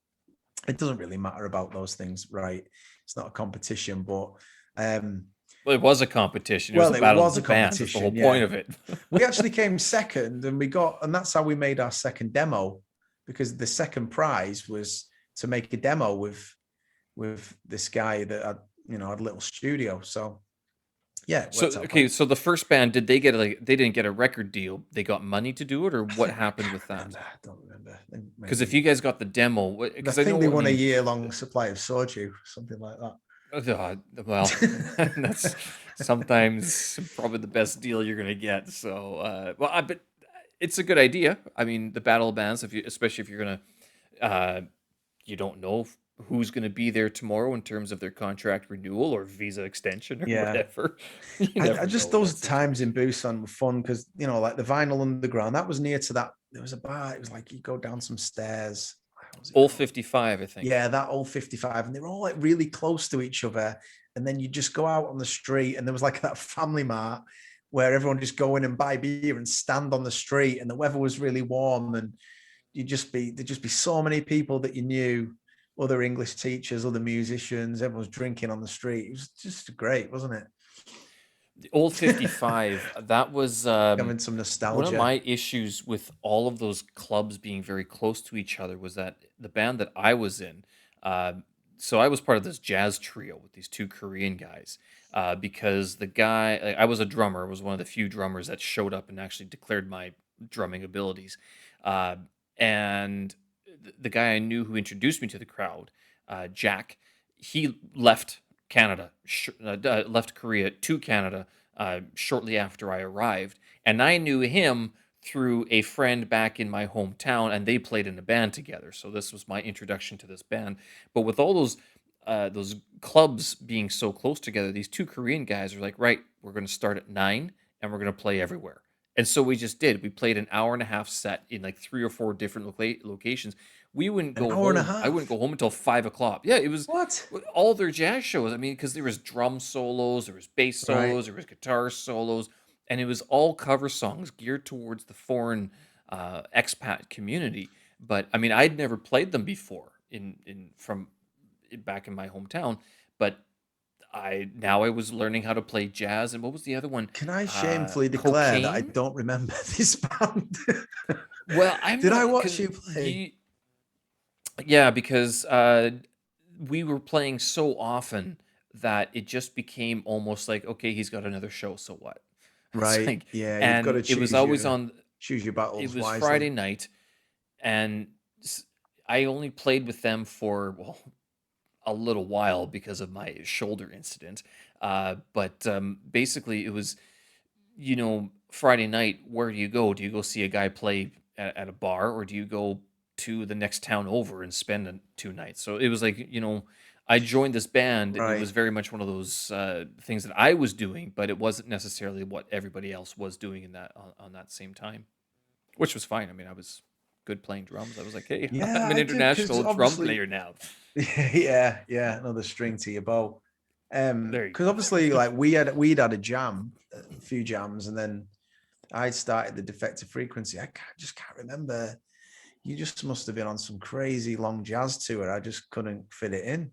It doesn't really matter about those things, right? It's not a competition, but Well, it was a competition. It was well, a it battle of was the a bands. That's the whole competition. point Yeah, of it. we actually came second, and that's how we made our second demo, because the second prize was to make a demo with this guy that had, you know, had a little studio. So yeah, it So worked out okay, fine. so the first band, did they get like they didn't get a record deal? They got money to do it, or what I happened can't with that? remember. I don't remember. Because if you Maybe guys got the demo, I because I think they know, I won a mean, year-long supply of soju, something like well, that. that's sometimes probably the best deal you're gonna get. So, well, but it's a good idea. I mean, the battle bands, especially if you're gonna, uh, you don't know who's gonna be there tomorrow in terms of their contract renewal or visa extension or Yeah. whatever. You I never just, know in those that times in situation. Busan were fun because, you know, like the Vinyl Underground, that was near to that. There was a bar. It was like you go down some stairs. What was it Old called? 55, I think. Yeah, that old 55, and they were all like really close to each other. And then you just go out on the street, and there was like that family mart where everyone just go in and buy beer and stand on the street, and the weather was really warm, and there'd just be so many people that you knew, other English teachers, other musicians, everyone was drinking on the street. It was just great, wasn't it? The Old 55, that was Having some one of nostalgia. my issues with all of those clubs being very close to each other was that the band that I was in, uh, so I was part of this jazz trio with these two Korean guys, because the guy, like, I was a drummer, was one of the few drummers that showed up and actually declared my drumming abilities. Uh, and the guy I knew who introduced me to the crowd, Jack, he left Canada, left Korea to Canada shortly after I arrived, and I knew him through a friend back in my hometown, and they played in a band together. So this was my introduction to this band. But with all those clubs being so close together, these two Korean guys are like, right, we're going to start at 9 and we're going to play everywhere. And so we just did. We played an hour and a half set in like 3 or 4 different locations. We wouldn't An go hour and a home. I wouldn't half. go home until 5 o'clock. Yeah, it was What? all their jazz shows. I mean, because there was drum solos, there was bass Right. solos, there was guitar solos, and it was all cover songs geared towards the foreign expat community. But I mean, I'd never played them before in from back in my hometown, but I was learning how to play jazz, and what was the other one? Can I shamefully declare that I Cocaine. don't remember this band? Well, I'm Did I not watch because you play? you yeah, because we were playing so often that it just became almost like, okay, he's got another show, so what? It's Right. like, Yeah, you've got and to it was always on. choose your It battles was Friday wisely. night, and I only played with them for, well, a little while because of my shoulder incident. But basically, it was, Friday night. Where do you go? Do you go see a guy play at a bar, or do you go to the next town over and spend 2 nights? So it was like, I joined this band, and it was Right. very much one of those things that I was doing, but it wasn't necessarily what everybody else was doing in that on that same time, which was fine. I mean, I was good playing drums. I was like, hey, Yeah, I'm an I did because international drum obviously, player now. yeah, another string to your bow. There you Because obviously, go. like we'd had a few jams, and then I started the Defector Frequency. Just can't remember. You just must have been on some crazy long jazz tour. I just couldn't fit it in.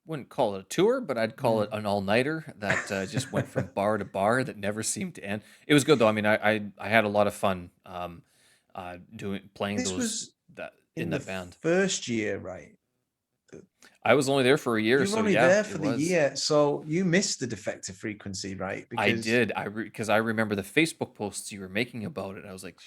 Wouldn't call it a tour, but I'd call it Mm. an all-nighter that just went from bar to bar that never seemed to end. It was good though. I mean, I had a lot of fun doing playing This those was that in in the that band. first year, right? I was only there for a year, You were so only yeah, there it for the was. year, so you missed the Defector Frequency, right? I Because did. Because I remember the Facebook posts you were making about it. I was like,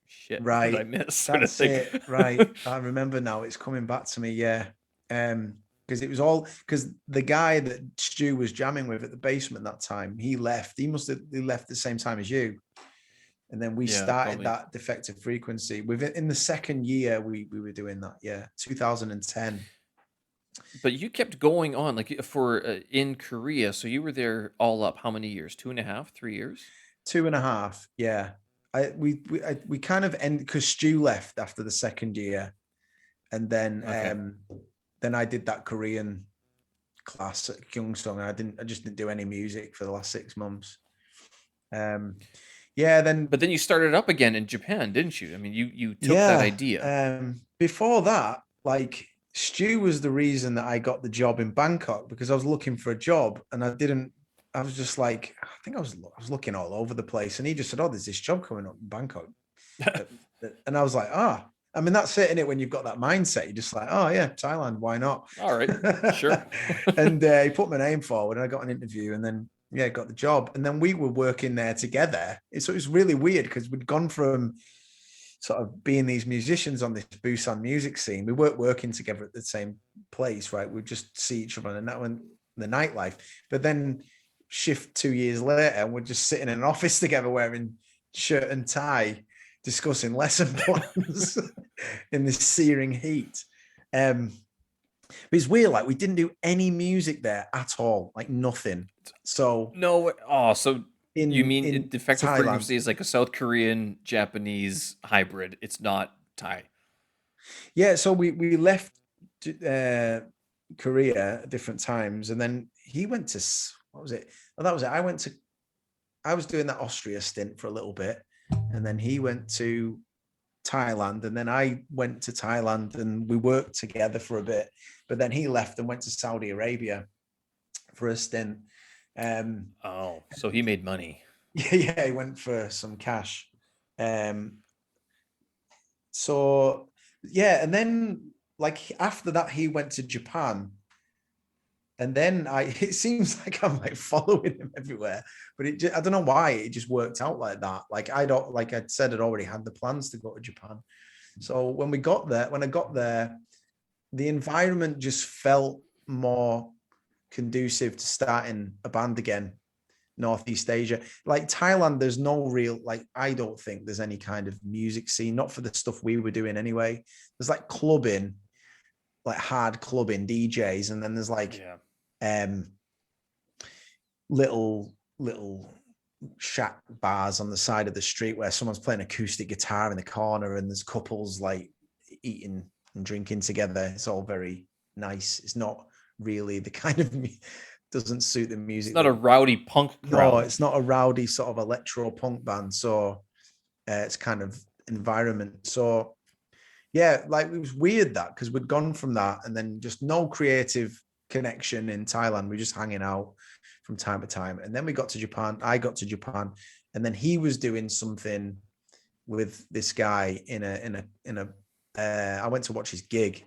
shit, what did I right, miss? Sort of that's thing. it. Right, I remember now. It's coming back to me. Yeah, because it was all because the guy that Stu was jamming with at the basement that time, he left. He left the same time as you, and then we Yeah, started probably. that Defective Frequency. Within in the second year, we were doing that. Yeah, 2010. But you kept going on like for in Korea. So you were there all up how many years? 2.5, 3 years? 2.5. Yeah. We kind of end because Stu left after the second year, and Okay. then I did that Korean class at Gyeongsung. I just didn't do any music for the last 6 months. Um, yeah, then But then you started up again in Japan, didn't you? I mean, you took that yeah, idea. before that, like Stu was the reason that I got the job in Bangkok because I was looking for a job and I didn't. I was just like, I think I was looking all over the place, and he just said, "Oh, there's this job coming up in Bangkok," and I was like, "Ah." I mean, that's it, innit? When you've got that mindset, you're just like, "Oh yeah, Thailand, why not?" All right, sure. And he put my name forward, and I got an interview, and then yeah, got the job, and then we were working there together. So it was really weird because we'd gone from sort of being these musicians on this Busan music scene. We weren't working together at the same place, right? We'd just see each other and that one the nightlife. But then shift 2 years later, and we're just sitting in an office together wearing shirt and tie, discussing lesson plans in this searing heat. But it's weird, like we didn't do any music there at all, like nothing. So No, oh, so you mean in Defector Thailand, Frequency is like a South Korean Japanese hybrid? It's not Thai. yeah. So we left uh, Korea at different times, and then he went to what was it? Oh, that was it. I was doing that Austria stint for a little bit, and then he went to Thailand, and then I went to Thailand, and we worked together for a bit. But then he left and went to Saudi Arabia for a stint. Um, Oh, so he made money. yeah, he went for some cash. Um, so yeah, and then like after that, he went to Japan, and then it seems like I'm like following him everywhere, but I don't know why it just worked out like that. Like I don't like I said, I'd already had the plans to go to Japan. So when I got there, the environment just felt more conducive to starting a band again. Northeast Asia, like Thailand, there's no real like I don't think there's any kind of music scene, not for the stuff we were doing anyway. There's like clubbing, like hard clubbing DJs, and then there's like Yeah. um little shack bars on the side of the street where someone's playing acoustic guitar in the corner and there's couples like eating and drinking together. It's all very nice. It's not really the kind of doesn't suit the It's music not that a rowdy punk no, crowd. it's not a rowdy sort of electro punk band. So it's kind of environment. So yeah, like it was weird that because we'd gone from that and then just no creative connection in Thailand. We are just hanging out from time to time. And then we got to Japan. I got to Japan, and then he was doing something with this guy in a I went to watch his gig.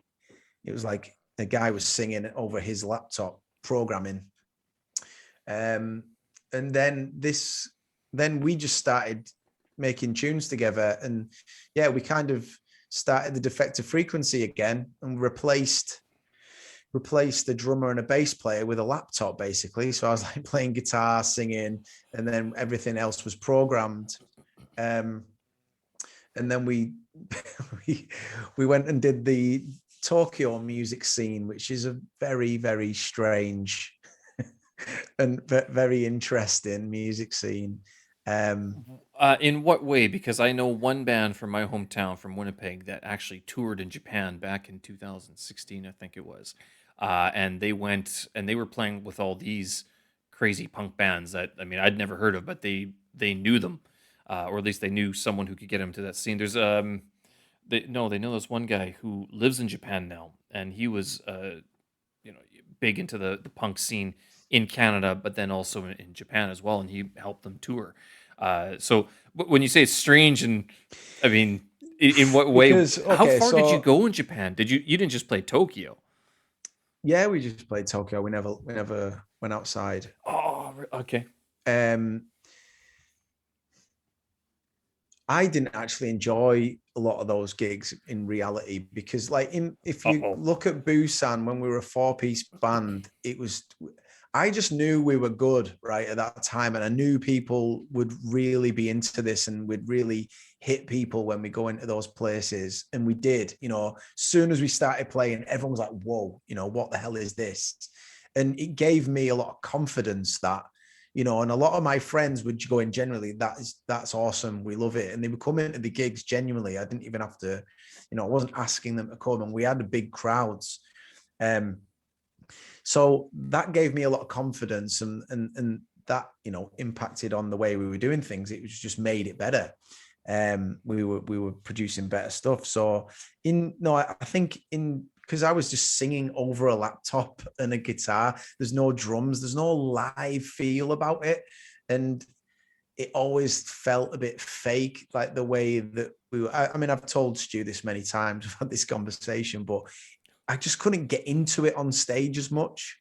It was like the guy was singing over his laptop programming. And then we just started making tunes together, and yeah, we kind of started the Defector Frequency again and replaced the drummer and a bass player with a laptop, basically. So I was like playing guitar, singing, and then everything else was programmed. And then we we went and did the Tokyo music scene, which is a very, very strange and very interesting music scene. In what way? Because I know one band from my hometown, from Winnipeg, that actually toured in Japan back in 2016, I think it was. And they went and they were playing with all these crazy punk bands that, I mean, I'd never heard of, but they knew them, or at least they knew someone who could get them to that scene. There's they know this one guy who lives in Japan now, and he was you know, big into the punk scene in Canada, but then also in Japan as well, and he helped them tour. So when you say it's strange, and I mean, in what way? Because How okay, far did you so go in Japan? Did you didn't just play Tokyo? yeah, we just played Tokyo. We never went outside. Oh, okay. Um, I didn't actually enjoy a lot of those gigs in reality because, like, if you Uh-oh. look at Busan when we were a four-piece band, it was. I just knew we were good right at that time, and I knew people would really be into this and would really hit people when we go into those places, and we did. You know, as soon as we started playing, everyone was like, "Whoa, you know, what the hell is this?" And it gave me a lot of confidence that and a lot of my friends would go in generally, that's awesome, we love it, and they would come into the gigs genuinely. I didn't even have to, I wasn't asking them to come, and we had big crowds. So that gave me a lot of confidence, and that impacted on the way we were doing things. It was just made it better. We were producing better stuff. So I think because I was just singing over a laptop and a guitar. There's no drums, there's no live feel about it. And it always felt a bit fake, like the way that we were. I mean, I've told Stu this many times, we've had this conversation, but I just couldn't get into it on stage as much.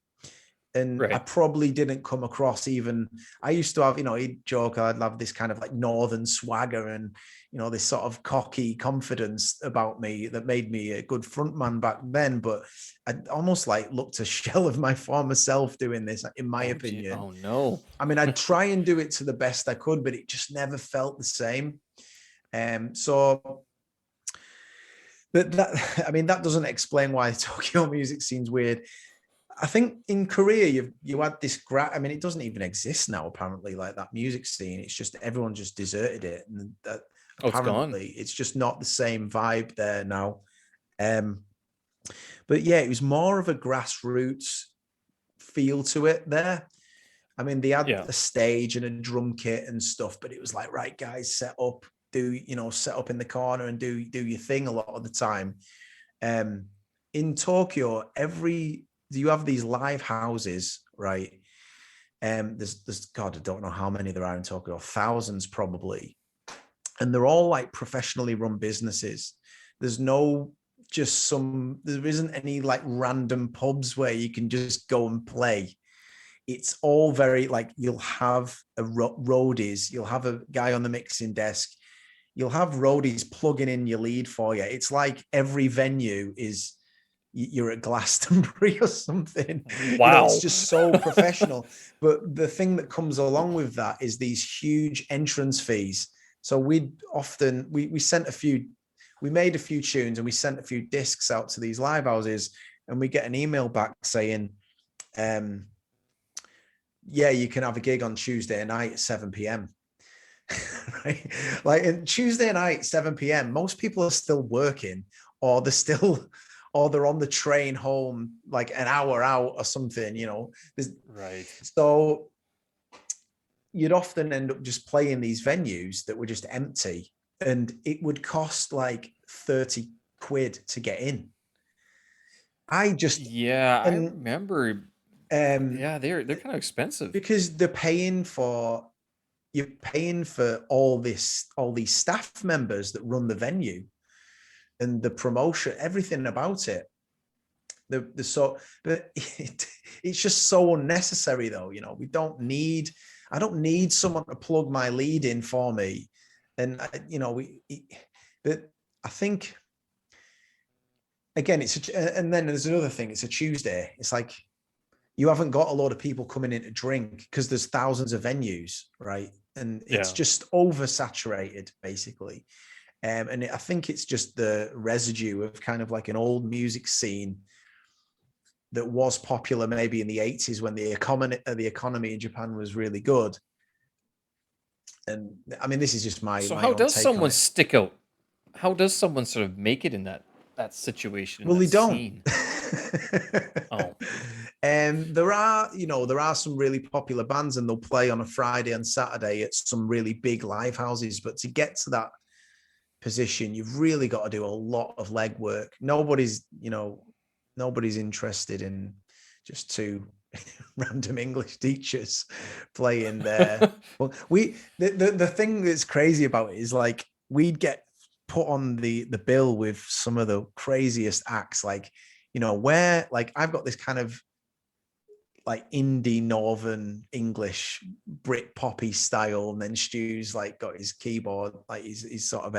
And I Right. probably didn't come across even. I used to have, he'd joke, I'd have this kind of like northern swagger and, this sort of cocky confidence about me that made me a good frontman back then. But I almost like looked a shell of my former self doing this, in my Oh, gee. opinion. Oh no. I mean, I'd try and do it to the best I could, but it just never felt the same. So I mean, that doesn't explain why Tokyo music scene's weird. I think in Korea, you had this I mean, it doesn't even exist now, apparently, like that music scene. It's just everyone just deserted it. And that, Oh, it's gone. apparently it's just not the same vibe there now. But yeah, it was more of a grassroots feel to it there. I mean, they had Yeah. a stage and a drum kit and stuff, but it was like, right, guys, set up in the corner and do your thing a lot of the time. In Tokyo, you have these live houses, right? There's God, I don't know how many there are in Tokyo, thousands probably, and they're all like professionally run businesses. There isn't any like random pubs where you can just go and play. It's all very like, you'll have roadies, you'll have a guy on the mixing desk, you'll have roadies plugging in your lead for you. It's like every venue is you're at Glastonbury or something. It's Wow. just so professional. But the thing that comes along with that is these huge entrance fees. So we made a few tunes and we sent a few discs out to these live houses, and we get an email back saying, yeah, you can have a gig on Tuesday night at 7 p.m. Right? Like Tuesday night, 7 p.m., most people are still working, or they're on the train home like an hour out or something, Right. So you'd often end up just playing these venues that were just empty, and it would cost like quid to get in. I just Yeah, I and remember. um Yeah, they're kind of expensive. because you're paying for all these staff members that run the venue and the promotion, everything about it. The so but it's just so unnecessary though. I don't need someone to plug my lead in for me. And but I think again and then there's another thing, it's a Tuesday. It's like you haven't got a lot of people coming in to drink because there's thousands of venues, right? And it's Yeah. just oversaturated basically. And I think it's just the residue of kind of like an old music scene that was popular maybe in the 80s when the economy in Japan was really good. And I mean, this is just my So my how own does take on someone it. stick out? How does someone sort of make it in that situation, in Well, that they don't. scene? Oh, And there are some really popular bands, and they'll play on a Friday and Saturday at some really big live houses. But to get to that position, you've really got to do a lot of legwork. Nobody's interested in just two random English teachers playing there. Well, the thing that's crazy about it is like we'd get put on the bill with some of the craziest acts, like where like I've got this kind of like indie northern English Brit poppy style, and then Stu's like got his keyboard, like he's sort of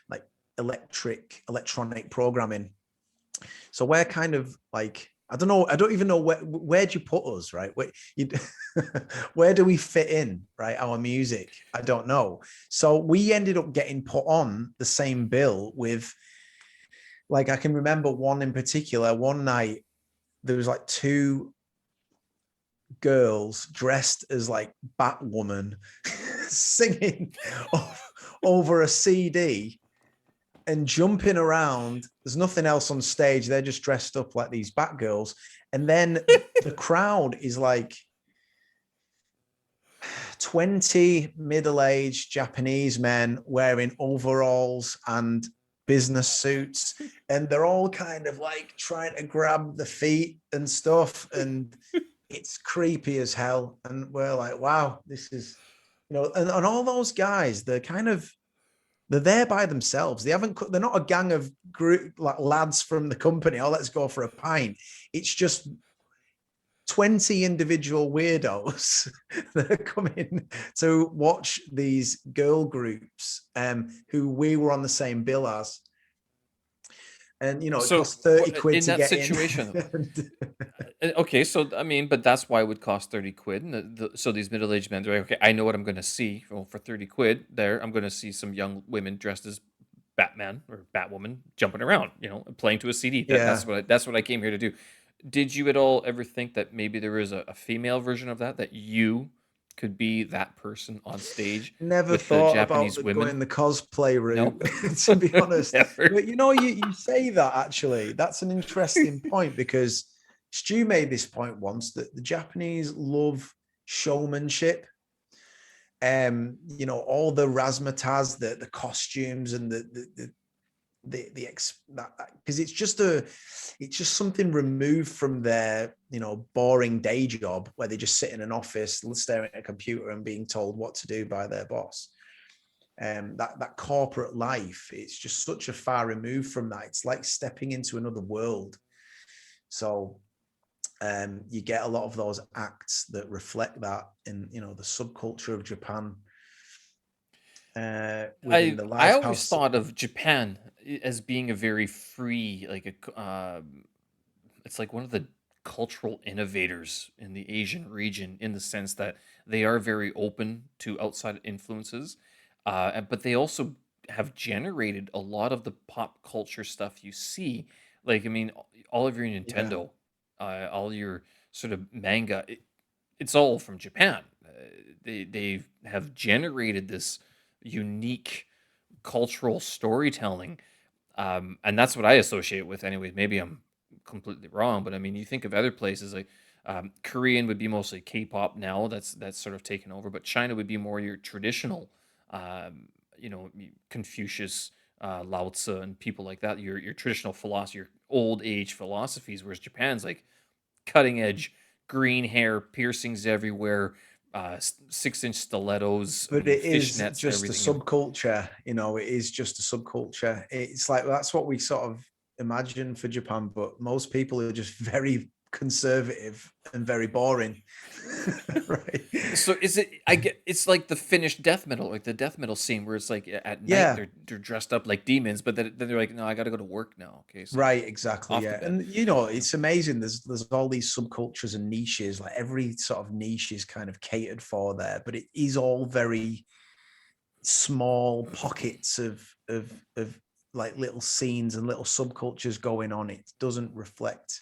like electronic programming. So we're kind of like, I don't know, I don't even know where do you put us, right? Where do we fit in, right? Our music, I don't know. So we ended up getting put on the same bill with, like, I can remember one in particular. One night there was like two girls dressed as like Batwoman singing over a CD and jumping around. There's nothing else on stage. They're just dressed up like these Batgirls. And then the crowd is like 20 middle-aged Japanese men wearing overalls and business suits. And they're all kind of like trying to grab the feet and stuff. And it's creepy as hell. And we're like, wow, this is, and all those guys, they're there by themselves. They're not a gang of group like lads from the company. Oh, let's go for a pint. It's just 20 individual weirdos that are coming to watch these girl groups who we were on the same bill as. And it so costs 30 what quid in to that get in. situation? Okay, so I mean, but that's why it would cost 30 quid. And so these middle-aged men, they're like, okay, I know what I'm going to see. Well, for 30 quid, there, I'm going to see some young women dressed as Batman or Batwoman jumping around, playing to a CD. Yeah. That's what I came here to do. Did you at all ever think that maybe there is a female version of that you could be that person on stage Never with the thought about Japanese women? going the cosplay No, route, to be honest. never. But you say that actually. That's an interesting point because Stu made this point once that the Japanese love showmanship. All the razzmatazz, the costumes and the because it's just something removed from their boring day job where they just sit in an office staring at a computer and being told what to do by their boss. That corporate life, it's just such a far removed from that. It's like stepping into another world. So you get a lot of those acts that reflect that in the subculture of Japan within the I live always house. thought of Japan as being a very free, it's like one of the cultural innovators in the Asian region, in the sense that they are very open to outside influences, but they also have generated a lot of the pop culture stuff you see. Like, I mean, all of your Yeah, Nintendo, all your sort of manga, it's all from Japan. They have generated this unique cultural storytelling, and that's what I associate with. Anyways, maybe I'm completely wrong, but I mean, you think of other places like Korean would be mostly K-pop now. That's sort of taken over, but China would be more your traditional, Confucius Lao Tzu and people like that. Your traditional philosophy, your old age philosophies, whereas Japan's like cutting edge, green hair, piercings everywhere, 6-inch stilettos. I But mean, it is fishnets, just a everything. subculture, it is just a subculture. It's like that's what we sort of imagine for Japan, but most people are just very conservative and very boring. Right? So is it? I get it's like the Finnish death metal, like the death metal scene, where it's like at night Yeah, they're dressed up like demons, but then they're like, no, I got to go to work now. Okay, so right, exactly. off to Yeah. bed. And it's amazing. There's all these subcultures and niches, like every sort of niche is kind of catered for there, but it is all very small pockets of like little scenes and little subcultures going on. It doesn't reflect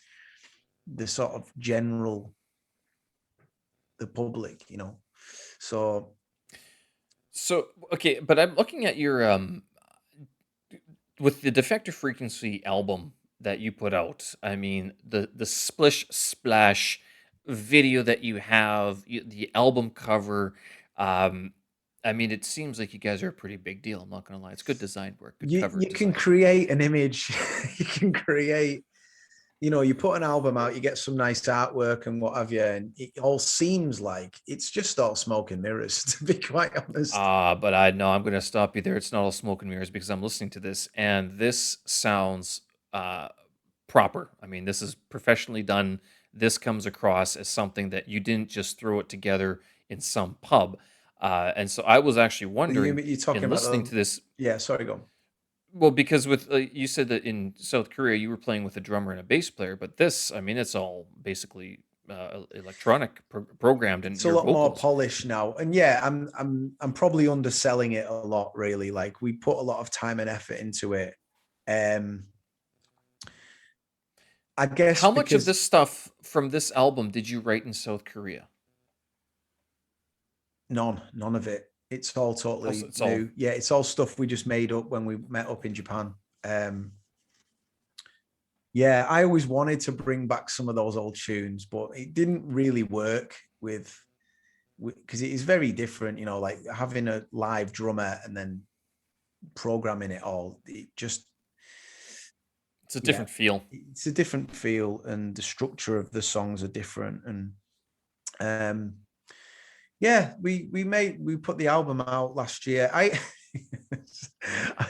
the sort of the public. So So okay, but I'm looking at your with the Defector Frequency album that you put out. I mean, the splish splash video that you have, the album cover. Um, I mean, it seems like you guys are a pretty big deal. I'm not gonna lie. It's good design work, good cover you can design. create an image. You can create, you put an album out, you get some nice artwork and what have you, and it all seems like it's just all smoke and mirrors, to be quite honest. But I know I'm going to stop you there. It's not all smoke and mirrors because I'm listening to this, and this sounds uh, proper. I mean, this is professionally done. This comes across as something that you didn't just throw it together in some pub. And so I was actually wondering You're talking in about listening to this. yeah, sorry, go on. Well, because with you said that in South Korea you were playing with a drummer and a bass player, but this, I mean, it's all basically electronic programmed and It's a your lot more vocals. polished now, and yeah, I'm probably underselling it a lot, really. Like, we put a lot of time and effort into it. um I guess How much of because this stuff from this album did you write in South Korea? none of it. It's all Also, totally it's all new. Yeah, it's all stuff we just made up when we met up in Japan. Yeah, I always wanted to bring back some of those old tunes, but it didn't really work with because it is very different, like having a live drummer and then programming it all. It just, it's a yeah, different feel. it's a different feel, and the structure of the songs are different. And um yeah, we put the album out last year.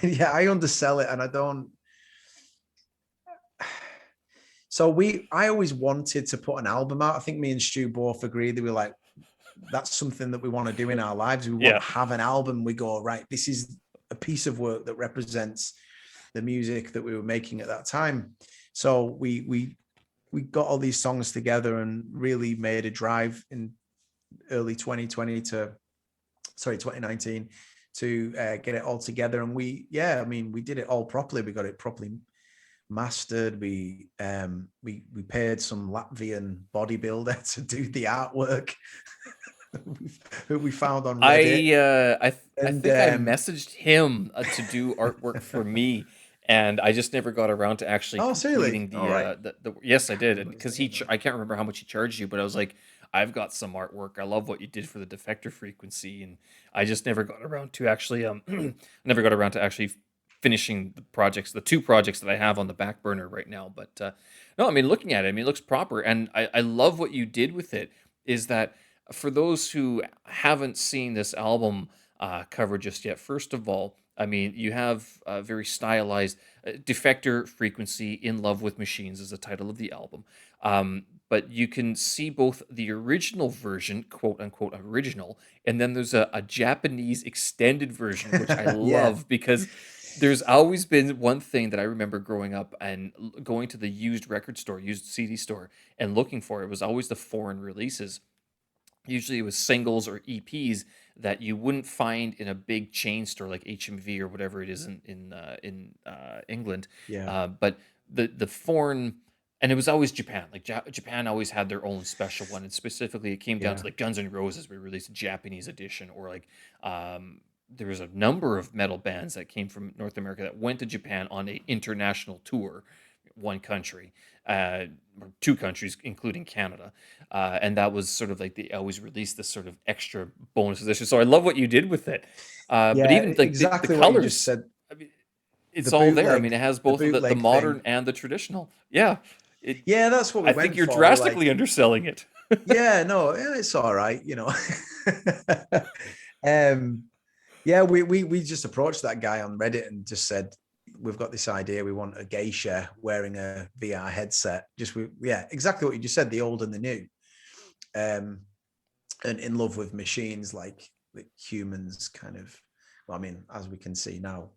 Yeah, I undersell it, and I don't. So I always wanted to put an album out. I think me and Stu both agreed. They were like, that's something that we want to do in our lives. We want Yeah. to have an album. We go, right, this is a piece of work that represents the music that we were making at that time. So we got all these songs together and really made a drive in early 2019 to get it all together. And we did it all properly. We got it properly mastered. We paid some Latvian bodybuilder to do the artwork who we found on Reddit. I And think I messaged him to do artwork for me, and I just never got around to actually oh, seriously? completing All right. the Yes, I Can't did, and remember his because name now. I can't remember how much he charged you, but I was like, I've got some artwork. I love what you did for the Defector Frequency, and I just never got around to actually never got around to actually finishing the two projects that I have on the back burner right now. But no, I mean, looking at it, I mean, it looks proper, and I love what you did with it. Is that for those who haven't seen this album cover just yet? First of all, I mean, you have very stylized Defector Frequency in Love with Machines is the title of the album. But you can see both the original version, quote unquote original, and then there's a Japanese extended version, which I Yeah, love because there's always been one thing that I remember growing up and going to the used record store, used CD store, and looking for it was always the foreign releases. Usually it was singles or EPs that you wouldn't find in a big chain store like HMV or whatever it is in England. yeah, But the foreign, and it was always Japan. Like Japan always had their own special one, and specifically it came down yeah, to like Guns N' Roses. We released a Japanese edition, or like there was a number of metal bands that came from North America that went to Japan on a international tour, one country, or two countries, including Canada, and that was sort of like they always released this sort of extra bonus edition. So I love what you did with it, but yeah. even like the Exactly what you just colors. said. I mean, It's the all there. I mean, bootleg, it has the both of the bootleg modern thing. and the traditional. Yeah. It. Yeah, that's what we I think went you're for. We're like, drastically underselling it. yeah, no, yeah, it's all right, you know. um, yeah, we just approached that guy on Reddit and just said, we've got this idea. We want a geisha wearing a VR headset. Yeah, exactly what you just said, the old and the new. And in love with machines like humans kind of, well, I mean, as we can see now,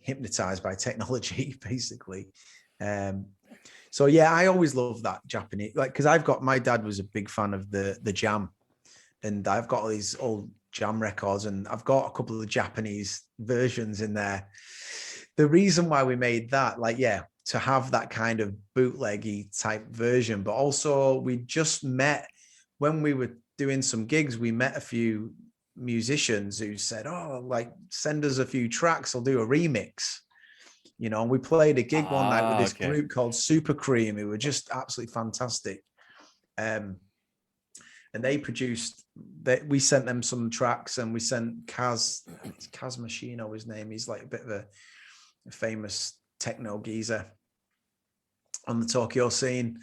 hypnotized by technology, basically. Um, so yeah, I always love that Japanese, like, because my dad was a big fan of the Jam, and I've got all these old Jam records, and I've got a couple of Japanese versions in there. The reason why we made that, like, yeah, to have that kind of bootleggy type version, but also we just met when we were doing some gigs, we met a few musicians who said, oh, like, send us a few tracks, I'll do a remix. You know, and we played a gig one night with this Okay. group called Super Cream, who were just absolutely fantastic. And they produced that. We sent them some tracks, and we sent Kaz Machino, his name. He's like a bit of a famous techno geezer on the Tokyo scene.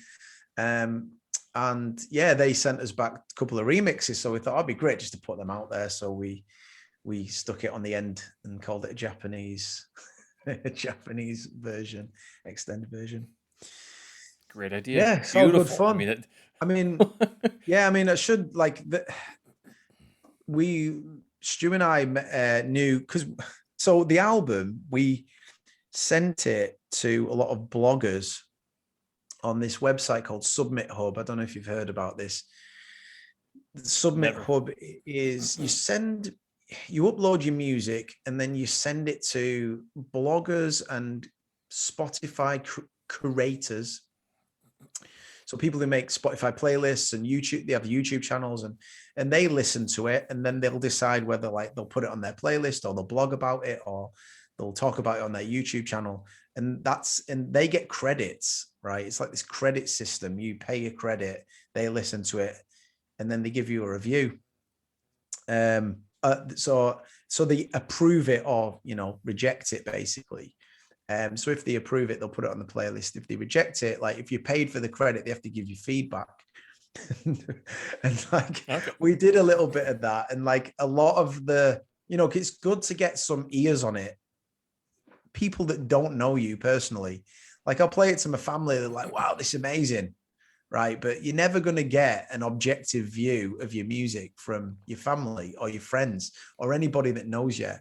And yeah, they sent us back a couple of remixes. So we thought it'd be great just to put them out there. So we stuck it on the end and called it a Japanese version, extended version. Great idea. Yeah, it's all good Beautiful. I fun. mean, I mean, yeah, I mean, I should like Stu and I knew, because so the album, we sent it to a lot of bloggers on this website called Submit Hub. I don't know if you've heard about this. The Submit never. Hub is you upload your music, and then you send it to bloggers and Spotify curators. So people who make Spotify playlists and YouTube, they have YouTube channels, and they listen to it, and then they'll decide whether, like, they'll put it on their playlist, or they'll blog about it, or they'll talk about it on their YouTube channel. And they get credits, right? It's like this credit system. You pay a credit, they listen to it, and then they give you a review. So they approve it or, reject it, basically. So if they approve it, they'll put it on the playlist. If they reject it, like, if you paid for the credit, they have to give you feedback. And like, Okay. we did a little bit of that, and like a lot of it's good to get some ears on it. People that don't know you personally, like, I'll play it to my family. They're like, wow, this is amazing. Right. But you're never going to get an objective view of your music from your family or your friends or anybody that knows you.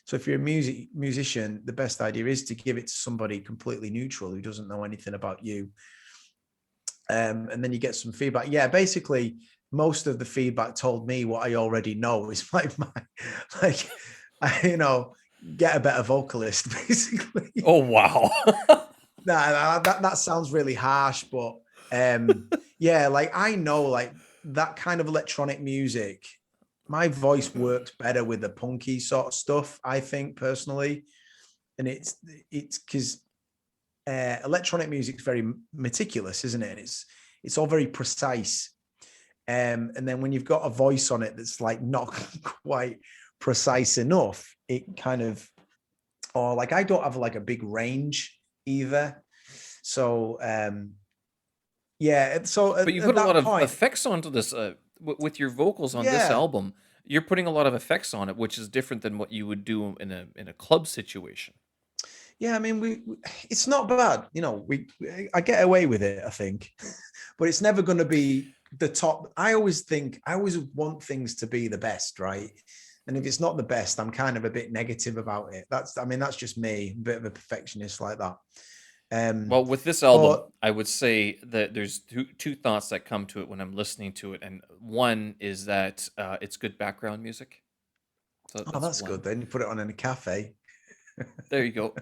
So if you're a musician, the best idea is to give it to somebody completely neutral who doesn't know anything about you. And then you get some feedback. Yeah, basically, most of the feedback told me what I already know. Is like, get a better vocalist, basically. Oh, wow. That sounds really harsh, but yeah, like, I know, like, that kind of electronic music, my voice works better with the punky sort of stuff, I think, personally. And it's because electronic music is very meticulous, isn't it? It's all very precise. And then when you've got a voice on it that's like not quite precise enough, it kind of, or like, I don't have like a big range either. So yeah, so But you at put a lot that of point, effects onto this with your vocals on this yeah, album. You're putting a lot of effects on it, which is different than what you would do in a club situation. yeah, I mean, it's not bad, I get away with it, I think. But it's never going to be the top. I always want things to be the best, right? And if it's not the best, I'm kind of a bit negative about it. That's just me, a bit of a perfectionist like that. Well, with this album, But I would say that there's two thoughts that come to it when I'm listening to it, and one is that it's good background music. So oh, that's that's one. good. Then you put it on in a cafe. There you go.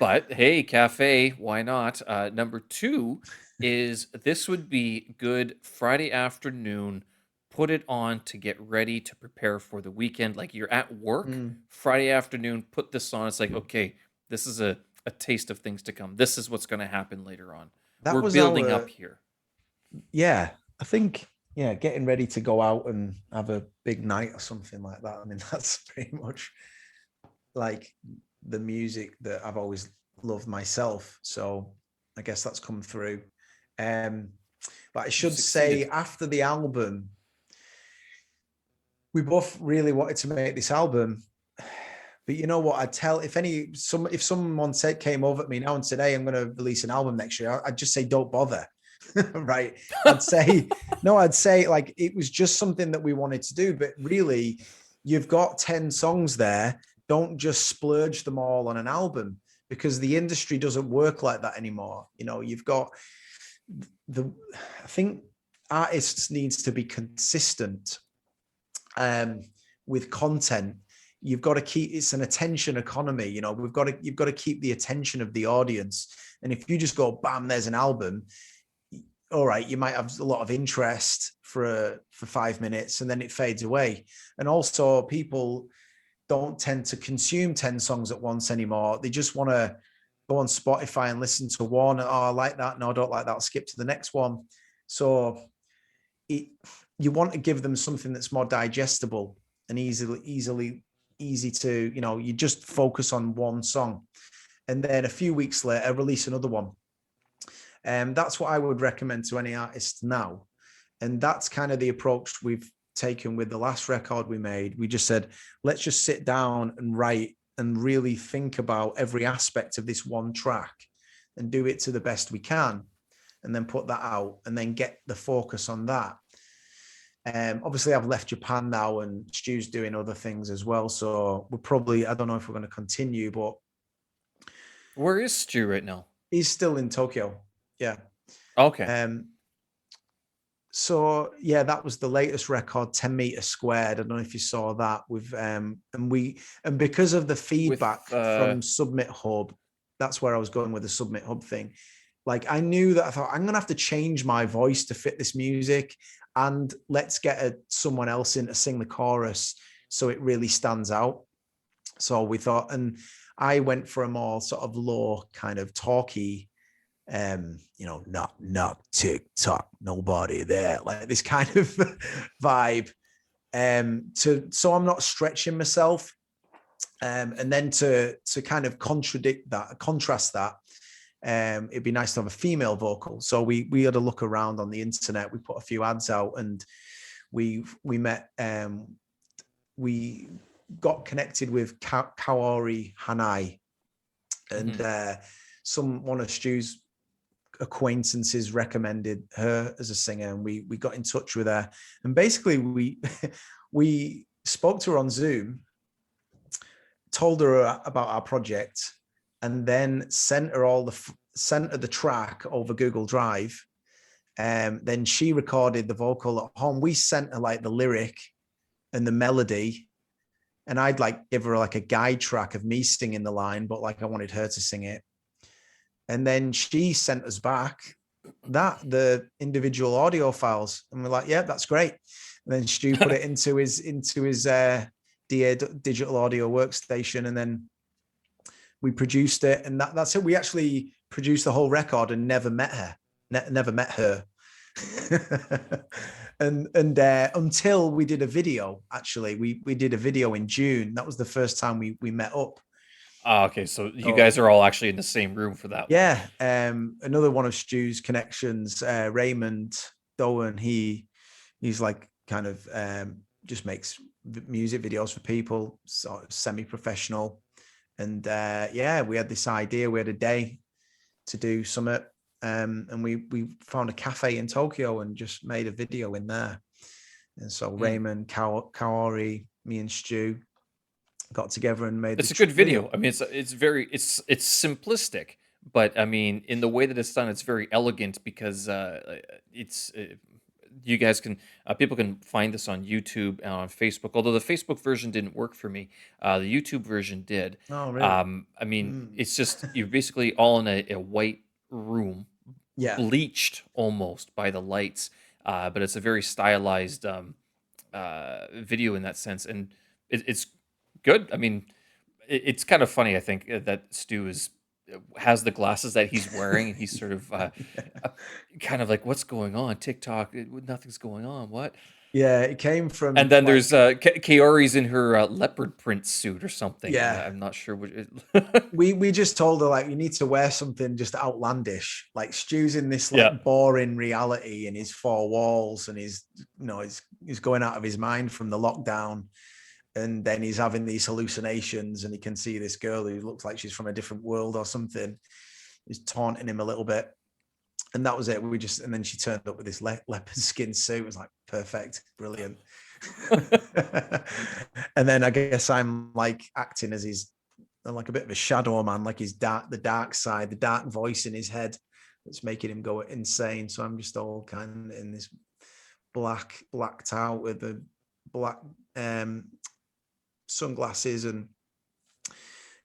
But hey, cafe, why not? Number two is this would be good Friday afternoon. Put it on to get ready to prepare for the weekend. Like, you're at work Friday afternoon, put this on. It's like, okay, this is a taste of things to come. This is what's going to happen later on. That We're was building up our, here. yeah, I think, yeah, getting ready to go out and have a big night or something like that. I mean, that's pretty much like the music that I've always loved myself. So I guess that's come through. Um, but I You've should say, succeeded. after the album, we both really wanted to make this album. But you know what? I'd tell if someone came over at me now and said, "Hey, I'm going to release an album next year," I'd just say, "Don't bother." Right? I'd say no. I'd say like it was just something that we wanted to do. But really, you've got 10 songs there. Don't just splurge them all on an album, because the industry doesn't work like that anymore. You know, you've got the. I think artists needs to be consistent with content. You've got to keep, it's an attention economy. You know, you've got to keep the attention of the audience. And if you just go, bam, there's an album, all right, you might have a lot of interest for 5 minutes and then it fades away. And also people don't tend to consume 10 songs at once anymore. They just want to go on Spotify and listen to one. Oh, I like that. No, I don't like that. I'll skip to the next one. So you want to give them something that's more digestible and easy to, you know, you just focus on one song and then a few weeks later release another one. That's what I would recommend to any artist now. And that's kind of the approach we've taken with the last record we made. We just said, let's just sit down and write and really think about every aspect of this one track and do it to the best we can, and then put that out and then get the focus on that. Obviously, I've left Japan now and Stu's doing other things as well. So we're probably, I don't know if we're going to continue, but Where is Stu right now? he's still in Tokyo. Yeah. Okay. So yeah, that was the latest record, 10 meters squared. I don't know if you saw that. And because of the feedback With from Submit Hub, that's where I was going with the Submit Hub thing. Like I knew that I thought I'm gonna have to change my voice to fit this music, and let's get someone else in to sing the chorus so it really stands out. So we thought, and I went for a more sort of low kind of talky, you know, knock TikTok, nobody there, like this kind of vibe. So I'm not stretching myself. And then to kind of contrast that, it'd be nice to have a female vocal. So we had a look around on the internet. We put a few ads out, and we met. We got connected with Kaori Hanai, and one of Stu's acquaintances recommended her as a singer, and we got in touch with her. And basically, we spoke to her on Zoom, told her about our project, and then sent her the track over Google Drive. Then she recorded the vocal at home. We sent her like the lyric and the melody, and I'd like give her like a guide track of me singing the line, but like I wanted her to sing it. And then she sent us back the individual audio files, and we're like, yeah, that's great. And then Stu put it into his DA digital audio workstation, and then we produced it, and that's it. We actually produced the whole record and never met her. and until we did a video. Actually, we did a video in June. That was the first time we met up. Okay, so you guys are all actually in the same room for that one. Yeah. Another one of Stu's connections, Raymond Doan, he's like kind of just makes music videos for people, sort of semi-professional. And yeah, we had this idea. We had a day to do something, and we found a cafe in Tokyo and just made a video in there. And so Raymond, Kaori, me and Stu got together and made. It's a good video. I mean, it's very simplistic, but I mean, in the way that it's done, it's very elegant because you guys can people can find this on YouTube and on Facebook. Although the Facebook version didn't work for me, the YouTube version did. Oh, really? I mean, it's just you're basically all in a white room, Yeah, bleached almost by the lights, but it's a very stylized video in that sense, and it's good. I mean, it's kind of funny. I think that Stu has the glasses that he's wearing, and he's sort of kind of like, "What's going on? TikTok? Nothing's going on. What?" Yeah, it came And from then there's like, Kaori's in her leopard print suit or something. yeah, I'm not sure what it. we just told her like you need to wear something just outlandish. Like Stu's in this Yeah. like boring reality in his four walls, and he's going out of his mind from the lockdown, and then he's having these hallucinations, and he can see this girl who looks like she's from a different world or something. He's taunting him a little bit, and that was it. And then she turned up with this leopard skin suit. It was like perfect, brilliant. And then I guess I'm like acting as his like a bit of a shadow man, like the dark side, the dark voice in his head that's making him go insane. So I'm just all kind of in this blacked out with the black sunglasses and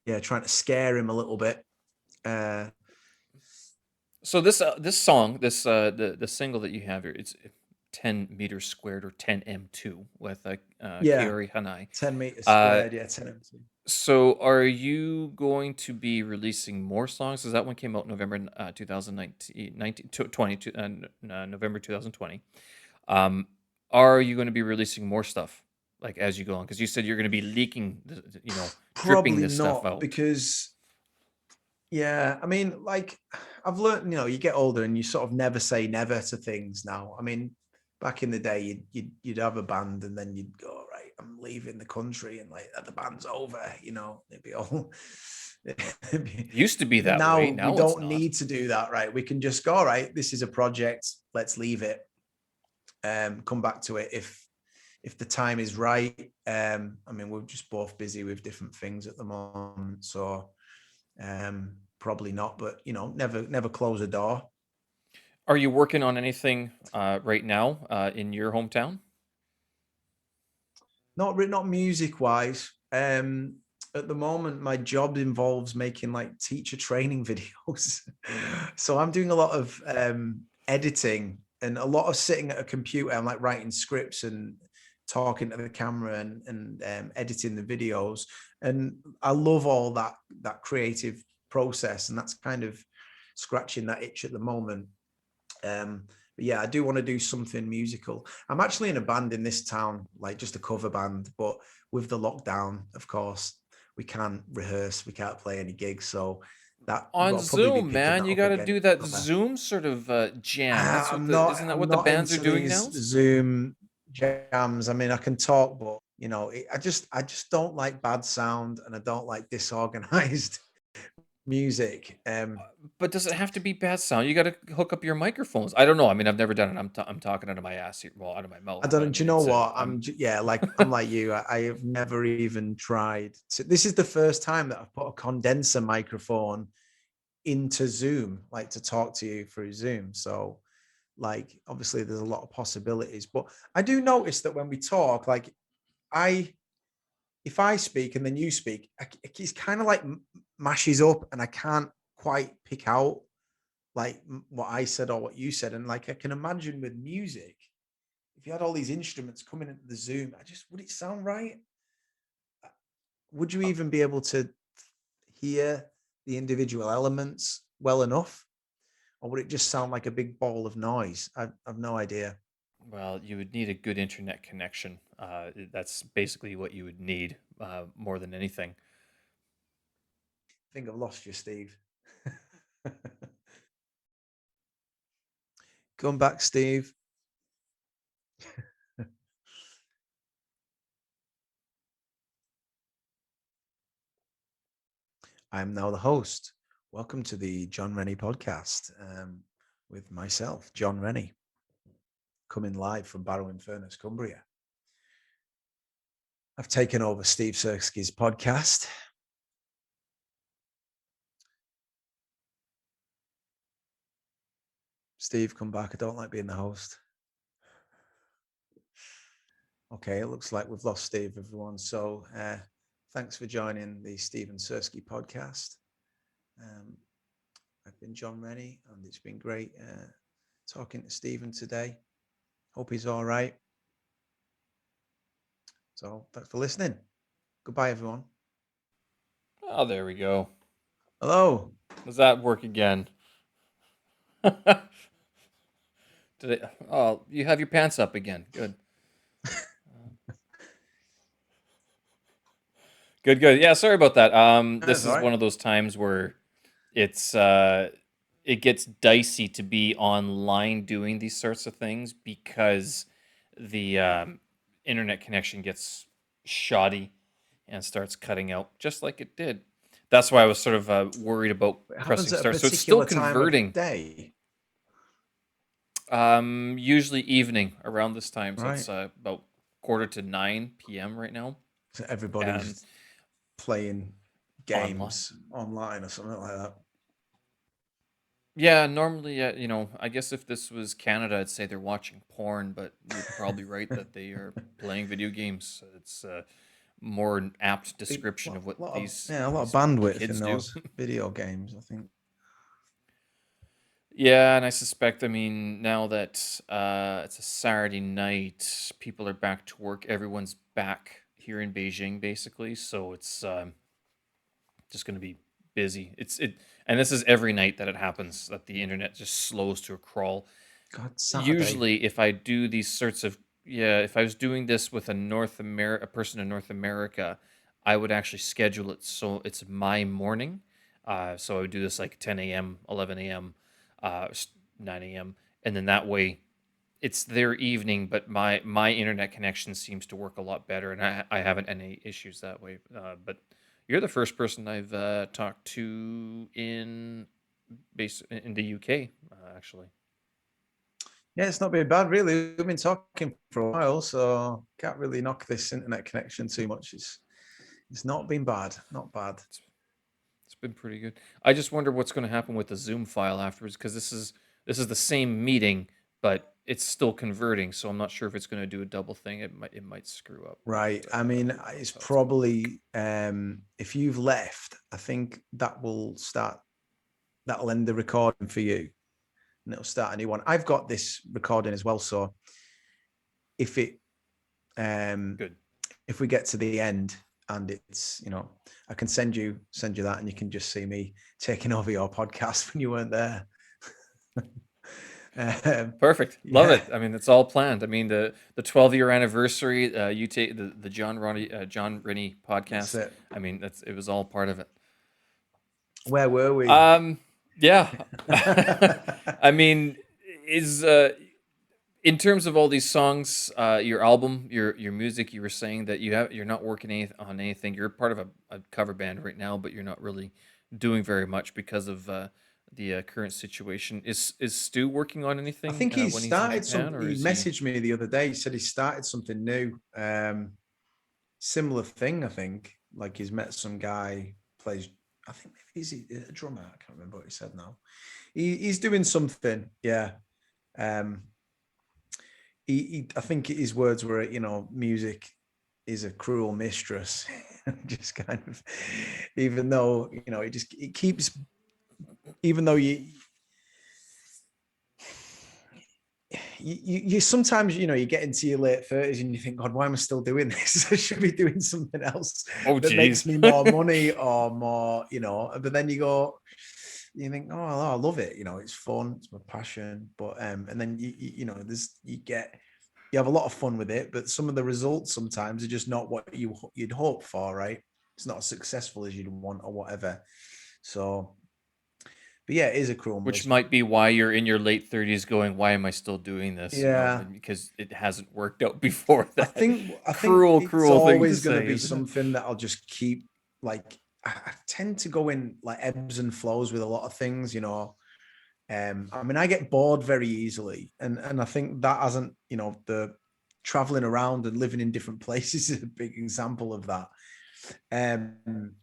yeah, trying to scare him a little bit. So this song, the single that you have here, it's 10 meters squared or 10 m2 with Yeah, Kaori Hanai. 10 meters Uh, squared. Yeah, 10 meters. so are you going to be releasing more songs? Because that one came out November 2019, 20, November 2020. Um, are you going to be releasing more stuff like as you go on? Because you said you're going to be leaking, dripping Probably this stuff not out. because yeah, I mean, like I've learned, you get older and you sort of never say never to things now. I mean, back in the day, you'd have a band and then you'd go, all right, I'm leaving the country and like the band's over, it'd be all. Used to be that way. Now we Now it's don't not. need to do that, right? We can just go, all right, this is a project, let's leave it, come back to it if the time is right. I mean, we're just both busy with different things at the moment, so probably not, but never close a door. Are you working on anything right now in your hometown? Not music wise. At the moment, my job involves making like teacher training videos. So I'm doing a lot of editing and a lot of sitting at a computer. I'm like writing scripts and talking to the camera and editing the videos. And I love all that creative process, and that's kind of scratching that itch at the moment. But yeah, I do want to do something musical. I'm actually in a band in this town, like just a cover band, but with the lockdown, of course, we can't rehearse, we can't play any gigs, so that On I'll probably be Zoom, picking man, that you up got to again do in the that summer. Zoom sort of jam. That's what I'm the not isn't that I'm what the not bands are into doing these now? Zoom jams. I mean, I can talk, but I just don't like bad sound and I don't like disorganized music. But does it have to be bad sound? You got to hook up your microphones. I don't know. I mean, I've never done it. I'm talking out of my ass here, well, out of my I mouth. don't But I know. Do mean, you know it's what? I'm Yeah, like I'm like you. I have never even tried. So this is the first time that I've put a condenser microphone into Zoom, like to talk to you through Zoom. So, like, obviously, there's a lot of possibilities. But I do notice that when we talk, like, I if I speak and then you speak, it's kind of like mashes up, and I can't quite pick out like what I said or what you said. And like I can imagine with music, if you had all these instruments coming into the Zoom, would it sound right? Would you even be able to hear the individual elements well enough? Or would it just sound like a big ball of noise? I've no idea. well, you would need a good internet connection. That's basically what you would need more than anything. I think I've lost you, Steve. Come back, Steve. I'm now the host. Welcome to the John Rennie podcast with myself, John Rennie, coming live from Barrow in Furness, Cumbria. I've taken over Steve Sersky's podcast. Steve, come back. I don't like being the host. Okay, it looks like we've lost Steve, everyone. So thanks for joining the Stephen Sersky podcast. I've been John Rennie, and it's been great talking to Stephen today. Hope he's all right. So thanks for listening. Goodbye, everyone. Oh, there we go. Hello. Does that work again? Did it? Oh, you have your pants up again. Good. Good, good. Yeah, sorry about that. This That's all is right. one of those times where it's it gets dicey to be online doing these sorts of things because the internet connection gets shoddy and starts cutting out just like it did. That's why I was sort of worried about It happens pressing at a start. So it's still particular time of converting. day, Usually evening around this time, so right? it's about quarter to 9 p.m. right now, So and everybody's playing online. games online or something like that. Yeah, normally, I guess if this was Canada, I'd say they're watching porn, but you're probably right that they are playing video games. It's a more an apt Big description of what these a lot of these bandwidth in kids do. those video games, I think. Yeah, and I suspect, I mean, now that it's a Saturday night, people are back to work. Everyone's back here in Beijing, basically, so it's just going to be busy. And this is every night that it happens, that the internet just slows to a crawl. God, Saturday. Usually, if I do these sorts of, yeah, if I was doing this with a person in North America, I would actually schedule it so it's my morning. So I would do this like 10 a.m., 11 a.m., 9 a.m., and then that way it's their evening, but my internet connection seems to work a lot better, and I haven't any issues that way. But you're the first person I've talked to in the UK, actually. Yeah, it's not been bad, really. We've been talking for a while, so can't really knock this internet connection too much. It's not been bad, not bad. It's been pretty good. I just wonder what's going to happen with the Zoom file afterwards because this is the same meeting, but it's still converting. So I'm not sure if it's going to do a double thing. It might screw up. But Right. I mean, we'll it's just have to wait. probably if you've left, I think that'll end the recording for you and it'll start a new one. I've got this recording as well, so if it um Good. if we get to the end and it's, I can send you that and you can just see me taking over your podcast when you weren't there. Perfect. Love Yeah, it. I mean, it's all planned. I mean, the 12-year anniversary. You take the John Rennie that's podcast. it. I mean, it was all part of it. Where were we? Um. Yeah. I mean, is in terms of all these songs, your album, your music, you were saying that you're not working on anything. You're part of a cover band right now, but you're not really doing very much because of the current situation. Is Stu working on I anything think he when he's in started Japan, some. or He is he? messaged me the other day. He said he started something new. Similar thing, I think. Like he's met some guy plays. I think maybe he's a drummer. I can't remember what he said now. He's doing something. Yeah. Um. I think his words were, music is a cruel mistress. Just kind of, even though it keeps, even though you sometimes you get into your late 30s and you think, God, why am I still doing this? I should be doing something else Oh, that makes geez. me more money or more, but then you think, oh, I love it, it's fun, it's my passion. But and then you have a lot of fun with it, but some of the results sometimes are just not what you'd hope for, right? It's not as successful as you'd want or whatever. So, but yeah, it is a cruel Which mistress. might be why you're in your late 30s going, why am I still doing this? Yeah, Because it hasn't worked out before that. I think Cruel, it's cruel thing to always going to say, be isn't it? something that I'll just keep like. I tend to go in like ebbs and flows with a lot of things. I mean, I get bored very easily, and I think that hasn't, the traveling around and living in different places is a big example of that. Um,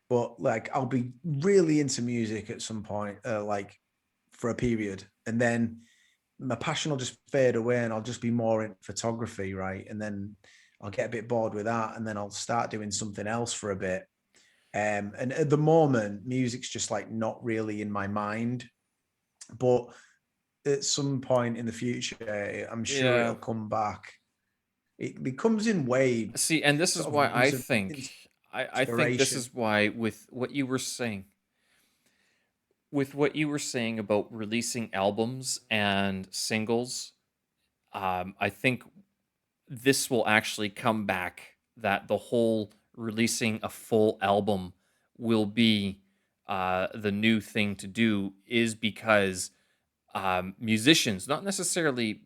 but like, I'll be really into music at some point, like for a period, and then my passion will just fade away and I'll just be more in photography, right? And then I'll get a bit bored with that and then I'll start doing something else for a bit. And at the moment, music's just like not really in my mind. But at some point in the future, I'm sure Yeah. it'll come back. It comes in waves, See, and this is sort why of I think I think this inspiration. is why with what you were saying about releasing albums and singles, I think this will actually come back, that the whole releasing a full album will be the new thing to do is because musicians, not necessarily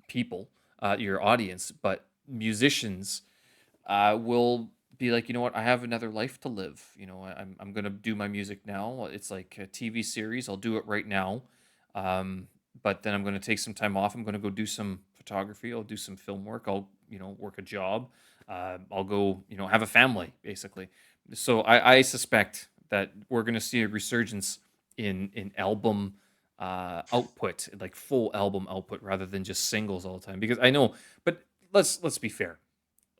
people, your audience, but musicians will be like, you know what, I have another life to live. I'm gonna do my music now. It's like a TV series. I'll do it right now, um, but then I'm gonna take some time off. I'm gonna go do some photography. I'll do some film work. I'll work a job. I'll go have a family basically. So I suspect that we're gonna see a resurgence in album output, like full album output, rather than just singles all the time. Because I know, but let's be fair,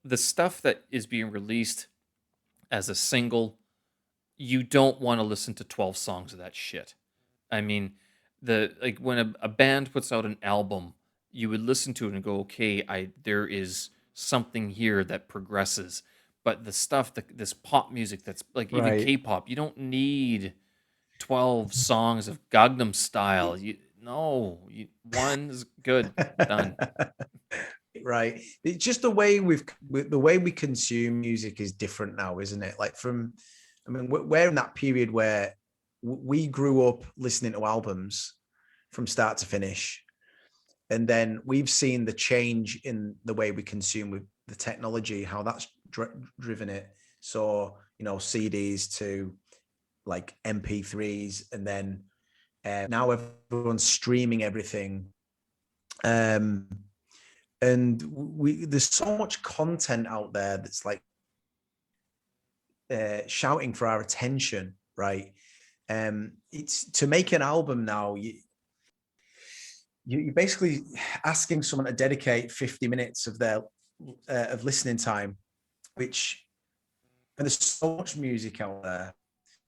the stuff that is being released as a single, you don't want to listen to 12 songs of that shit. I mean, the like when a band puts out an album, you would listen to it and go, okay, I there is something here that progresses. But the stuff that this pop music that's like even Right. K-pop, you don't need 12 songs of Gangnam Style. One is good, done. Right. It's just the way we consume music is different now, isn't it? Like I mean, we're in that period where we grew up listening to albums from start to finish. And then we've seen the change in the way we consume with the technology, how that's driven it. So, CDs to like MP3s, and then now everyone's streaming everything. And there's so much content out there that's like shouting for our attention, right? It's to make an album now. You're basically asking someone to dedicate 50 minutes of their of listening time, which, and there's so much music out there.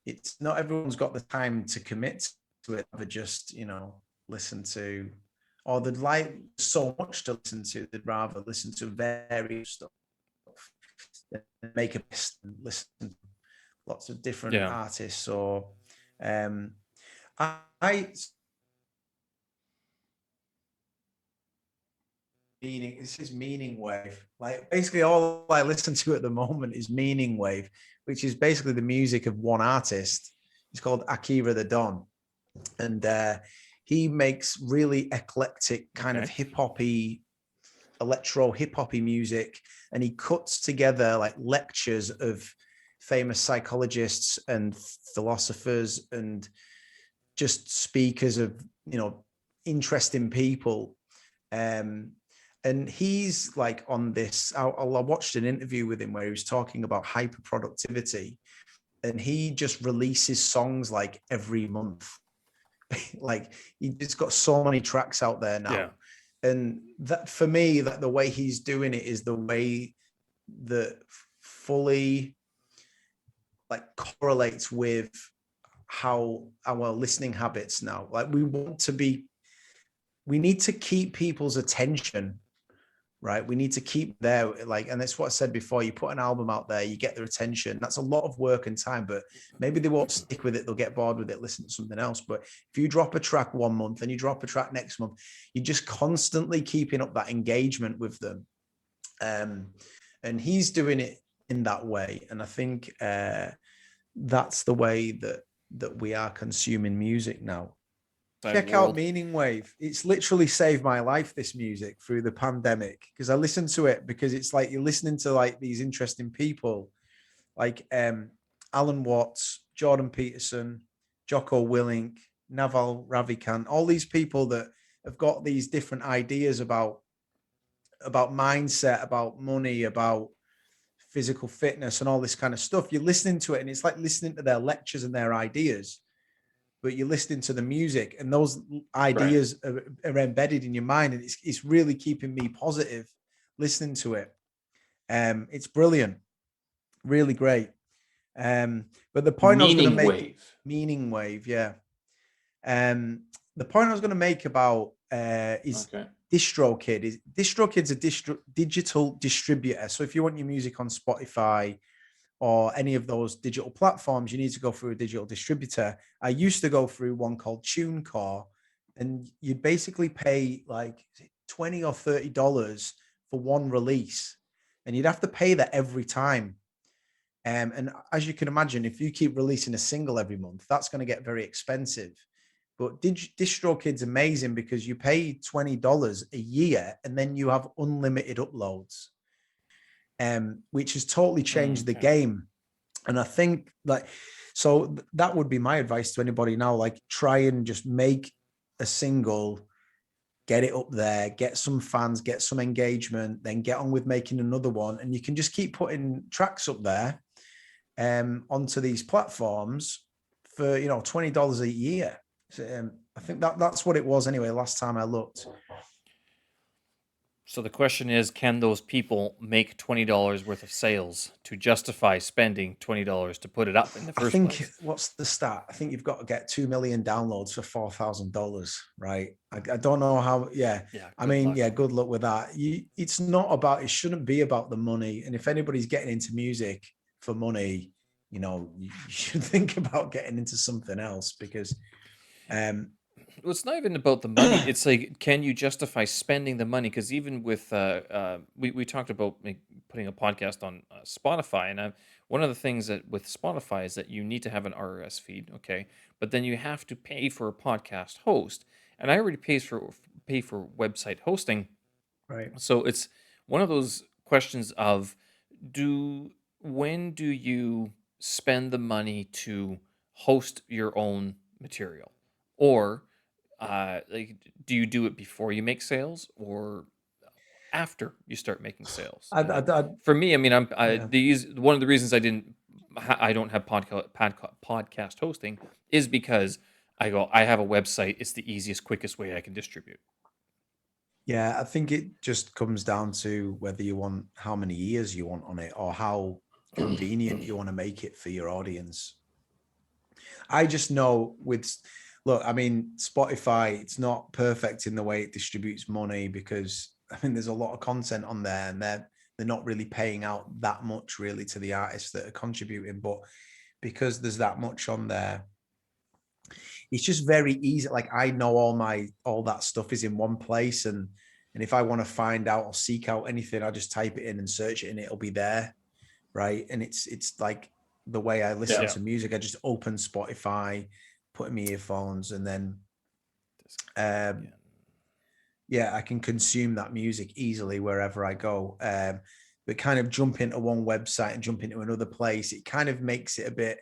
It's not everyone's got the time to commit to it, but just listen to, or they'd like so much to listen to, they'd rather listen to various stuff, make a list and listen to lots of different Yeah. artists. Or I this is Meaning Wave. Like basically all I listen to at the moment is Meaning Wave, which is basically the music of one artist. He's called Akira the Don, and he makes really eclectic kind of Okay. hip-hoppy, electro hip-hoppy music, and he cuts together like lectures of famous psychologists and philosophers and just speakers of interesting people. And he's like on this. I watched an interview with him where he was talking about hyper productivity, and he just releases songs like every month. Like he just got so many tracks out there now. Yeah. And that, for me, that the way he's doing it is the way that fully like correlates with how our listening habits now. Like we need to keep people's attention, right? We need to keep there, like, and that's what I said before. You put an album out there, you get their attention. That's a lot of work and time, but maybe they won't stick with it. They'll get bored with it, listen to something else. But if you drop a track one month and you drop a track next month, you're just constantly keeping up that engagement with them. And he's doing it in that way. And I think that's the way that we are consuming music now. Check out Meaning Wave. It's literally saved my life, this music, through the pandemic, because I listened to it because it's like you're listening to like these interesting people like Alan Watts, Jordan Peterson, Jocko Willink, Naval Ravikant, all these people that have got these different ideas about mindset, about money, about physical fitness and all this kind of stuff. You're listening to it and it's like listening to their lectures and their ideas, but you're listening to the music, and those ideas are embedded in your mind, and it's really keeping me positive listening to it. It's brilliant, really great. But the point I was going to make, Meaning Wave, yeah. The point I was going to make about is DistroKid. DistroKid's a digital distributor. So if you want your music on Spotify or any of those digital platforms, you need to go through a digital distributor. I used to go through one called TuneCore, and you'd basically pay like $20 or $30 for one release, and you'd have to pay that every time. And as you can imagine, if you keep releasing a single every month, that's going to get very expensive. But DistroKid's amazing because you pay $20 a year and then you have unlimited uploads, which has totally changed the game. And I think so that would be my advice to anybody now, like try and just make a single, get it up there, get some fans, get some engagement, then get on with making another one. And you can just keep putting tracks up there onto these platforms for, $20 a year. So, I think that's what it was anyway, last time I looked. So the question is, can those people make $20 worth of sales to justify spending $20 to put it up in the first place? What's the stat? I think you've got to get 2 million downloads for $4,000, right? I don't know how. Yeah, I mean, luck. yeah, good luck with that. It's not about. It shouldn't be about the money. And if anybody's getting into music for money, you should think about getting into something else because. Well, it's not even about the money. It's like, can you justify spending the money? Because even with we talked about putting a podcast on Spotify, and one of the things that with Spotify is that you need to have an RSS feed, okay, but then you have to pay for a podcast host, and I already pay for website hosting, Right. so it's one of those questions of when do you spend the money to host your own material, or like, do you do it before you make sales or after you start making sales? For me, I mean, one of the reasons I don't have podcast hosting is because I have a website. It's the easiest, quickest way I can distribute. Yeah, I think it just comes down to whether you want how many years you want on it or how convenient you want to make it for your audience. I just know look, I mean, Spotify, it's not perfect in the way it distributes money because I mean, there's a lot of content on there and they're not really paying out that much really to the artists that are contributing. But because there's that much on there, it's just very easy. Like I know all that stuff is in one place. And if I want to find out or seek out anything, I just type it in and search it and it'll be there. Right. And it's like the way I listen to music. I just open Spotify, put in my earphones, and then I can consume that music easily wherever I go. But kind of jump into one website and jump into another place, it kind of makes it a bit,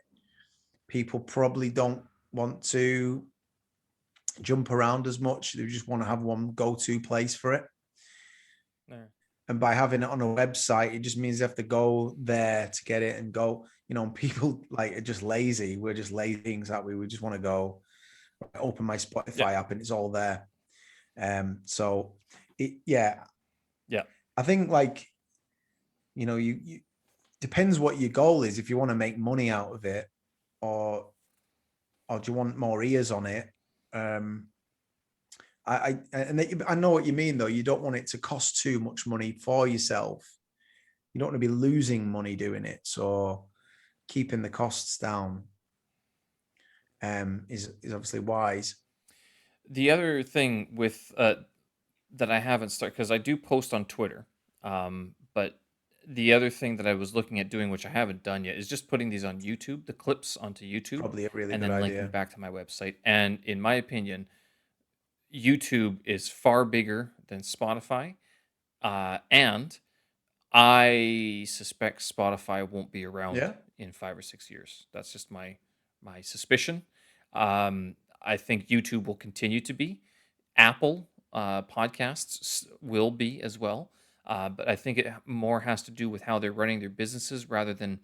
people probably don't want to jump around as much. They just want to have one go-to place for it. And by having it on a website, it just means they have to go there to get it and go, people like are just lazy. We're just lazy things that we just want to go open my Spotify app and it's all there. So I think like, you depends what your goal is. If you want to make money out of it or do you want more ears on it? I know what you mean though. You don't want it to cost too much money for yourself. You don't want to be losing money doing it. So keeping the costs down is obviously wise. The other thing with that I haven't started, because I do post on Twitter, but the other thing that I was looking at doing, which I haven't done yet, is just putting these on YouTube, the clips onto YouTube, probably a really and good then idea. linking back to my website. And in my opinion, YouTube is far bigger than Spotify, and I suspect Spotify won't be around in 5 or 6 years. That's just my suspicion. I think YouTube will continue to be. Apple podcasts will be as well. But I think it more has to do with how they're running their businesses rather than,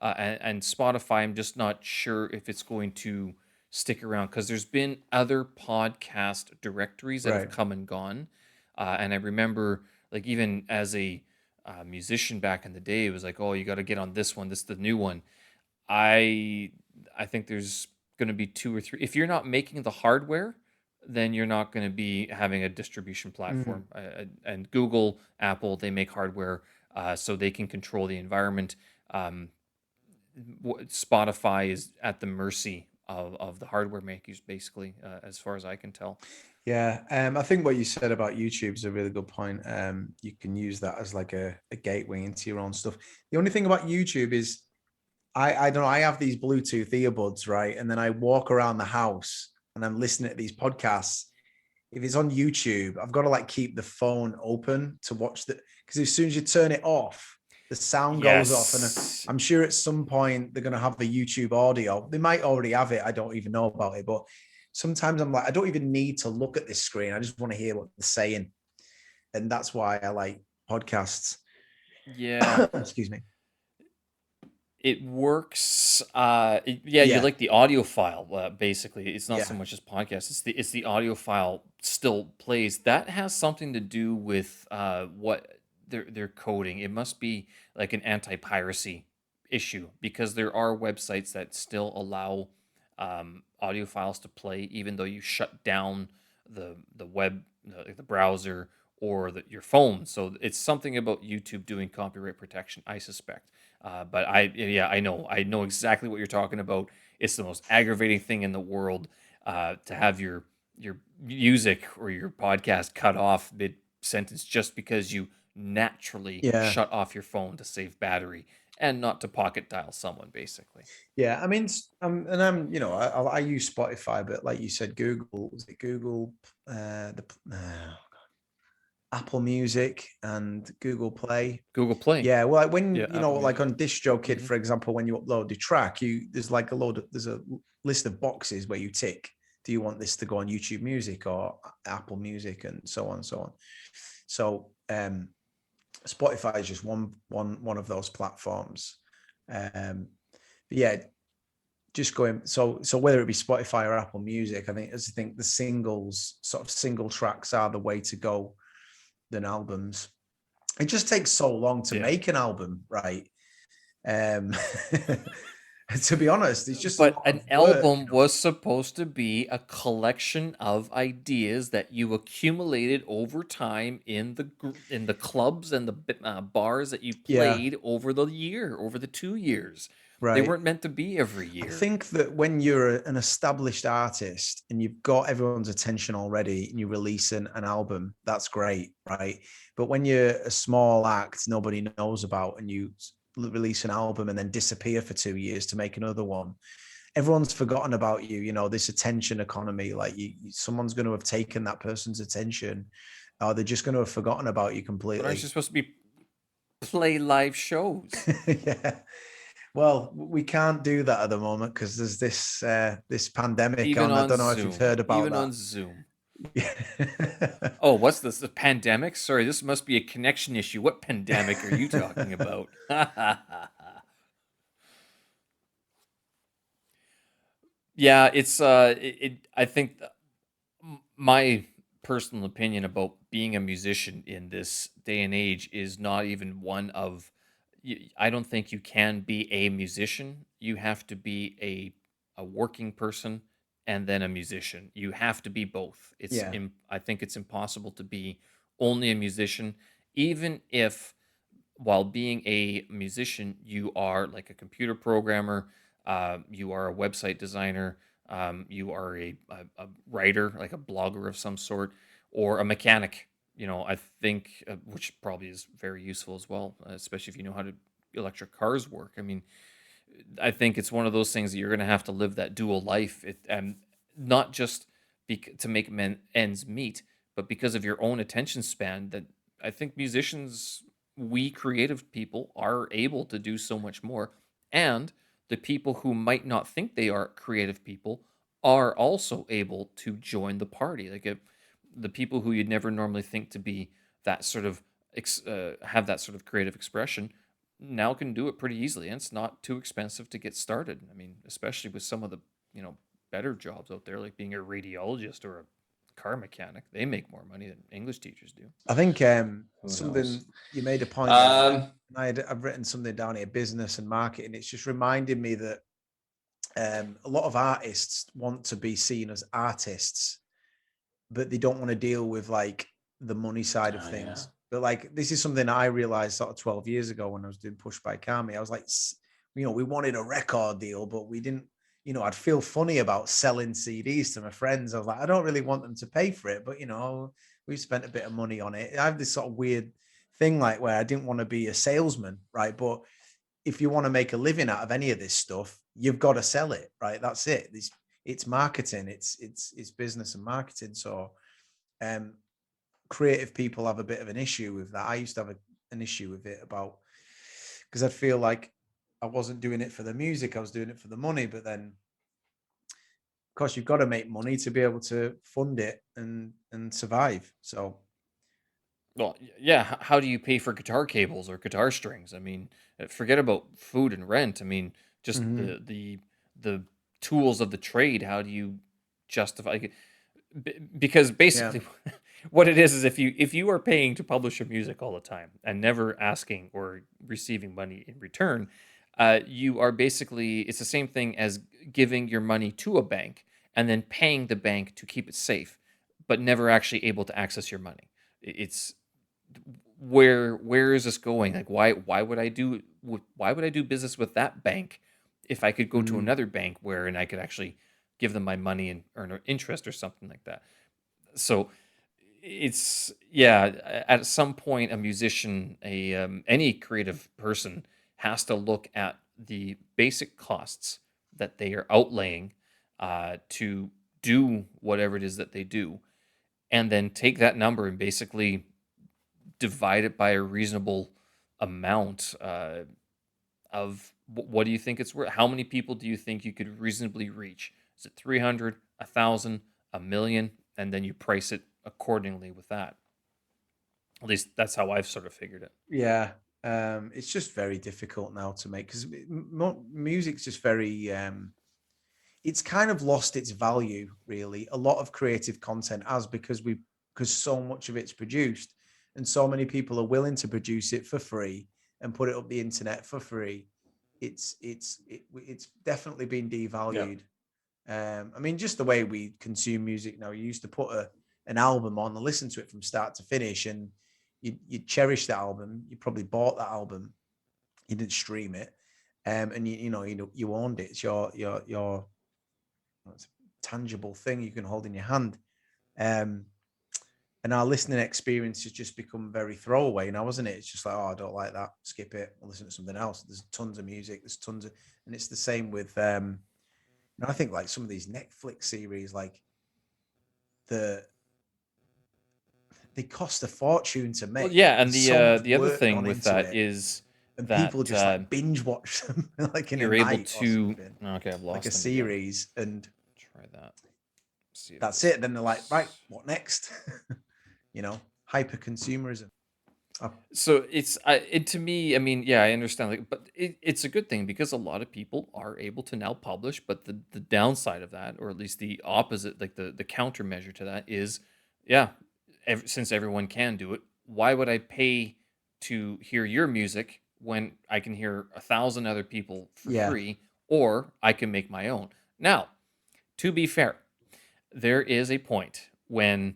and Spotify, I'm just not sure if it's going to stick around because there's been other podcast directories that have come and gone. And I remember, like, even as a musician back in the day, it was like, oh, you got to get on this one. This is the new one. I think there's going to be 2 or 3. If you're not making the hardware, then you're not going to be having a distribution platform. And Google, Apple, they make hardware so they can control the environment. Spotify is at the mercy of the hardware makers, basically, as far as I can tell. Yeah, I think what you said about YouTube is a really good point. You can use that as like a gateway into your own stuff. The only thing about YouTube is I don't know. I have these Bluetooth earbuds, right? And then I walk around the house and I'm listening to these podcasts. If it's on YouTube, I've got to like keep the phone open to watch the, because as soon as you turn it off, the sound goes off. And Yes. I'm sure at some point they're going to have the YouTube audio. They might already have it. I don't even know about it. But sometimes I'm like, I don't even need to look at this screen. I just want to hear what they're saying. And that's why I like podcasts. Yeah. Excuse me. It works. Yeah, you Yeah. like the audio file. Basically, it's not so Yeah. much as podcast. It's the audio file still plays. That has something to do with what they're coding. It must be like an anti-piracy issue because there are websites that still allow audio files to play, even though you shut down the web, the browser, or your phone. So it's something about YouTube doing copyright protection, I suspect. But yeah, I know exactly what you're talking about. It's the most aggravating thing in the world to have your music or your podcast cut off mid sentence just because you naturally Yeah. shut off your phone to save battery and not to pocket dial someone, basically. Yeah, I mean, and I'm, I use Spotify, but like you said, Google, was it Google, Apple Music and Google Play? Google Play, Yeah, well, like when yeah, Apple like Music. on DistroKid, Hmm. for example, when you upload the track, there's like there's a list of boxes where you tick. Do you want this to go on YouTube Music or Apple Music, and so on and so on. So Spotify is just one of those platforms. Yeah, just going so whether it be Spotify or Apple Music, I think the singles, sort of single tracks, are the way to go than albums. It just takes so long to Yeah. make an album, right? um to be honest, it's just a But lot an of work, album was supposed to be a collection of ideas that you accumulated over time in the clubs and the bars that you Yeah, played over the year, over the 2 years. They right. weren't meant to be every I year. think that when you're an established artist and you've got everyone's attention already and you release an album, that's great, right? But when you're a small act nobody knows about and you release an album and then disappear for 2 years to make another one, everyone's forgotten about you. This attention economy, like someone's going to have taken that person's attention, or they're just going to have forgotten about you But aren't you completely. supposed to be play live shows? Yeah. Well, we can't do that at the moment because there's this pandemic Even on. I on don't know if you've Zoom. heard about Even that. on Zoom. Yeah. Oh, what's this? The pandemic? Sorry, this must be a connection issue. What pandemic are you talking about? Yeah, I think my personal opinion about being a musician in this day and age is not even one of I don't think you can be a musician. You have to be a working person and then a musician. You have to be both. Yeah. I think it's impossible to be only a musician, even if while being a musician, you are like a computer programmer, you are a website designer, you are a writer, like a blogger of some sort, or a mechanic. I think, which probably is very useful as well, especially if you know how to electric cars work. I mean, I think it's one of those things that you're going to have to live that dual life, and not just to make ends meet, but because of your own attention span. That I think musicians, we creative people, are able to do so much more, and the people who might not think they are creative people are also able to join the party. Like the people who you'd never normally think to be that sort of have that sort of creative expression now can do it pretty easily, and it's not too expensive to get started. I mean, especially with some of the better jobs out there, like being a radiologist or a car mechanic. They make more money than English teachers do. I think Who knows? something you made a point there. Um, I've written something down here, business and marketing. It's just reminding me that a lot of artists want to be seen as artists, but they don't want to deal with like the money side of oh yeah. things. But like this is something I realized sort of 12 years ago when I was doing Push by Kami. I was like, we wanted a record deal, but we didn't, I'd feel funny about selling CDs to my friends. I was like, I don't really want them to pay for it, but we've spent a bit of money on it. I have this sort of weird thing like where I didn't want to be a salesman, right? But if you want to make a living out of any of this stuff, you've got to sell it, right? That's it. It's marketing, it's business and marketing. So creative people have a bit of an issue with that. I used to have an issue with it because I feel like I wasn't doing it for the music, I was doing it for the money. But then, of course, you've got to make money to be able to fund it and survive. So Well, yeah. How do you pay for guitar cables or guitar strings? I mean, forget about food and rent. I mean, just mhm, the tools of the trade. How do you justify? Because yeah, basically, what it is if you are paying to publish your music all the time and never asking or receiving money in return, you are basically it's the same thing as giving your money to a bank and then paying the bank to keep it safe, but never actually able to access your money. It's where is this going? Like why would I do business with that bank if I could go to mhm, another bank where and I could actually give them my money and earn an interest or something like that. So it's yeah, at some point a musician, a any creative person has to look at the basic costs that they are outlaying to do whatever it is that they do, and then take that number and basically divide it by a reasonable amount of what do you think it's worth? How many people do you think you could reasonably reach? Is it 300, 1,000, a million? And then you price it accordingly with that. At least that's how I've sort of figured it. yeah. It's just very difficult now to make because music's just very. It's kind of lost its value, really. A lot of creative content has because so much of it's produced, and so many people are willing to produce it for free and put it up the internet for free. It's definitely been Yeah. devalued. I mean, just the way we consume music now. You used to put an album on and listen to it from start to finish, and you cherish that album. You probably bought that album. You didn't stream it, and you owned it. It's your it's a tangible thing you can hold in your hand. Um, and our listening experience has just become very throwaway now, hasn't it? It's just like, oh, I don't like that. Skip it. I'll listen to something else. There's tons of music. There's tons of, and it's the same with, I think like some of these Netflix series, like the they cost a fortune to Well, make. yeah, and There's so much the other work thing gone with into that it, is and people that just like binge watch them like in a you're able night or to. something, Okay, I've like a lost them again. series, and Try that. See if that's this it. Then they're like, right, works. what next? Hyper consumerism. So it to me, I mean, yeah, I understand, like, but it's a good thing because a lot of people are able to now publish. But the downside of that, or at least the opposite, like the countermeasure to that, is, yeah, since everyone can do it, why would I pay to hear your music when I can hear 1,000 other people for Yeah, free, or I can make my own? Now, to be fair, there is a point when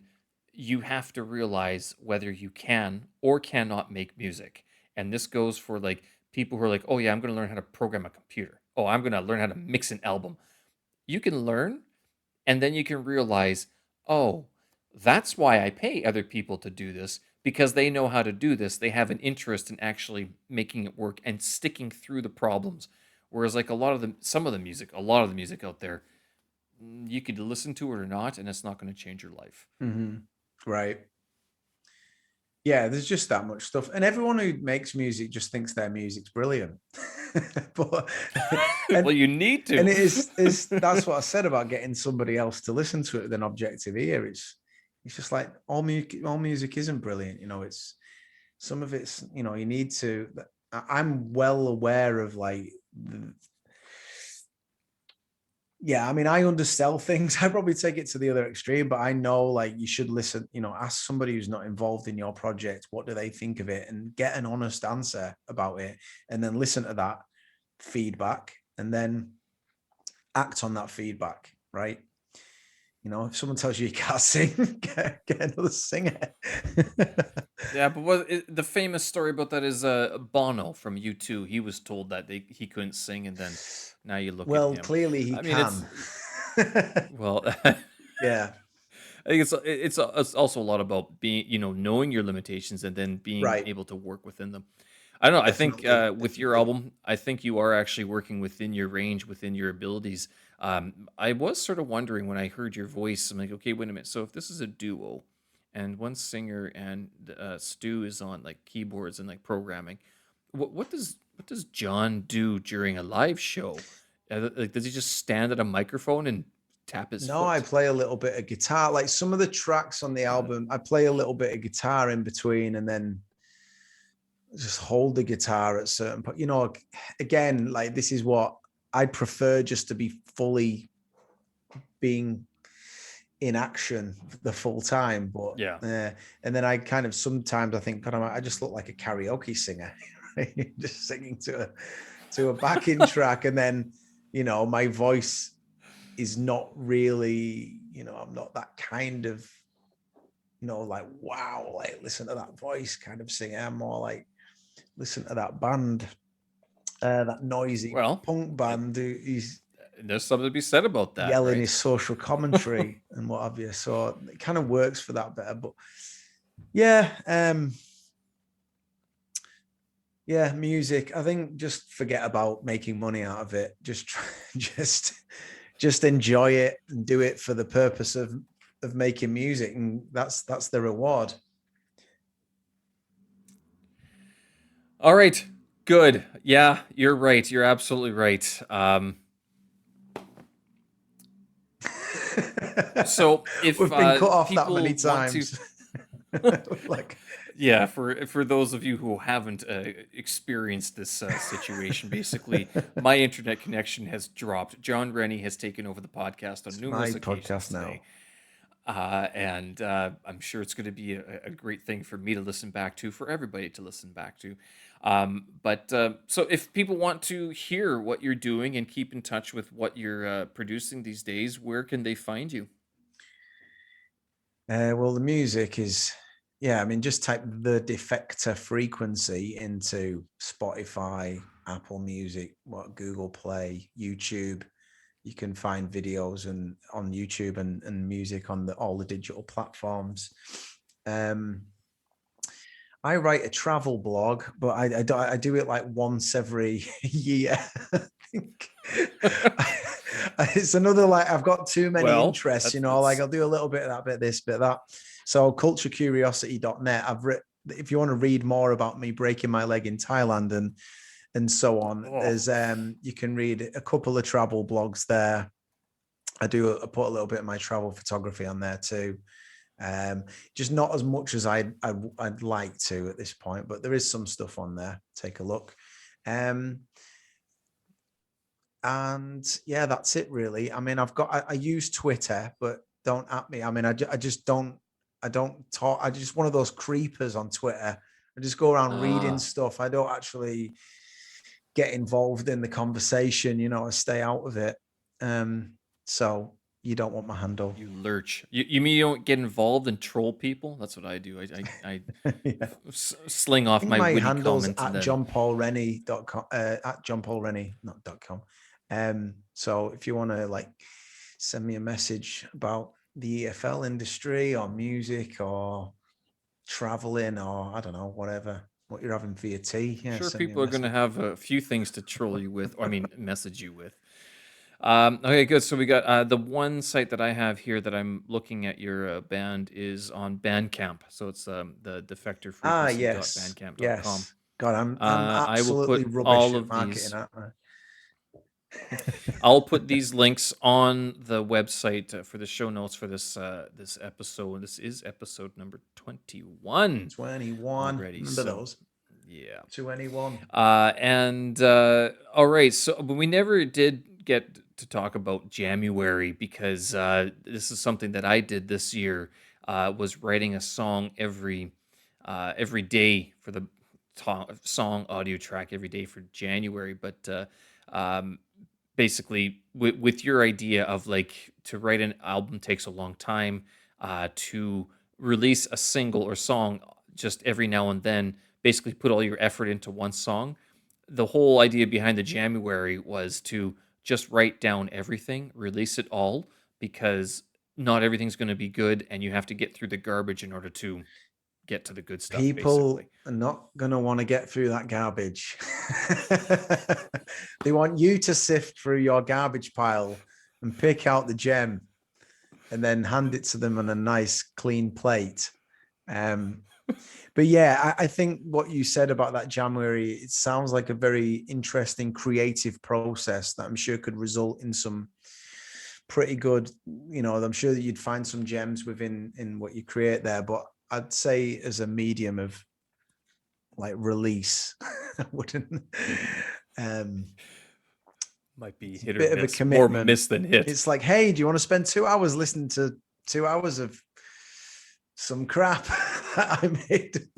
you have to realize whether you can or cannot make music. And this goes for like people who are like, oh, yeah, I'm going to learn how to program a computer. Oh, I'm going to learn how to mix an album. You can learn, and then you can realize, oh, that's why I pay other people to do this because they know how to do this. They have an interest in actually making it work and sticking through the problems. Whereas, like a lot of the music out there, you could listen to it or not, and it's not going to change your life. right. Yeah, there's just that much stuff, and everyone who makes music just thinks their music's brilliant. but Well, and you need and to. it is that's what I said about getting somebody else to listen to it with an objective ear. It's just like all music isn't brilliant. It's some of it's you need to. I'm well aware of like yeah, I mean, I undersell things. I probably take it to the other extreme, but I know like you should listen, ask somebody who's not involved in your project, what do they think of it, and get an honest answer about it, and then listen to that feedback and then act on that feedback, right? If someone tells you you can't sing, get another singer. Yeah, but the famous story about that is Bono from U2. He was told that he couldn't sing, and then now you look at Well, him. clearly he I mean, it's can. well, I Yeah, think it's also a lot about being, knowing your limitations and then being right. able to work within them. I don't know. I think Definitely, with your definitely. album, I think you are actually working within your range, within your abilities. I was sort of wondering when I heard your voice. I'm like, okay, wait a minute. So if this is a duo, and one singer and Stu is on like keyboards and like programming, what does John do during a live show? Like, does he just stand at a microphone and tap his No, I foot? play a little bit of guitar. Like some of the tracks on the Got it. album, I play a little bit of guitar in between, and then just hold the guitar at certain point. Again, like this is what I'd prefer, just to be fully being in action the full time. But Yeah. and then I kind of sometimes I think, God, I just look like a karaoke singer, right? Just singing to a backing track, and then my voice is not really, I'm not that kind of, like, wow, like listen to that voice kind of singer. I'm more like, listen to that band, that noisy Well, punk it, band who he's there's something to be said about that, yelling right? his social commentary and what have you. So it kind of works for that better. But yeah, yeah, music. I think just forget about making money out of it. Just try, just enjoy it and do it for the purpose of making music, and that's the reward. All right. Good. Yeah, you're right. You're absolutely right. So if We've been cut off that many people want to, times. Like, yeah, for those of you who haven't experienced this situation, basically my internet connection has dropped. John Rennie has taken over the podcast on it's my numerous occasions podcast today. now. And I'm sure it's going to be a great thing for me to listen back to, for everybody to listen back to. But so if people want to hear what you're doing and keep in touch with what you're producing these days, where can they find you? Well, the music is, yeah, I mean, just type the Defector Frequency into Spotify, Apple Music, Google Play, YouTube. You can find videos and on YouTube and music on all the digital platforms. Um, I write a travel blog, but I do it like once every year. I think it's another, like, I've got too many Well, interests, like that's I'll do a little bit of that, bit of this, bit of that. So culturecuriosity.net, I've written, if you want to read more about me breaking my leg in Thailand and so on, oh, there's you can read a couple of travel blogs there. I put a little bit of my travel photography on there too. Um, just not as much as I'd like to at this point, but there is some stuff on there. Take a look. Um, and yeah, that's it really. I mean, I use Twitter, but don't at me. I mean, I just don't, I don't talk. I just one of those creepers on Twitter. I just go around reading ah, stuff. I don't actually get involved in the conversation. I stay out of it. So you don't want my handle. you lurch. You mean you don't get involved and troll people? That's what I do. I Yeah. sling I off think my my witty handle's comments and at then johnpaulrennie.com, at johnpaulrennie, not .com. So if you want to, like, send me a message about the EFL industry or music or traveling or I don't know, whatever, what you're having for your tea, I'm yeah, sure send me a people are going to message. have a few things to troll you with, or I mean, message you with. Okay, good. So we got the one site that I have here that I'm looking at your band is on Bandcamp. So it's the Yes, defectorfrequency.bandcamp.com. yes. God, I'm I will absolutely put rubbish all at of marketing, these. aren't I'll put these links on the website for the show notes for this episode. This is episode number 21 21. already. Remember So those? yeah. 21. And all right, so but we never did get to talk about January because this is something that I did this year. Was writing a song every day for the song audio track every day for January. But um, basically, with your idea of like to write an album takes a long time, to release a single or song just every now and then, basically put all your effort into one song. The whole idea behind the January was to just write down everything, release it all, because not everything's going to be good, and you have to get through the garbage in order to get to the good stuff, People basically. are not going to want to get through that garbage. They want you to sift through your garbage pile and pick out the gem and then hand it to them on a nice clean plate. But yeah, I think what you said about that January, it sounds like a very interesting creative process that I'm sure could result in some pretty good, I'm sure that you'd find some gems in what you create there. But I'd say as a medium of like release, I wouldn't. Might be It's a hit or bit of a miss, more commitment. miss than hit. It's like, hey, do you want to spend 2 hours listening to 2 hours of some crap that I made?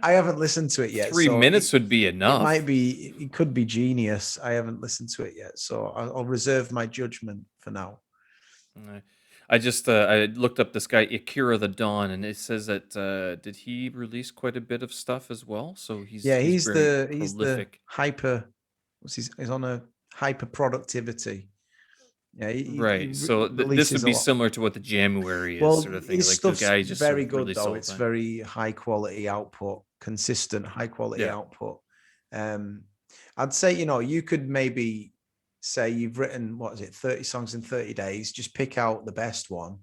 I haven't listened to it yet. 3 minutes would be enough. It could be genius. I haven't listened to it yet, so I'll reserve my judgment for now. I just I looked up this guy Akira the Dawn, and it says that did he release quite a bit of stuff as well? So he's very prolific. He's on a hyper productivity. Yeah, Right. So this would be similar to what the January is, sort of thing. His Like the stuff's guy just very sort of good though. all It's the time. very high quality output, consistent high quality Yeah. output. I'd say, you could maybe say you've written, 30 songs in 30 days, just pick out the best one,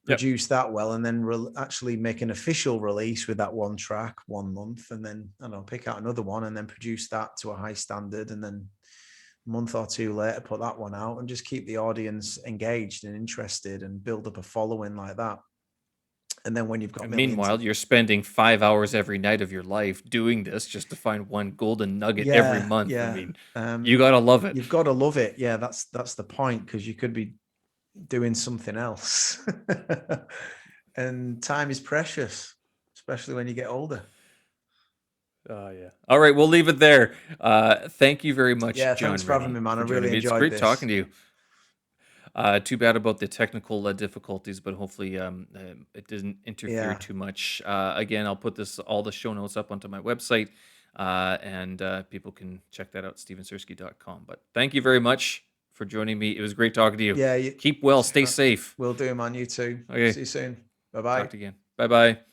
produce that well, and then actually make an official release with that one track 1 month, and then, I don't know, pick out another one and then produce that to a high standard, and then a month or two later put that one out, and just keep the audience engaged and interested and build up a following like that. And then when you've got meanwhile, you're spending 5 hours every night of your life doing this just to find one golden nugget every month. Yeah. I mean, you gotta love it. You've got to love it. Yeah, that's the point, because you could be doing something else. And time is precious, especially when you get older. Yeah. All right, we'll leave it there. Thank you very much, Yeah, John. thanks for having me, man. I really enjoyed It's great this. talking to you. Too bad about the technical difficulties, but hopefully it didn't interfere too much. Again, I'll put all the show notes up onto my website, and people can check that out, stevensersky.com. But thank you very much for joining me. It was great talking to you. Yeah. Keep well, stay safe. Will do, man. You too. Okay. See you soon. Bye-bye. Talk to you again. Bye-bye.